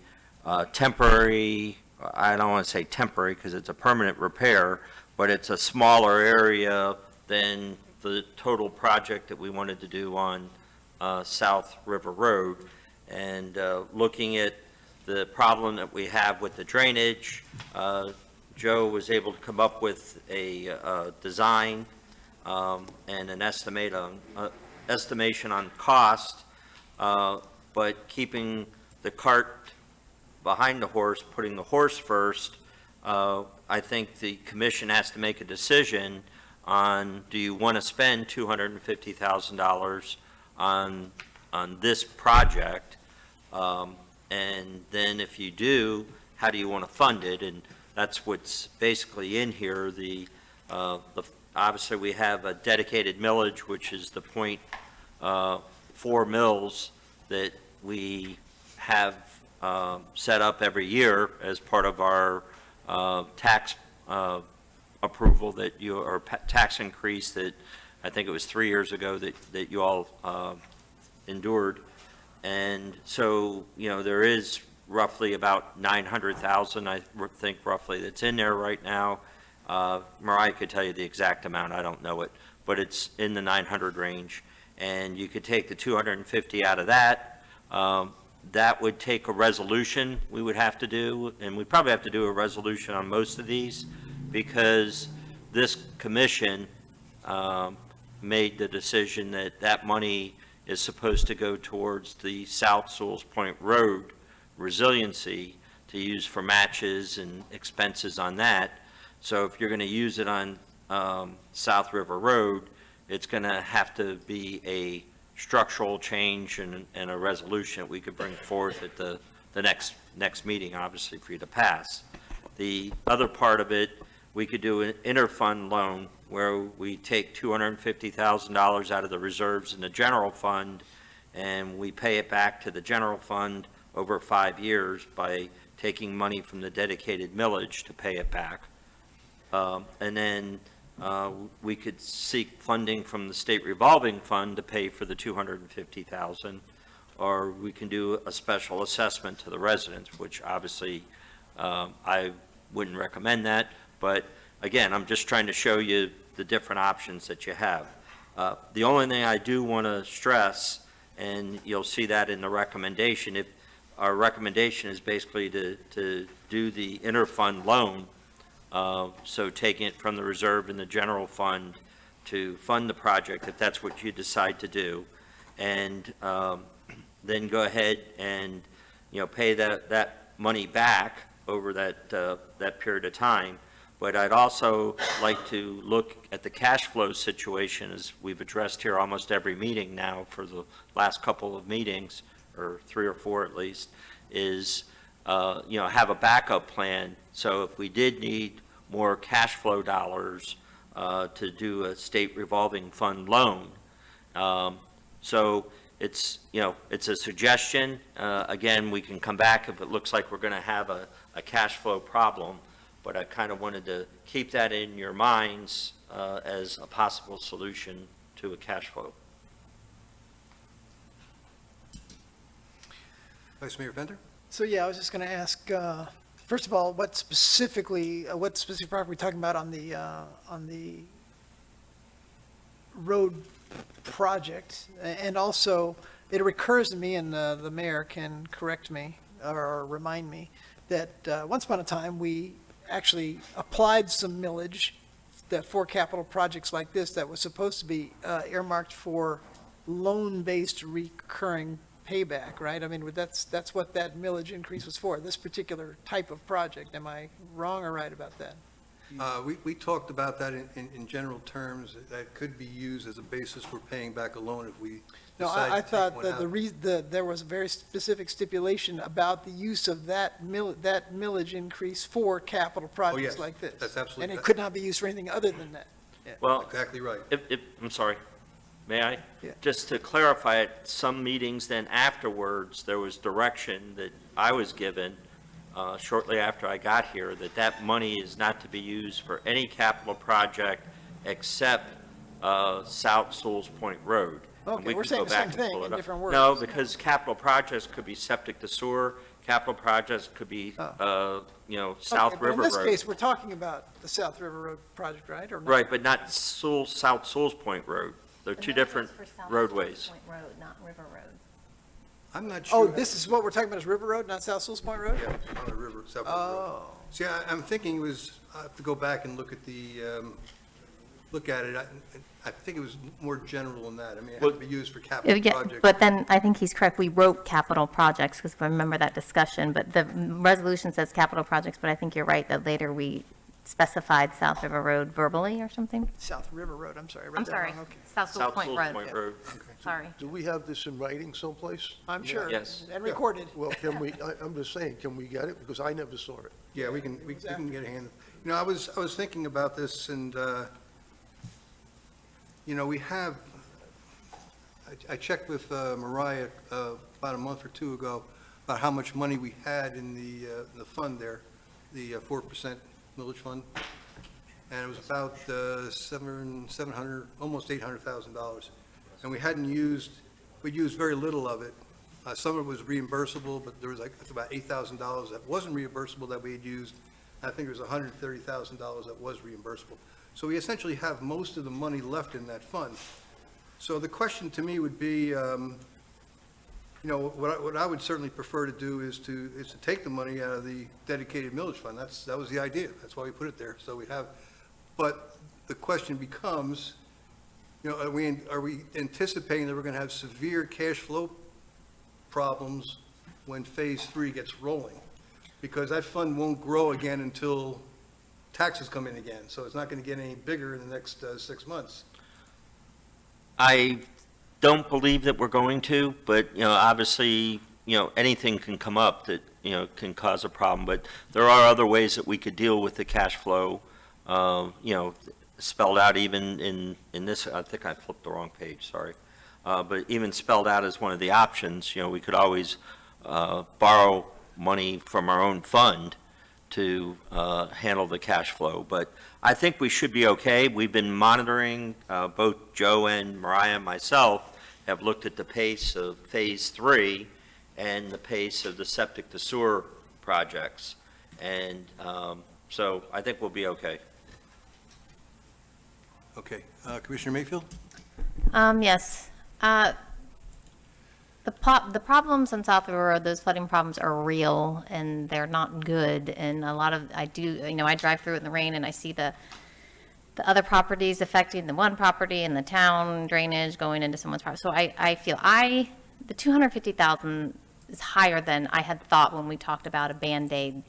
temporary, I don't want to say temporary because it's a permanent repair, but it's a smaller area than the total project that we wanted to do on South River Road. And looking at the problem that we have with the drainage, Joe was able to come up with a design and an estimation on cost, but keeping the cart behind the horse, putting the horse first, I think the commission has to make a decision on, do you want to spend $250,000 on this project? And then if you do, how do you want to fund it? And that's what's basically in here. Obviously, we have a dedicated millage, which is the .4 mils that we have set up every year as part of our tax approval or tax increase that I think it was 3 years ago that you all endured. And so, there is roughly about 900,000, I think roughly, that's in there right now. Mariah could tell you the exact amount, I don't know it, but it's in the 900 range. And you could take the 250 out of that. That would take a resolution we would have to do, and we probably have to do a resolution on most of these, because this commission made the decision that that money is supposed to go towards the South Sewell's Point Road resiliency to use for matches and expenses on that. So if you're going to use it on South River Road, it's going to have to be a structural change and a resolution that we could bring forth at the next meeting, obviously, for you to pass. The other part of it, we could do an interfund loan where we take $250,000 out of the reserves in the general fund, and we pay it back to the general fund over 5 years by taking money from the dedicated millage to pay it back. And then we could seek funding from the state revolving fund to pay for the $250,000, or we can do a special assessment to the residents, which obviously I wouldn't recommend that. But again, I'm just trying to show you the different options that you have. The only thing I do want to stress, and you'll see that in the recommendation, if our recommendation is basically to do the interfund loan, so taking it from the reserve in the general fund to fund the project, if that's what you decide to do, and then go ahead and pay that money back over that period of time. But I'd also like to look at the cash flow situation, as we've addressed here almost every meeting now for the last couple of meetings, or 3 or 4 at least, is have a backup plan. So if we did need more cash flow dollars to do a state revolving fund loan. So it's a suggestion. Again, we can come back if it looks like we're going to have a cash flow problem, but I kind of wanted to keep that in your minds as a possible solution to a cash flow. Vice Mayor Fender? So, yeah, I was just going to ask, first of all, what specific property are we talking about on the road project? And also, it recurs to me, and the mayor can correct me or remind me, that once upon a time, we actually applied some millage that for capital projects like this that was supposed to be earmarked for loan-based recurring payback, right? I mean, that's what that millage increase was for, this particular type of project. Am I wrong or right about that? We talked about that in general terms, that could be used as a basis for paying back a loan if we No, decide I to take thought one that out. there was a very specific stipulation about the use of that millage increase for capital projects yes, like this. that's absolutely- And it could not be used for anything other than that. Well, Exactly right. I'm sorry, may I? Yeah. Just to clarify it, some meetings then afterwards, there was direction that I was given shortly after I got here, that money is not to be used for any capital project except South Sewell's Point Road. And Okay, we we're can saying go the back same and thing pull it in up. different words. No, because capital projects could be septic to sewer, capital projects could be, South Okay, but River in this Road. case, we're talking about the South River Road project, right? Or not? Right, but not South Sewell's Point Road. They're two different roadways. Point Road, not River Road. I'm not Oh, sure. this is what we're talking about is River Road, not South Sewell's Point Road? Yeah, on the river, South River Road. Oh. See, I'm thinking it was, I have to go back and look at it. I think it was more general than that. I mean, it had to be used for capital Yeah, projects. but then I think he's correct. We wrote capital projects because I remember that discussion, but the resolution says capital projects, but I think you're right that later we specified South River Road verbally or something? South River Road, I'm sorry. I read I'm that sorry, wrong. Okay. South Sewell Point Road. Road. Sorry. Do we have this in writing someplace? I'm sure. Yes. And recorded. Well, can we, I'm just saying, can we get it? Because I never saw it. Yeah, we can get a hand. You know, I was thinking about this, and, you know, we have, I checked with Mariah about a month or two ago about how much money we had in the fund there, the 4% millage fund, and it was about $700, almost $800,000. And we'd used very little of it. Some of it was reimbursable, but there was like about $8,000 that wasn't reimbursable that we had used. I think there was $130,000 that was reimbursable. So we essentially have most of the money left in that fund. So the question to me would be, you know, what I would certainly prefer to do is to take the money out of the dedicated millage fund. That was the idea. That's why we put it there. So we have, but the question becomes, you know, are we anticipating that we're going to have severe cash flow problems when Phase 3 gets rolling? Because that fund won't grow again until taxes come in again. So it's not going to get any bigger in the next 6 months. I don't believe that we're going to, but, you know, obviously, you know, anything can come up that, you know, can cause a problem. But there are other ways that we could deal with the cash flow, you know, spelled out even in this, I think I flipped the wrong page, sorry. But even spelled out as one of the options, you know, we could always borrow money from our own fund to handle the cash flow. But I think we should be okay. We've been monitoring, both Joe and Mariah and myself have looked at the pace of Phase 3 and the pace of the septic to sewer projects. And so I think we'll be okay. Okay. Commissioner Mayfield? Yes. The problems on South River Road, those flooding problems are real and they're not good. And a lot of, I drive through it in the rain and I see the other properties affecting the one property and the town drainage going into someone's property. So I feel the 250,000 is higher than I had thought when we talked about a Band-Aid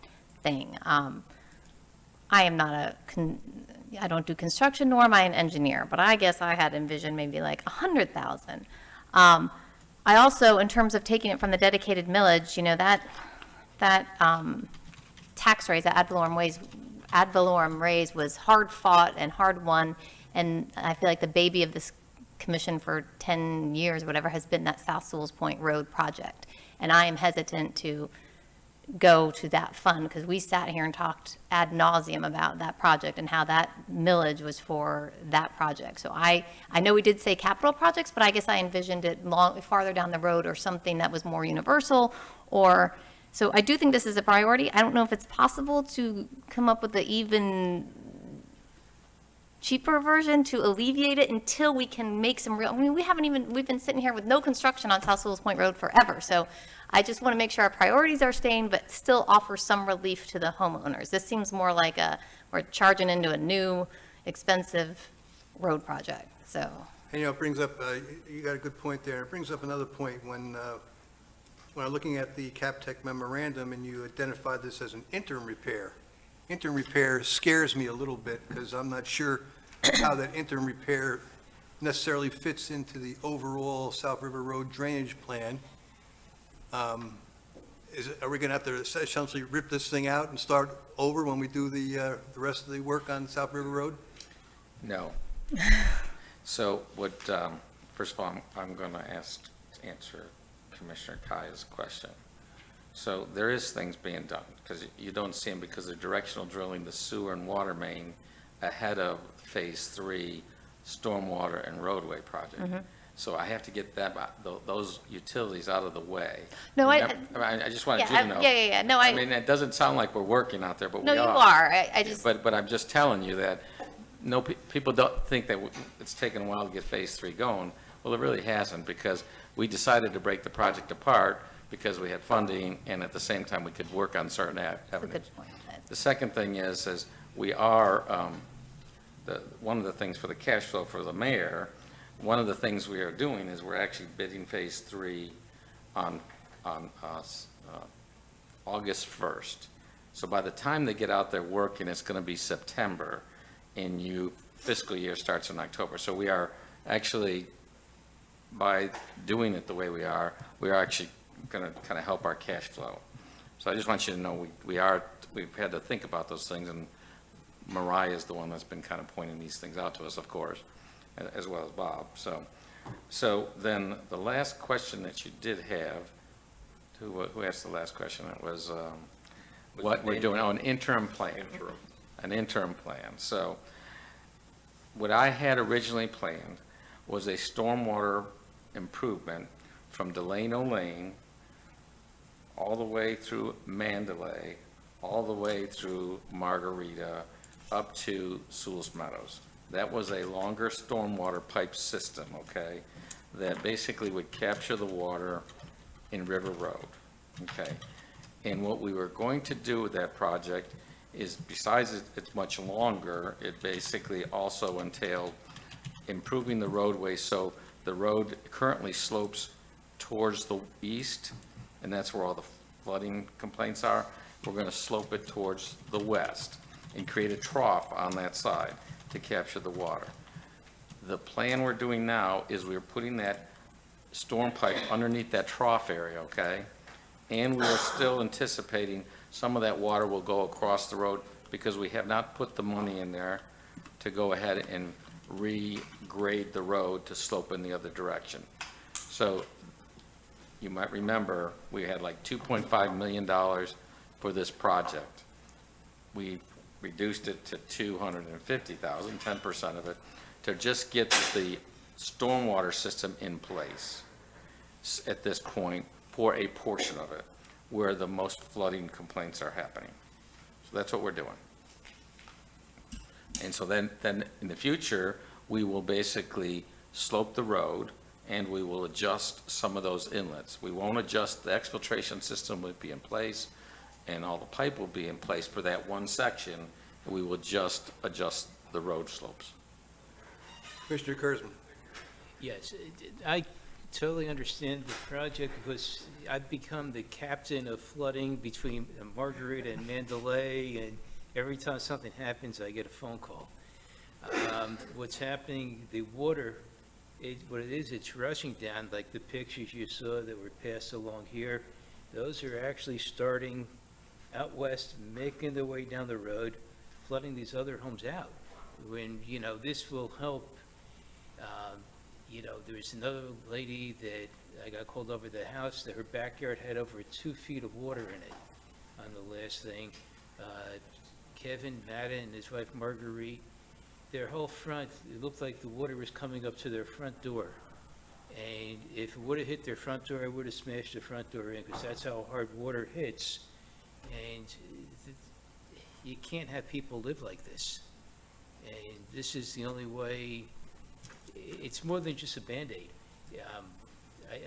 thing. I am not I don't do construction, nor am I an engineer, but I guess I had envisioned maybe like 100,000. I also, in terms of taking it from the dedicated millage, you know, that tax raise, that ad valorem raise was hard fought and hard won, and I feel like the baby of this commission for 10 years or whatever has been that South Sewell's Point Road project. And I am hesitant to go to that fund because we sat here and talked ad nauseum about that project and how that millage was for that project. So I know we did say capital projects, but I guess I envisioned it farther down the road or something that was more universal. So I do think this is a priority. I don't know if it's possible to come up with an even cheaper version to alleviate it until we can make some real, I mean, we've been sitting here with no construction on South Sewell's Point Road forever. So I just want to make sure our priorities are staying, but still offer some relief to the homeowners. This seems more like we're charging into a new, expensive road project, so. And, you know, it brings up, you got a good point there. It brings up another point when I'm looking at the CapTech memorandum and you identify this as an interim repair. Interim repair scares me a little bit because I'm not sure how that interim repair necessarily fits into the overall South River Road drainage plan. Are we going to have to essentially rip this thing out and start over when we do the rest of the work on South River Road? No. So first of all, I'm going to answer Commissioner Kaya's question. So there is things being done, because you don't see them because they're directional drilling the sewer and water main ahead of Phase 3 stormwater and roadway project. Mm-hmm. So I have to get those utilities out of the way. No, I just wanted you to know. Yeah. No, I mean, it doesn't sound like we're working out there, but we are. No, you are. I just. But I'm just telling you that people don't think that it's taken a while to get Phase 3 going. Well, it really hasn't, because we decided to break the project apart because we had funding, and at the same time, we could work on certain avenues. That's a good point. The second thing is we are, one of the things for the cash flow for the mayor, one of the things we are doing is we're actually bidding Phase 3 on August 1st. So by the time they get out there working, it's going to be September, and fiscal year starts in October. So we are actually, by doing it the way we are actually going to kind of help our cash flow. So I just want you to know, we've had to think about those things, and Mariah is the one that's been kind of pointing these things out to us, of course, as well as Bob. So then the last question that you did have, who asked the last question? It was what we're doing, an interim plan. An interim plan. So what I had originally planned was a stormwater improvement from Delano Lane all the way through Mandalay, all the way through Margarita, up to Sewell's Meadows. That was a longer stormwater pipe system, okay, that basically would capture the water in River Road, okay? And what we were going to do with that project is, besides it's much longer, it basically also entailed improving the roadway. So the road currently slopes towards the east, and that's where all the flooding complaints are. We're going to slope it towards the west and create a trough on that side to capture the water. The plan we're doing now is we're putting that storm pipe underneath that trough area, okay? And we are still anticipating some of that water will go across the road, because we have not put the money in there to go ahead and regrade the road to slope in the other direction. So you might remember, we had like $2.5 million for this project. We reduced it to $250,000, 10% of it, to just get the stormwater system in place at this point for a portion of it, where the most flooding complaints are happening. So that's what we're doing. And so then in the future, we will basically slope the road, and we will adjust some of those inlets. We won't adjust, the exfiltration system will be in place, and all the pipe will be in place for that one section. We will just adjust the road slopes. Commissioner Kurzman. Yes, I totally understand the project, because I've become the captain of flooding between Margarita and Mandalay, and every time something happens, I get a phone call. What's happening, the water, what it is, it's rushing down, like the pictures you saw that were passed along here. Those are actually starting out west, making their way down the road, flooding these other homes out. When, this will help. There's another lady that I got called over to the house, that her backyard had over 2 feet of water in it on the last thing. Kevin Madden and his wife Marguerite, their whole front, it looked like the water was coming up to their front door. And if it would have hit their front door, it would have smashed the front door in, because that's how hard water hits. And you can't have people live like this. And this is the only way. It's more than just a Band-Aid.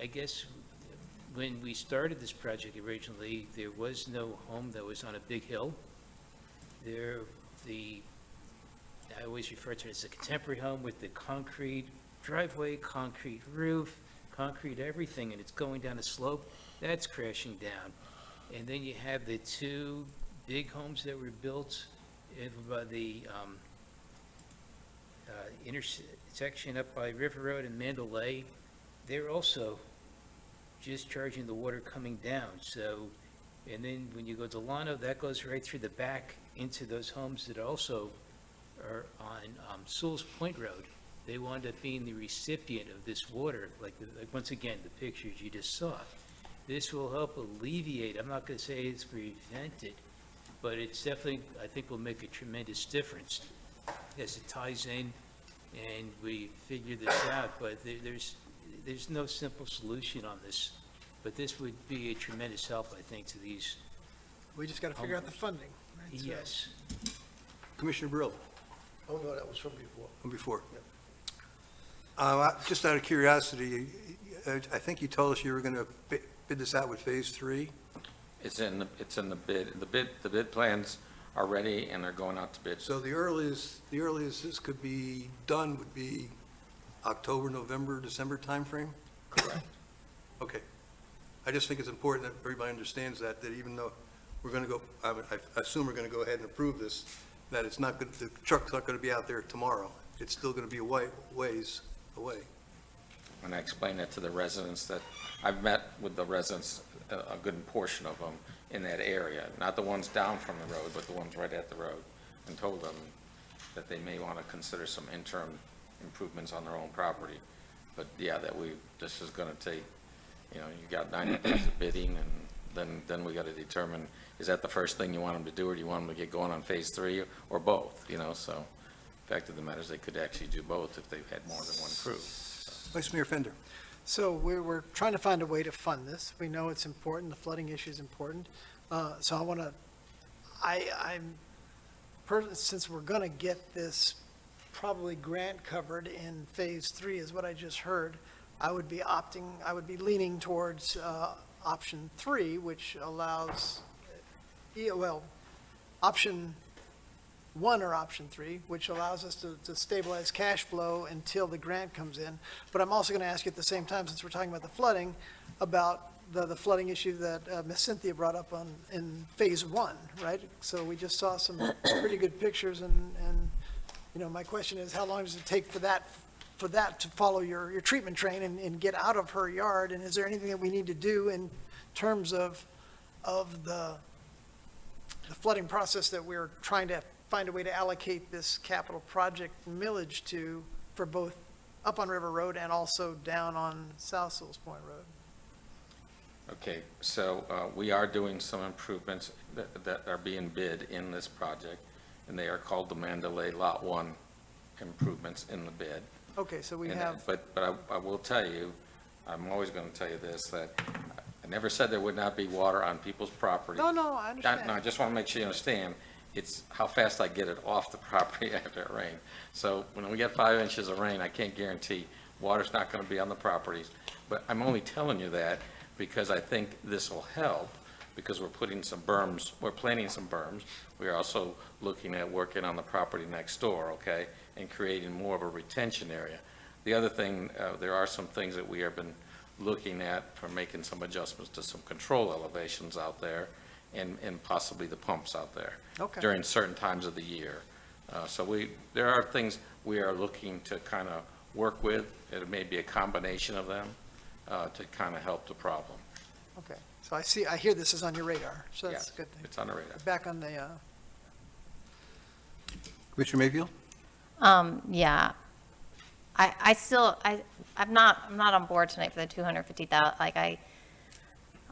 I guess when we started this project originally, there was no home that was on a big hill. I always refer to it as a contemporary home with the concrete driveway, concrete roof, concrete everything, and it's going down a slope. That's crashing down. And then you have the 2 big homes that were built by the intersection up by River Road and Mandalay. They're also just charging the water coming down. So, and then when you go to Delano, that goes right through the back into those homes that also are on Sewell's Point Road. They wound up being the recipient of this water, like once again, the pictures you just saw. This will help alleviate, I'm not going to say it's prevent it, but it's definitely, I think, will make a tremendous difference as it ties in and we figure this out. But there's no simple solution on this, but this would be a tremendous help, I think, to these. We just got to figure out the funding. Right? So- Yes. Commissioner Brill. Oh, no, that was from before. From before. Just out of curiosity, I think you told us you were going to bid this out with Phase 3? It's in the bid. The bid plans are ready, and they're going out to bid. So the earliest this could be done would be October, November, December timeframe? Correct. Okay. I just think it's important that everybody understands that even though we're going to go, I assume we're going to go ahead and approve this, that it's not, the truck's not going to be out there tomorrow. It's still going to be a ways away. And I explained that to the residents, that I've met with the residents, a good portion of them in that area, not the ones down from the road, but the ones right at the road, and told them that they may want to consider some interim improvements on their own property. But yeah, this is going to take, you got 90 days of bidding, and then we got to determine, is that the first thing you want them to do, or do you want them to get going on phase 3, or both, so the fact of the matter is they could actually do both if they've had more than one crew. Vice Mayor Fender. So we're trying to find a way to fund this. We know it's important, the flooding issue is important. So I want to, since we're going to get this probably grant covered in phase 3 is what I just heard, I would be leaning towards option 3, which allows, option 1 or option 3, which allows us to stabilize cash flow until the grant comes in. But I'm also going to ask you at the same time, since we're talking about the flooding, about the flooding issue that Ms. Cynthia brought up in phase 1, right? So we just saw some pretty good pictures, and my question is, how long does it take for that to follow your treatment train and get out of her yard? And is there anything that we need to do in terms of the flooding process that we're trying to find a way to allocate this capital project millage to, for both up on River Road and also down on South Sewell's Point Road? Okay, so we are doing some improvements that are being bid in this project, and they are called the Mandalay Lot 1 improvements in the bid. Okay, so we have. But I will tell you, I'm always going to tell you this, that I never said there would not be water on people's property. No, I understand. No, I just want to make sure you understand, it's how fast I get it off the property after it rains. So when we get 5 inches of rain, I can't guarantee water's not going to be on the properties. But I'm only telling you that because I think this will help, because we're putting some berms, we're planting some berms. We're also looking at working on the property next door, okay, and creating more of a retention area. The other thing, there are some things that we have been looking at for making some adjustments to some control elevations out there, and possibly the pumps out there during certain times of the year. So there are things we are looking to kind of work with. It may be a combination of them to kind of help the problem. Okay, so I hear this is on your radar, so that's Yes, a good thing. it's on the radar. Back on the, Commissioner Mayfield? Yeah. I'm not on board tonight for the 250,000.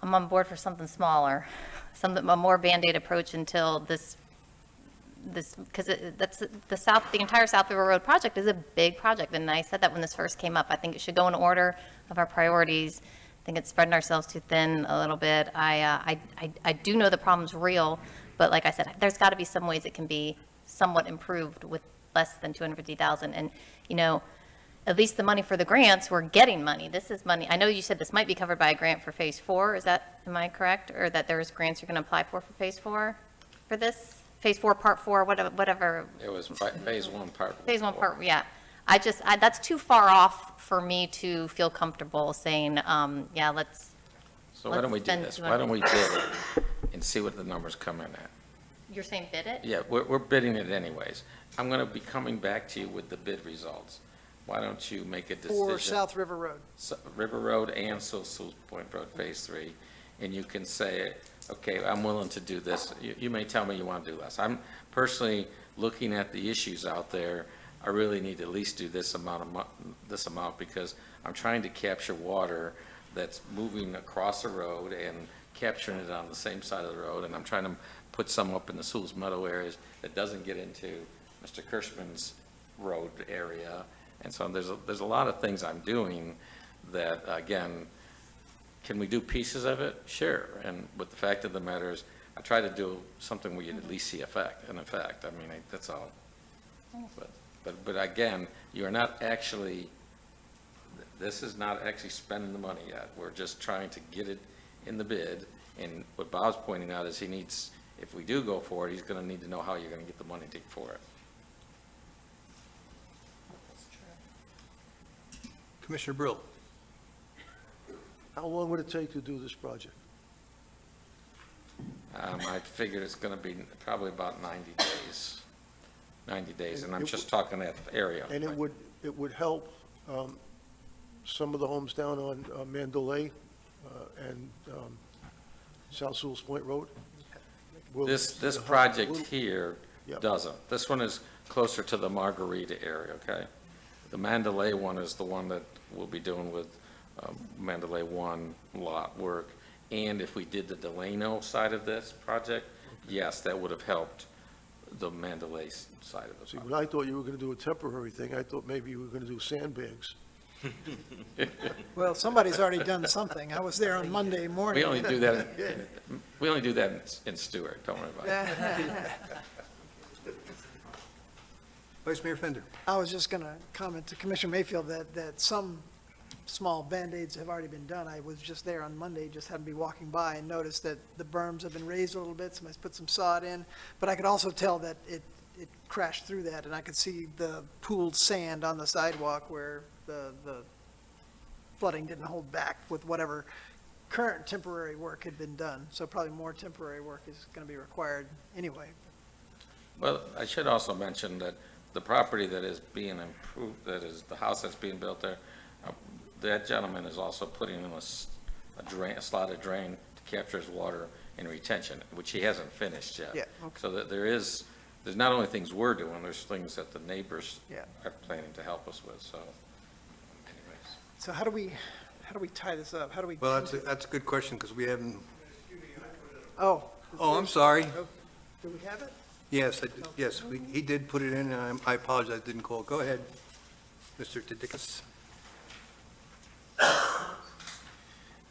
I'm on board for something smaller, a more Band-Aid approach until this, because the entire South River Road project is a big project, and I said that when this first came up. I think it should go in order of our priorities. I think it's spreading ourselves too thin a little bit. I do know the problem's real, but like I said, there's got to be some ways it can be somewhat improved with less than 250,000. And, at least the money for the grants, we're getting money. This is money. I know you said this might be covered by a grant for phase 4. Am I correct? Or that there's grants you're going to apply for phase 4 for this? Phase 4, part 4, whatever. It was phase 1, part 4. Phase 1, part, yeah. That's too far off for me to feel comfortable saying, yeah, let's. So why don't we do this? Why don't we bid it and see what the numbers come in at? You're saying bid it? Yeah, we're bidding it anyways. I'm going to be coming back to you with the bid results. Why don't you make a decision? for South River Road. River Road and Sewell's Point Road Phase 3, and you can say, okay, I'm willing to do this. You may tell me you want to do less. I'm personally looking at the issues out there. I really need to at least do this amount because I'm trying to capture water that's moving across the road and capturing it on the same side of the road, and I'm trying to put some up in the Sewell's Meadow areas that doesn't get into Mr. Kirschman's road area. And so there's a lot of things I'm doing that, again, can we do pieces of it? Sure. But the fact of the matter is, I try to do something where you at least see an effect. I mean, that's all. But again, you're not actually, this is not actually spending the money yet. We're just trying to get it in the bid. And what Bob's pointing out is he needs, if we do go for it, he's going to need to know how you're going to get the money for it. Commissioner Brill? How long would it take to do this project? I figured it's going to be probably about 90 days. 90 days, and I'm just talking that area. And it would help some of the homes down on Mandalay and South Sewell's Point Road. Will This it help a project little? here Yep. doesn't. This one is closer to the Margarita area, okay? The Mandalay one is the one that we'll be doing with Mandalay 1 lot work. And if we did the Delano side of this project, yes, that would have helped the Mandalay side of the See, project. when I thought you were going to do a temporary thing, I thought maybe you were going to do sandbags. Well, somebody's already done something. I was there on Monday morning. We only do that, we only do that in Stewart, don't worry about it. Vice Mayor Fender. I was just going to comment to Commissioner Mayfield that some small Band-Aids have already been done. I was just there on Monday, just happened to be walking by and noticed that the berms have been raised a little bit, somebody's put some sod in, but I could also tell that it crashed through that, and I could see the pooled sand on the sidewalk where the flooding didn't hold back with whatever current temporary work had been done. So probably more temporary work is going to be required anyway. Well, I should also mention that the property that is being improved, that is the house that's being built there, that gentleman is also putting in a slotted drain to capture his water and retention, which he hasn't finished yet. Yeah, okay. So that there's not only things we're doing, there's things that the neighbors Yeah. are planning to help us with, so anyways. So how do we tie this up? How do we? Well, that's a good question, because we haven't, Oh. oh, I'm sorry. Oh, do we have it? Yes, yes, he did put it in, and I apologize, didn't call. Go ahead, Mr. Tadikis.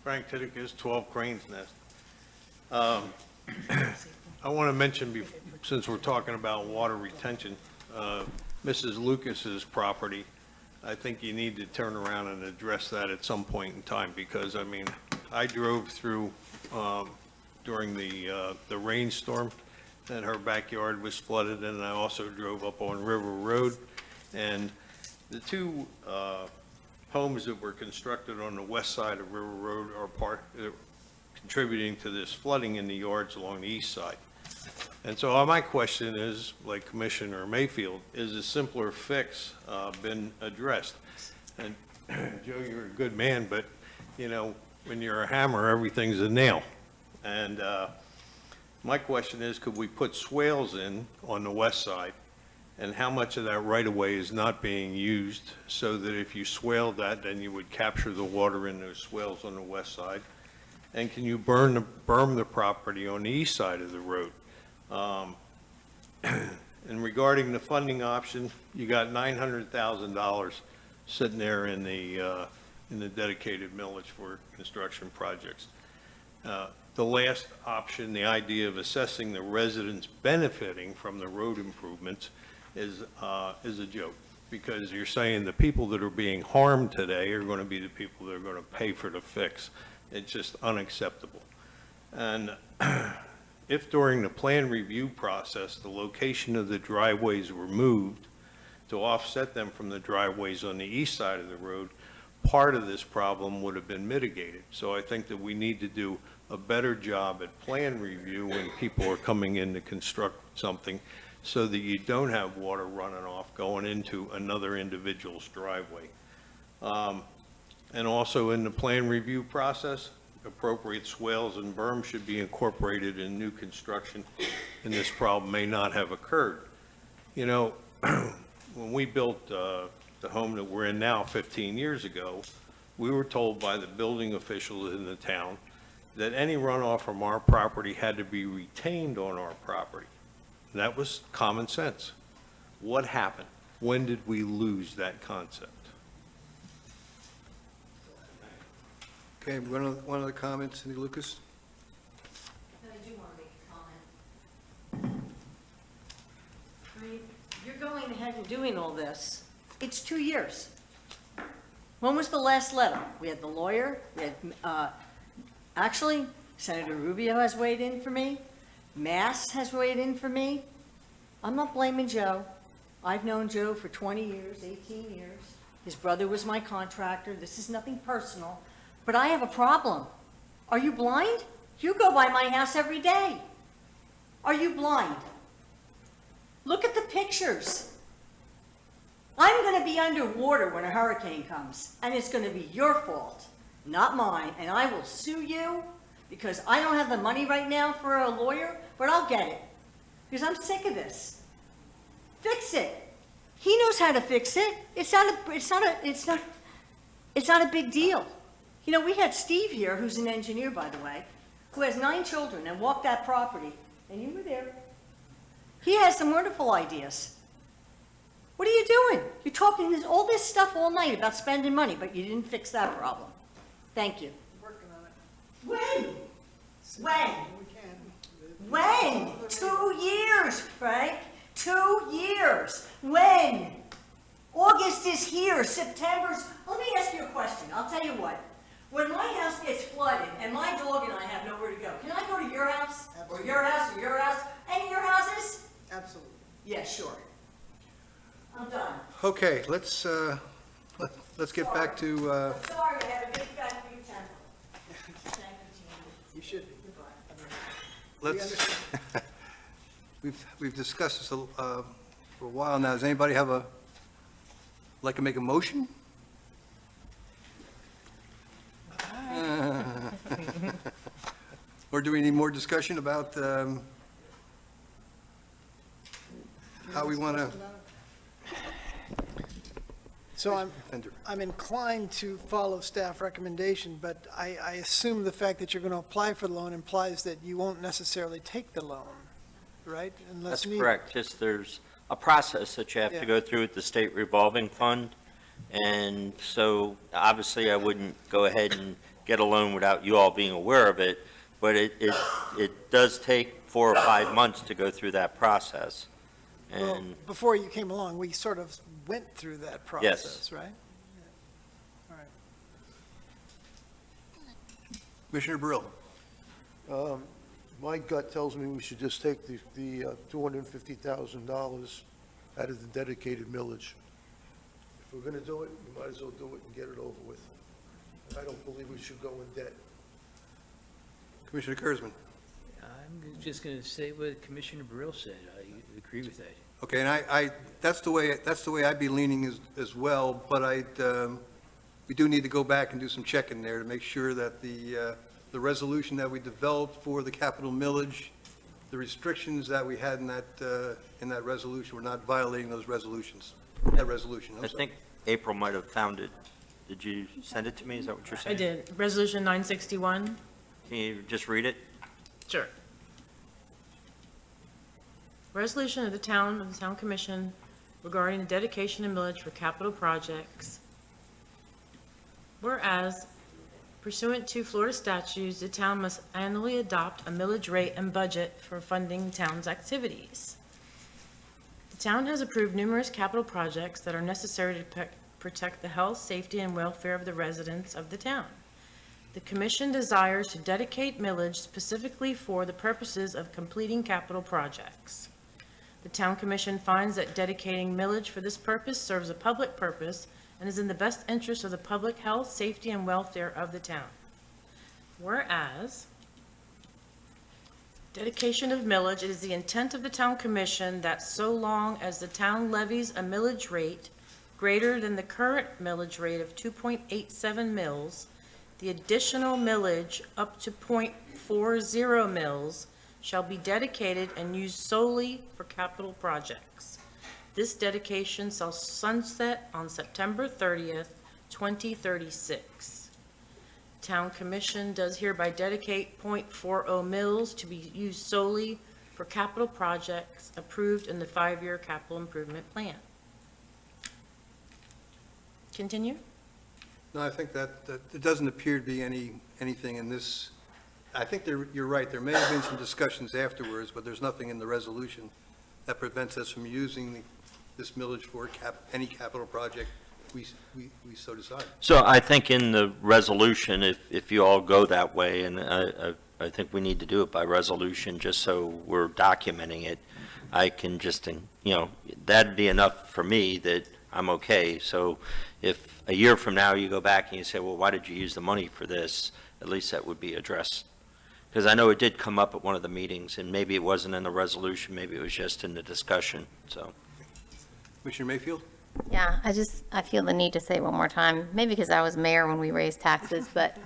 Frank Titicus, 12 Cranes Nest. I want to mention, since we're talking about water retention, Mrs. Lucas's property, I think you need to turn around and address that at some point in time, because, I mean, I drove through during the rainstorm, and her backyard was flooded, and I also drove up on River Road, and the two homes that were constructed on the west side of River Road are contributing to this flooding in the yards along the east side. And so my question is, like Commissioner Mayfield, is a simpler fix been addressed? And Joe, you're a good man, but, you know, when you're a hammer, everything's a nail. And my question is, could we put swales in on the west side? And how much of that right-of-way is not being used, so that if you swaled that, then you would capture the water in those swales on the west side? And can you berm the property on the east side of the road? And regarding the funding option, you got $900,000 sitting there in the dedicated millage for construction projects. The last option, the idea of assessing the residents benefiting from the road improvements, is a joke, because you're saying the people that are being harmed today are going to be the people that are going to pay for the fix. It's just unacceptable. And if during the plan review process, the location of the driveways were moved to offset them from the driveways on the east side of the road, part of this problem would have been mitigated. So I think that we need to do a better job at plan review when people are coming in to construct something, so that you don't have water running off going into another individual's driveway. And also in the plan review process, appropriate swales and berms should be incorporated in new construction, and this problem may not have occurred. You know, when we built the home that we're in now 15 years ago, we were told by the building officials in the town that any runoff from our property had to be retained on our property. And that was common sense. What happened? When did we lose that concept? Okay, one other comment, Cindy Lucas? I do want to make a comment. I mean, you're going ahead and doing all this. It's 2 years. When was the last letter? We had the lawyer, we had, actually, Senator Rubio has weighed in for me. Mass has weighed in for me. I'm not blaming Joe. I've known Joe for 20 years, 18 years. His brother was my contractor. This is nothing personal. But I have a problem. Are you blind? You go by my house every day. Are you blind? Look at the pictures. I'm going to be underwater when a hurricane comes, and it's going to be your fault, not mine, and I will sue you because I don't have the money right now for a lawyer, but I'll get it because I'm sick of this. Fix it. He knows how to fix it. It's not a big deal. You know, we had Steve here, who's an engineer, by the way, who has 9 children and walked that property, and you were there. He has some wonderful ideas. What are you doing? You're talking all this stuff all night about spending money, but you didn't fix that problem. Thank you. Working on it. When? When? We can. When? 2 years, Frank. 2 years. When? August is here, September's. Let me ask you a question. I'll tell you what. When my house gets flooded and my dog and I have nowhere to go, can I go to your house? Or your house, or your house? Any of your houses? Absolutely. Yeah, sure. I'm done. Okay, let's get back to, I'm sorry, I have a big fat big temper. Thank you, Gene. You should be. Goodbye. let's, we've discussed this for a while now. Does anybody like to make a motion? Or do we need more discussion about how we want to? So I'm inclined to follow staff recommendation, but I assume the fact that you're going to apply for the loan implies that you won't necessarily take the loan, right? Unless That's needed. correct. Just there's a process that you have Yeah. to go through with the state revolving fund. And so obviously I wouldn't go ahead and get a loan without you all being aware of it. But it does take 4 or 5 months to go through that process. Well, And before you came along, we sort of went through that process, right? Yeah. All right. Commissioner Brill? My gut tells me we should just take the $250,000 out of the dedicated millage. If we're going to do it, we might as well do it and get it over with. I don't believe we should go in debt. Commissioner Kurzman? I'm just going to say what Commissioner Burrell said. I agree with that. Okay, and that's the way I'd be leaning as well, but we do need to go back and do some checking there to make sure that the resolution that we developed for the capital millage, the restrictions that we had in that resolution, we're not violating those resolutions, that resolution. I'm I sorry. think April might have found it. Did you send it to me? Is that what you're I saying? did. Resolution 961. Can you just read it? Sure. Resolution of the Town Commission regarding the dedication of millage for capital projects. Whereas pursuant to Florida statutes, the town must annually adopt a millage rate and budget for funding town's activities. The town has approved numerous capital projects that are necessary to protect the health, safety, and welfare of the residents of the town. The commission desires to dedicate millage specifically for the purposes of completing capital projects. The town commission finds that dedicating millage for this purpose serves a public purpose and is in the best interest of the public health, safety, and welfare of the town. Whereas, dedication of millage, it is the intent of the town commission that so long as the town levies a millage rate greater than the current millage rate of 2.87 mils, the additional millage up to .40 mils shall be dedicated and used solely for capital projects. This dedication shall sunset on September 30th, 2036. Town Commission does hereby dedicate .40 mils to be used solely for capital projects approved in the 5-year capital improvement plan. Continue? No, I think that it doesn't appear to be anything in this. I think you're right. There may have been some discussions afterwards, but there's nothing in the resolution that prevents us from using this millage for any capital project we so decide. So I think in the resolution, if you all go that way, and I think we need to do it by resolution, just so we're documenting it, I can just, that'd be enough for me that I'm okay. So if a year from now you go back and you say, well, why did you use the money for this? At least that would be addressed Because I know it did come up at one of the meetings, and maybe it wasn't in the resolution, maybe it was just in the discussion, so. Commissioner Mayfield? Yeah, I feel the need to say it one more time, maybe because I was mayor when we raised taxes, but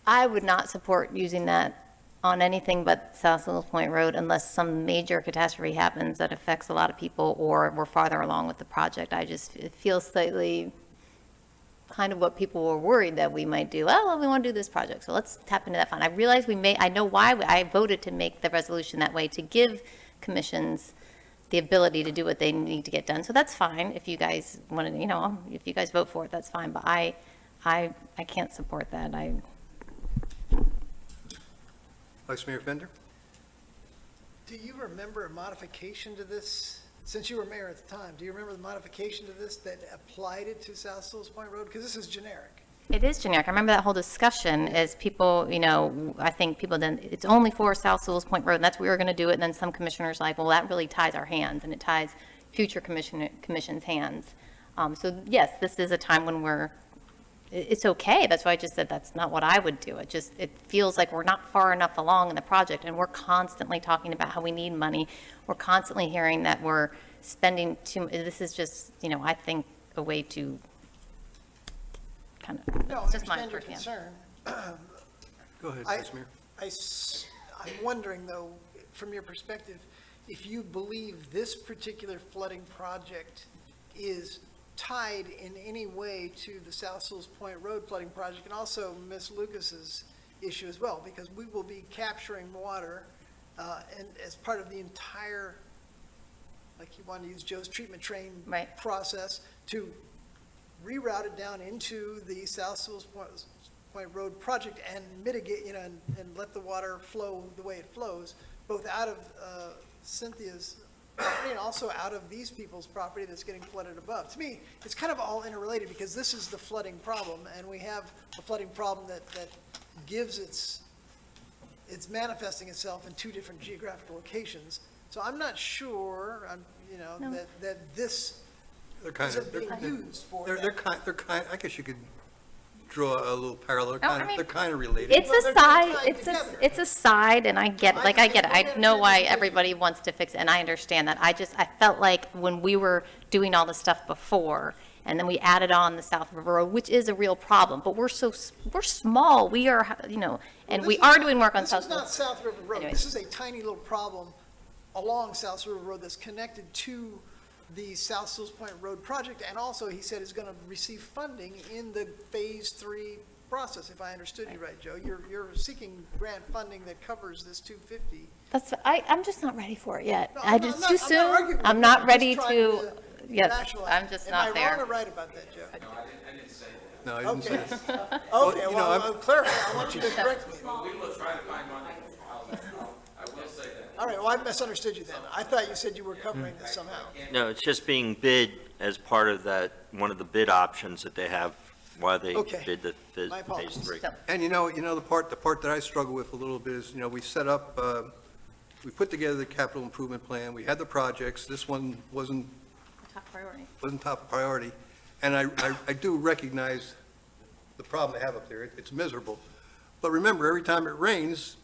I would not support using that on anything but South Sewell Point Road unless some major catastrophe happens that affects a lot of people or we're farther along with the project. It feels slightly kind of what people were worried that we might do. Oh, well, we want to do this project, so let's tap into that fund. I realize I know why I voted to make the resolution that way, to give commissions the ability to do what they need to get done. So that's fine if you guys want to, if you guys vote for it, that's fine. But I can't support that. Vice Mayor Fender? Do you remember a modification to this, since you were mayor at the time, do you remember the modification to this that applied it to South Sewell Point Road? Because this is generic. It is generic. I remember that whole discussion as people, I think people then, it's only for South Sewell Point Road, and that's where we were going to do it. And then some commissioners like, well, that really ties our hands, and it ties future commission's hands. So yes, this is a time when it's okay. That's why I just said that's not what I would do. It feels like we're not far enough along in the project, and we're constantly talking about how we need money. We're constantly hearing that we're spending this is just, I think a way to kind of, No, I it's just my understand your personal. concern. Go ahead, I- Vice Mayor. I'm wondering, though, from your perspective, if you believe this particular flooding project is tied in any way to the South Sewell Point Road flooding project, and also Ms. Lucas's issue as well, because we will be capturing water, and as part of the entire, like you want to use Joe's treatment train Right. process, to reroute it down into the South Sewell Point Road project and mitigate, and let the water flow the way it flows, both out of Cynthia's property and also out of these people's property that's getting flooded above. To me, it's kind of all interrelated, because this is the flooding problem, and we have a flooding problem that gives it's manifesting itself in two different geographical locations. So I'm not sure, No. that this They're kind isn't of, being used for they're that. kind, I guess you could draw a little parallel. No, I mean, They're kind of related. It's Well, a they're side, tied it's together. a side, and I get it. I know why understand. everybody wants to fix it, and I understand that. I felt like when we were doing all the stuff before, and then we added on the South River Road, which is a real problem, but we're small, we are, and we are doing work on South. This is not South River Road. Anyway. This is a tiny little problem along South River Road that's connected to the South Sewell Point Road project, and also, he said, is going to receive funding in the Phase 3 process, if I understood you right, Joe. You're seeking grant funding that covers this 250. I'm just not ready for it yet. No, It's too soon. arguing with I'm you. not just ready trying to, yes, rationalize I'm it. just not Am I wrong there. or right about that, Joe? No, I didn't say Okay. that. Okay, you know, well, I'm- I'll clarify. I want you to correct me. We will try to find money. I will say that. All right, well, I misunderstood you then. I thought you said you were covering this somehow. No, it's just being bid as part of one of the bid options that they have while they Okay. bid the My Phase apologies. 3. And the part that I struggle with a little bit is, we set up, we put together the capital improvement plan, we had the projects, this one wasn't Top priority. top priority. And I do recognize the problem they have up there. It's miserable. But remember, every time it rains,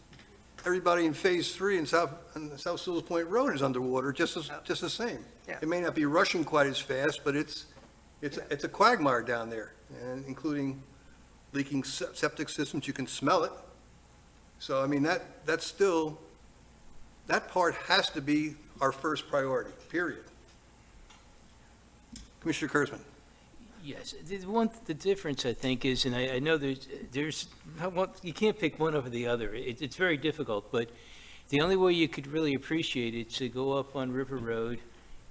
everybody in Phase 3 in South Sewell Point Road is underwater, just the same. Yeah. It may not be rushing quite as fast, but it's a quagmire down there, and including leaking septic systems. You can smell it. So, I mean, that's still, that part has to be our first priority, period. Commissioner Kurzman. Yes, the difference, I think, is, and I know you can't pick one over the other. It's very difficult, but the only way you could really appreciate it is to go up on River Road,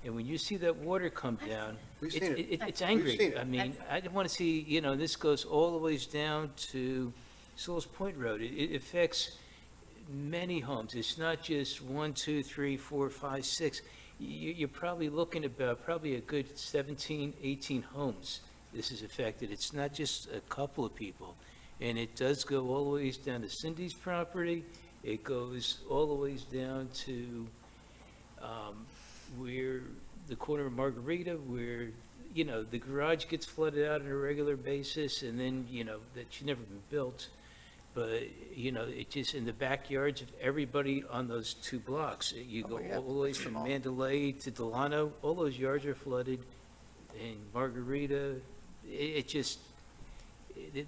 and when you see that water come down, We've seen it. it's We've angry. seen it. I mean, I want to see, this goes all the ways down to Sewell's Point Road. It affects many homes. It's not just 1, 2, 3, 4, 5, 6. You're probably looking about probably a good 17, 18 homes this is affected. It's not just a couple of people. And it does go all the ways down to Cindy's property. It goes all the ways down to where the corner of Margarita, where, the garage gets flooded out on a regular basis, and then, that should never been built. but, you know, it just, in the backyards of everybody on those 2 blocks, you go we have all the way from Mandalay to Delano, all those yards are flooded, and Margarita, it just,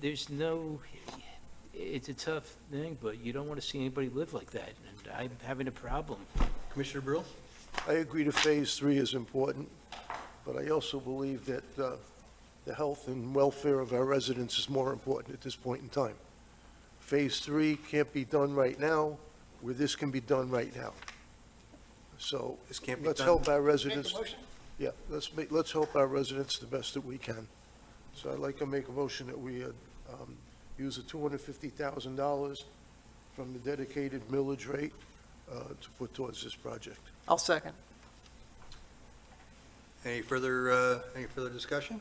there's no, it's a tough thing, but you don't want to see anybody live like that, and I'm having a problem. Commissioner Brill? I agree to Phase 3 is important, but I also believe that the health and welfare of our residents is more important at this point in time. Phase 3 can't be done right now, where this can be done right now. So This can't be let's done- help our residents. Yeah, let's help our residents the best that we can. So I'd like to make a motion that we use the $250,000 from the dedicated millage rate to put towards this project. I'll second. Any further discussion?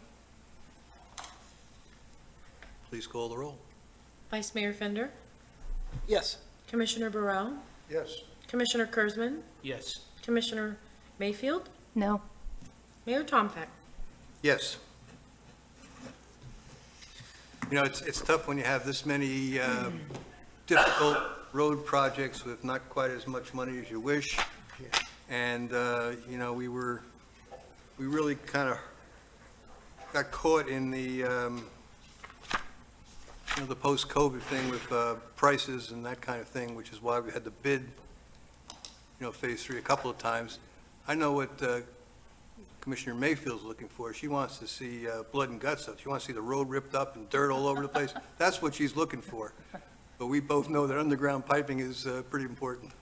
Please call the roll. Vice Mayor Fender, Yes. Commissioner Burrell, Yes. Commissioner Kurzman, Yes. Commissioner Mayfield, No. Mayor Tompeck. Yes. You know, it's tough when you have this many difficult road projects with not quite as much money as you wish. And, you know, we really kind of got caught in the, the post-COVID thing with prices and that kind of thing, which is why we had to bid, Phase 3 a couple of times. I know what Commissioner Mayfield's looking for. She wants to see blood and guts up. She wants to see the road ripped up and dirt all over the place. That's what she's looking for. But we both know that underground piping is pretty important.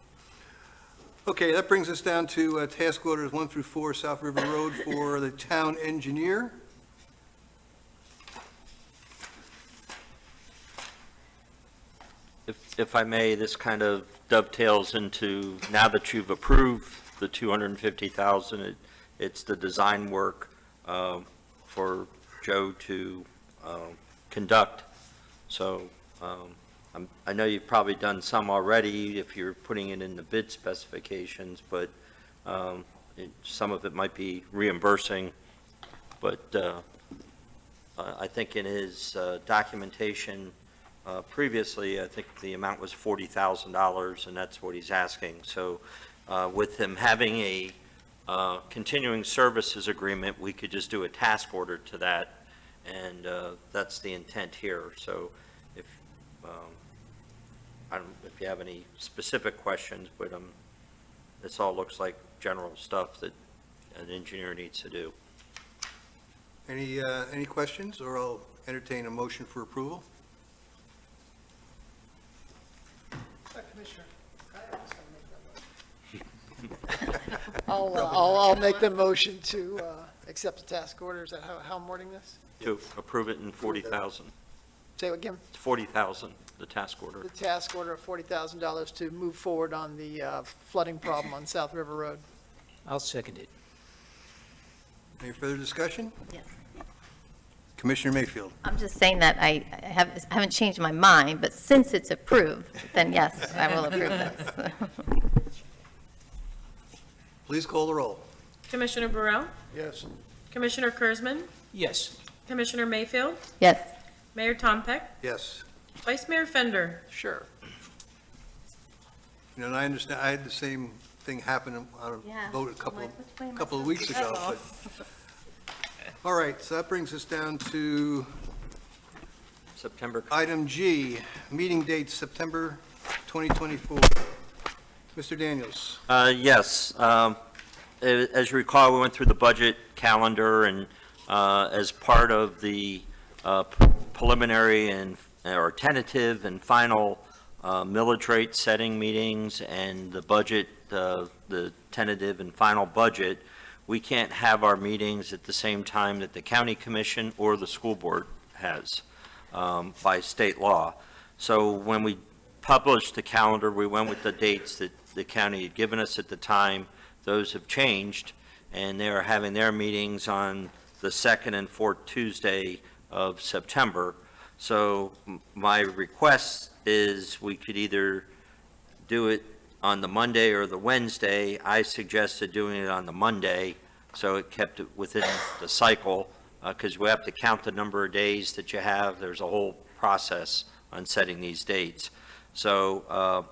Okay, that brings us down to task orders 1 through 4, South River Road for the town engineer. If I may, this kind of dovetails into, now that you've approved the 250,000, it's the design work for Joe to conduct. So I know you've probably done some already if you're putting it in the bid specifications, but some of it might be reimbursing. But I think in his documentation previously, I think the amount was $40,000, and that's what he's asking. So with him having a continuing services agreement, we could just do a task order to that, and that's the intent here. So if I don't know if you have any specific questions, but this all looks like general stuff that an engineer needs to do. Any questions, or I'll entertain a motion for approval? Commissioner, I'll make the motion to accept the task order. Is that how I'm wording this? To approve it in 40,000. Say it again. 40,000, the task order. The task order of $40,000 to move forward on the flooding problem on South River Road. I'll second it. Any further discussion? Yes. Commissioner Mayfield? I'm just saying that I haven't changed my mind, but since it's approved, then yes, I will approve this. Please call the roll. Commissioner Burrell, Yes. Commissioner Kurzman, Yes. Commissioner Mayfield, Yes. Mayor Tompeck, Yes. Vice Mayor Fender. Sure. And I understand, I had the same thing happen on Yeah. a vote a I'm couple like, which way am I of supposed weeks to ago. go? But all right, so that brings us down to September. item G, meeting date September 2024. Mr. Daniels? Yes. As you recall, we went through the budget calendar, and as part of the preliminary or tentative and final millage rate setting meetings and the budget, the tentative and final budget, we can't have our meetings at the same time that the county commission or the school board has by state law. So when we published the calendar, we went with the dates that the county had given us at the time. Those have changed, and they are having their meetings on the second and fourth Tuesday of September. So my request is we could either do it on the Monday or the Wednesday. I suggested doing it on the Monday, so it kept it within the cycle, because we have to count the number of days that you have. There's a whole process on setting these dates. So,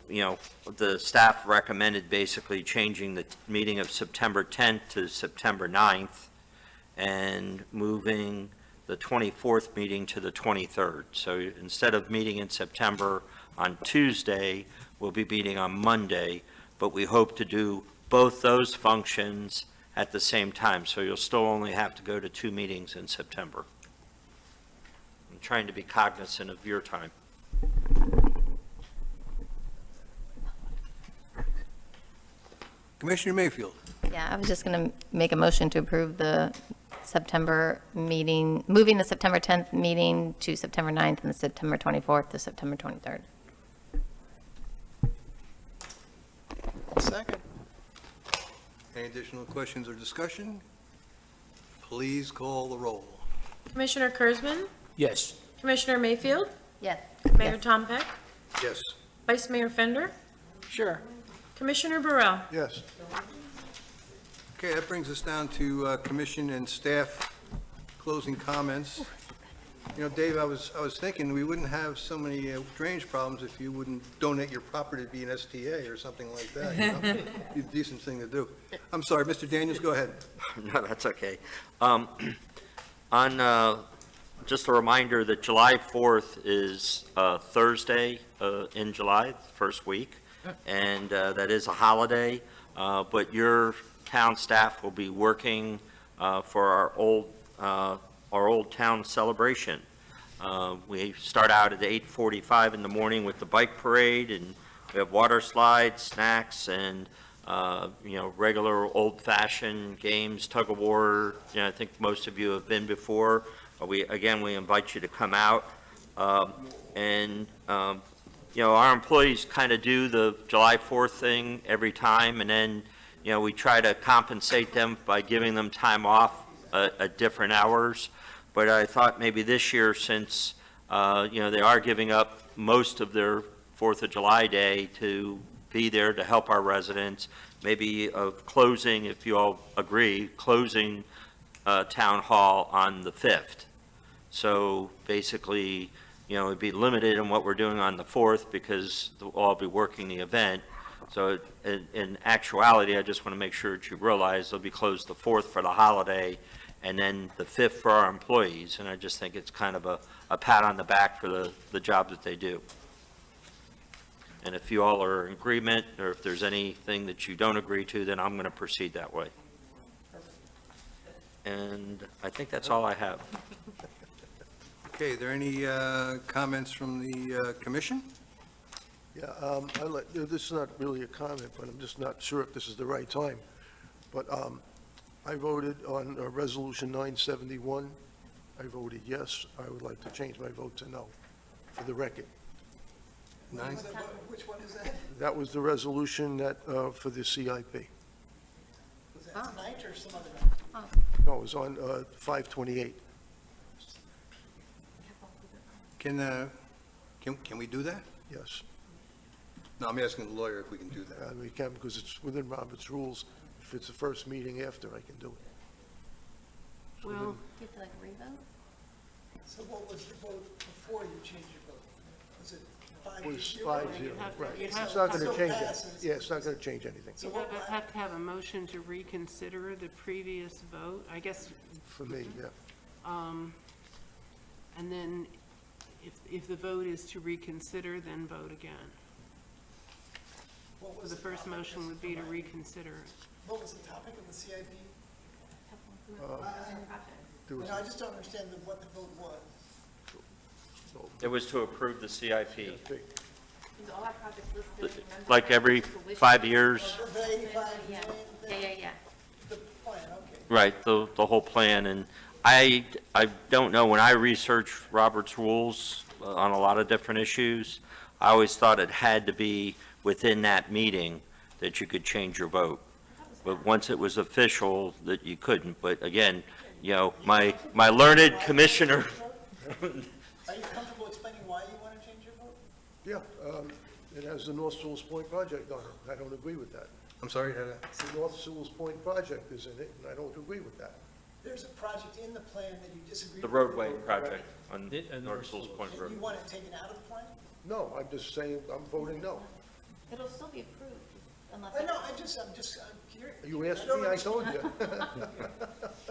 the staff recommended basically changing the meeting of September 10th to September 9th and moving the 24th meeting to the 23rd. So instead of meeting in September on Tuesday, we'll be meeting on Monday, but we hope to do both those functions at the same time. So you'll still only have to go to 2 meetings in September. I'm trying to be cognizant of your time. Commissioner Mayfield. Yeah, I was just going to make a motion to approve the September meeting, moving the September 10th meeting to September 9th and the September 24th to September 23rd. Second. Any additional questions or discussion? Please call the roll. Commissioner Kurzman? Yes. Commissioner Mayfield? Yes. Mayor Tom Peck? Yes. Vice Mayor Fender? Sure. Commissioner Burrell? Yes. Okay, that brings us down to commission and staff closing comments. You know, Dave, I was thinking we wouldn't have so many drainage problems if you wouldn't donate your property to be an STA or something like that, you know? Be a decent thing to do. I'm sorry, Mr. Daniels, go ahead. No, that's okay. Just a reminder that July 4th is Thursday in July, the first week, and that is a holiday, but your town staff will be working for our old town celebration. We start out at 8:45 in the morning with the bike parade, and we have water slides, snacks, and regular old-fashioned games, tug of war. I think most of you have been before. We invite you to come out. Our employees kind of do the July 4th thing every time, and then, we try to compensate them by giving them time off at different hours. But I thought maybe this year, since, they are giving up most of their 4th of July day to be there to help our residents, maybe of closing, if you all agree, closing Town Hall on the 5th. So basically, it'd be limited in what we're doing on the 4th because we'll all be working the event. So in actuality, I just want to make sure that you realize they'll be closed the 4th for the holiday and then the 5th for our employees. And I just think it's kind of a pat on the back for the job that they do. And if you all are in agreement, or if there's anything that you don't agree to, then I'm going to proceed that way. And I think that's all I have. Okay, are there any comments from the commission? Yeah, this is not really a comment, but I'm just not sure if this is the right time. But I voted on Resolution 971. I voted yes. I would like to change my vote to no, for the record. Which one is that? That was the resolution that, for the CIP. Was that tonight or some other night? No, it was on 5/28. Can we do that? Yes. No, I'm asking the lawyer if we can do that. We can, because it's within Robert's rules. If it's the first meeting after, I can do it. Well, You have to revote? So what was the vote before you changed your vote? Was it It was 5-0? 5-0, right. you It's have not to- going to Still change it. passes. Yeah, it's not going to change anything, So you what, have to have a motion to reconsider the previous vote, I guess, for me, yeah. and then if the vote is to reconsider, then vote again. what So was the first topic? motion would be to reconsider it. What was the topic of the CIP? There was I just don't understand what the vote was. It was to approve the CIP. big- All our projects listed. Like every 5 years, For the 85 million thing? Yeah. The plan, okay. right, the whole plan. And I don't know, when I researched Robert's rules on a lot of different issues, I always thought it had to be within that meeting that you could change your vote. But once it was official, that you couldn't. But again, my learned commissioner, Are you comfortable explaining why you want to change your vote? Yeah, it has the North Sewell's Point project on it. I don't agree with that. I'm sorry, The North Sewell's Point project is in it, and I don't agree with that. There's a project in the plan that you disagree the with. roadway project. on The- North Sewell's Point Road. want it taken out of the plan? No, I'm just saying, I'm voting no. It'll still be approved unless. No, I'm just curious. You asked me, I told you.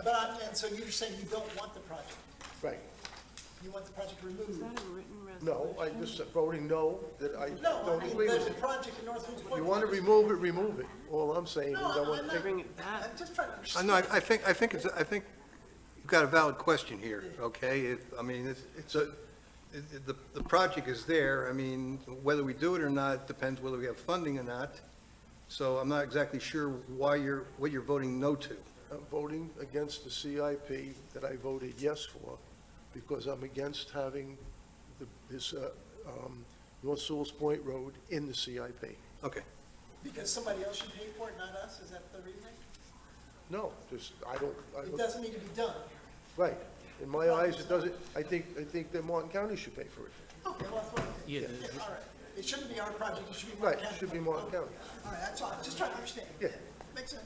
But, and so you're saying you don't want the project? Right. You want the project removed? Is that a written resolution? No, I just said voting no, that I No, don't I mean, agree with the it. project in North Woods Point. You want to remove it, remove it. All I'm saying is I No, want I'm to not, Bring it back. I'm just trying to I understand. know, I think you've got a valid question here, okay? The project is there, I mean, whether we do it or not depends whether we have funding or not. So I'm not exactly sure what you're voting no to. I'm voting against the CIP that I voted yes for, because I'm against having this North Sewell's Point Road in the CIP. Okay. Because somebody else should pay for it, not us, is that the reason? No, just, I don't, It doesn't need to be done. right. In my eyes, it doesn't, I think that Martin County should pay for it. Okay, well, that's what, Yeah, all right. It shouldn't be our project, it should be Right, Martin County. it should be Martin County. All right, that's all, I'm just trying to understand. Yeah. Makes sense.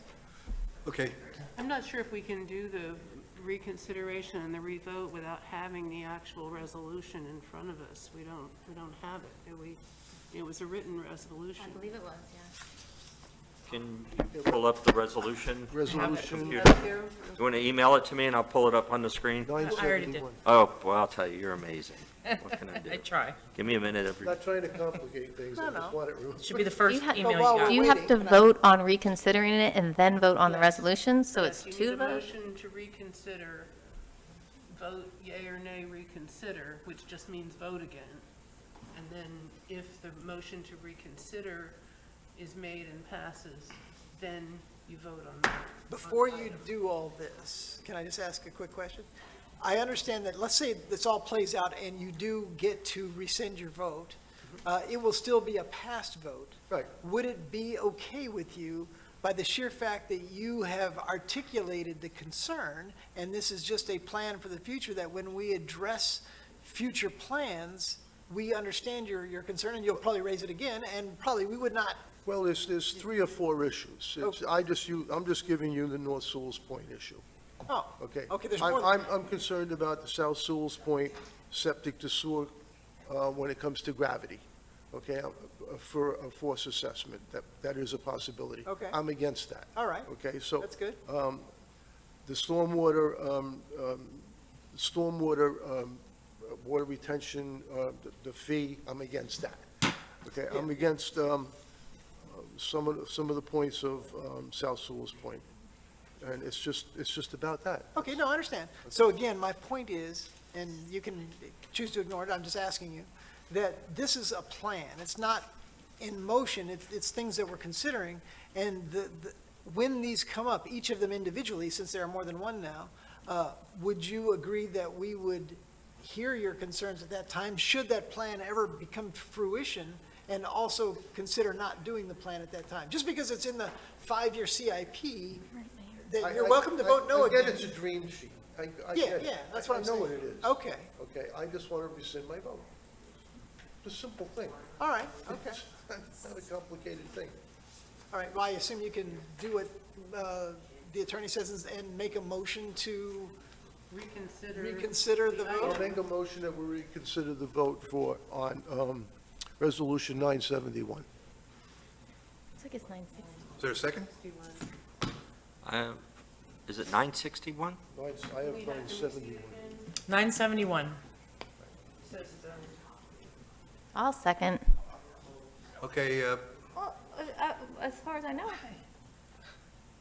Okay, I'm not sure if we can do the reconsideration and the revote without having the actual resolution in front of us. We don't have it, do we? It was a written resolution. I believe it was, yeah. Can you pull up the resolution? Resolution Computer. You want to email it to me and I'll pull it up on the screen? already did. 971. Oh, well, I'll tell you, you're amazing. What can I do? I try. Give me a minute every. Not trying to complicate things, I just want it removed. Should be the first You ha- email you while got. Do you have to vote on reconsidering it and then vote on the resolution? So it's Yes, two you need a votes? motion to reconsider, vote yea or nay reconsider, which just means vote again. And then if the motion to reconsider is made and passes, then you vote on that. Before you do all this, can I just ask a quick question? I understand that, let's say this all plays out and you do get to rescind your vote, it will still be a passed vote. Right. Would it be okay with you, by the sheer fact that you have articulated the concern, and this is just a plan for the future, that when we address future plans, we understand your concern, and you'll probably raise it again, and probably we would not. Well, there's 3 or 4 issues. I'm just giving you the North Sewell's Point issue, Oh, okay? okay, there's more. I'm concerned about the South Sewell's Point septic to sewer when it comes to gravity, okay? For a force assessment, that is a possibility. Okay. I'm against that. All right, Okay, so. that's good. The stormwater, water retention, the fee, I'm against that. Okay, I'm against some of the points of South Sewell's Point. And it's just about that. Okay, no, I understand. So again, my point is, and you can choose to ignore it, I'm just asking you, that this is a plan. It's not in motion, it's things that we're considering. And when these come up, each of them individually, since there are more than one now, would you agree that we would hear your concerns at that time, should that plan ever become fruition, and also consider not doing the plan at that time? Just because it's in the 5-year CIP, then you're welcome to vote no again. I get it's a dream sheet. I Yeah, get it. yeah, that's what I'm saying. I know what it is. Okay, Okay, I just want to rescind my vote. It's a simple thing. all right, okay. It's not a complicated thing. All right, well, I assume you can do what the attorney says and make a motion to reconsider the I'll vote? make a motion that we reconsider the vote on Resolution 971. It's like it's 960. is there a second? Is it 961? I have 971. 971. I'll second. Okay, Well, as far as I know.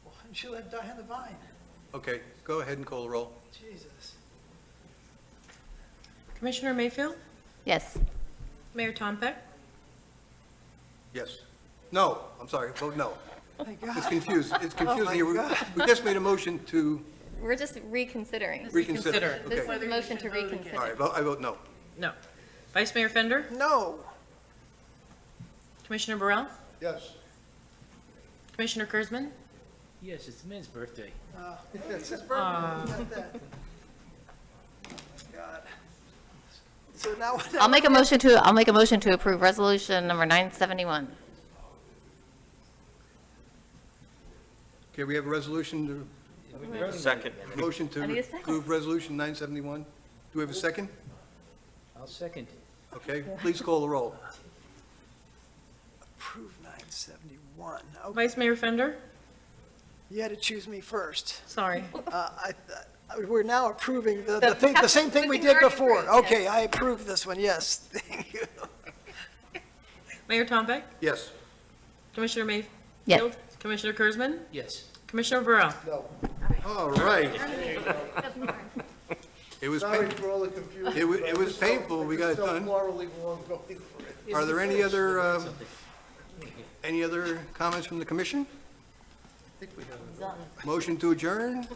Well, you should let die on the vine. okay, go ahead and call the roll. Jesus. Commissioner Mayfield? Yes. Mayor Tompeck? Yes. No, I'm sorry, vote no. My It's God. confused, it's my confusing here. God. We just made a motion to We're just reconsidering. reconsider. This Okay, is a motion to all right, reconsider. I vote no. No. Vice Mayor Fender? No. Commissioner Burrell? Yes. Commissioner Kurzman? Yes, it's the man's birthday. It's his birthday. Got that. God. So now. I'll make a motion to approve resolution number 971. Okay, we have a resolution Second. motion I need to a second. approve Resolution 971. Do we have a second? I'll second. Okay, please call the roll. Approve 971. Okay, Vice Mayor Fender? you had to choose me first. Sorry. We're now approving the same thing we did before. Okay, I approve this one, yes, thank you. Mayor Tombeck? Yes. Commissioner Mayfield? Yes. Commissioner Kurzman? Yes. Commissioner Burrell? All right. It was, Sorry pain- for all the confusion. it was painful, we got it I done. just felt morally wrong voting for it. Are there any other comments from the commission? Motion to adjourn?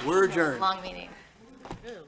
We're adjourned. Long meeting. Good.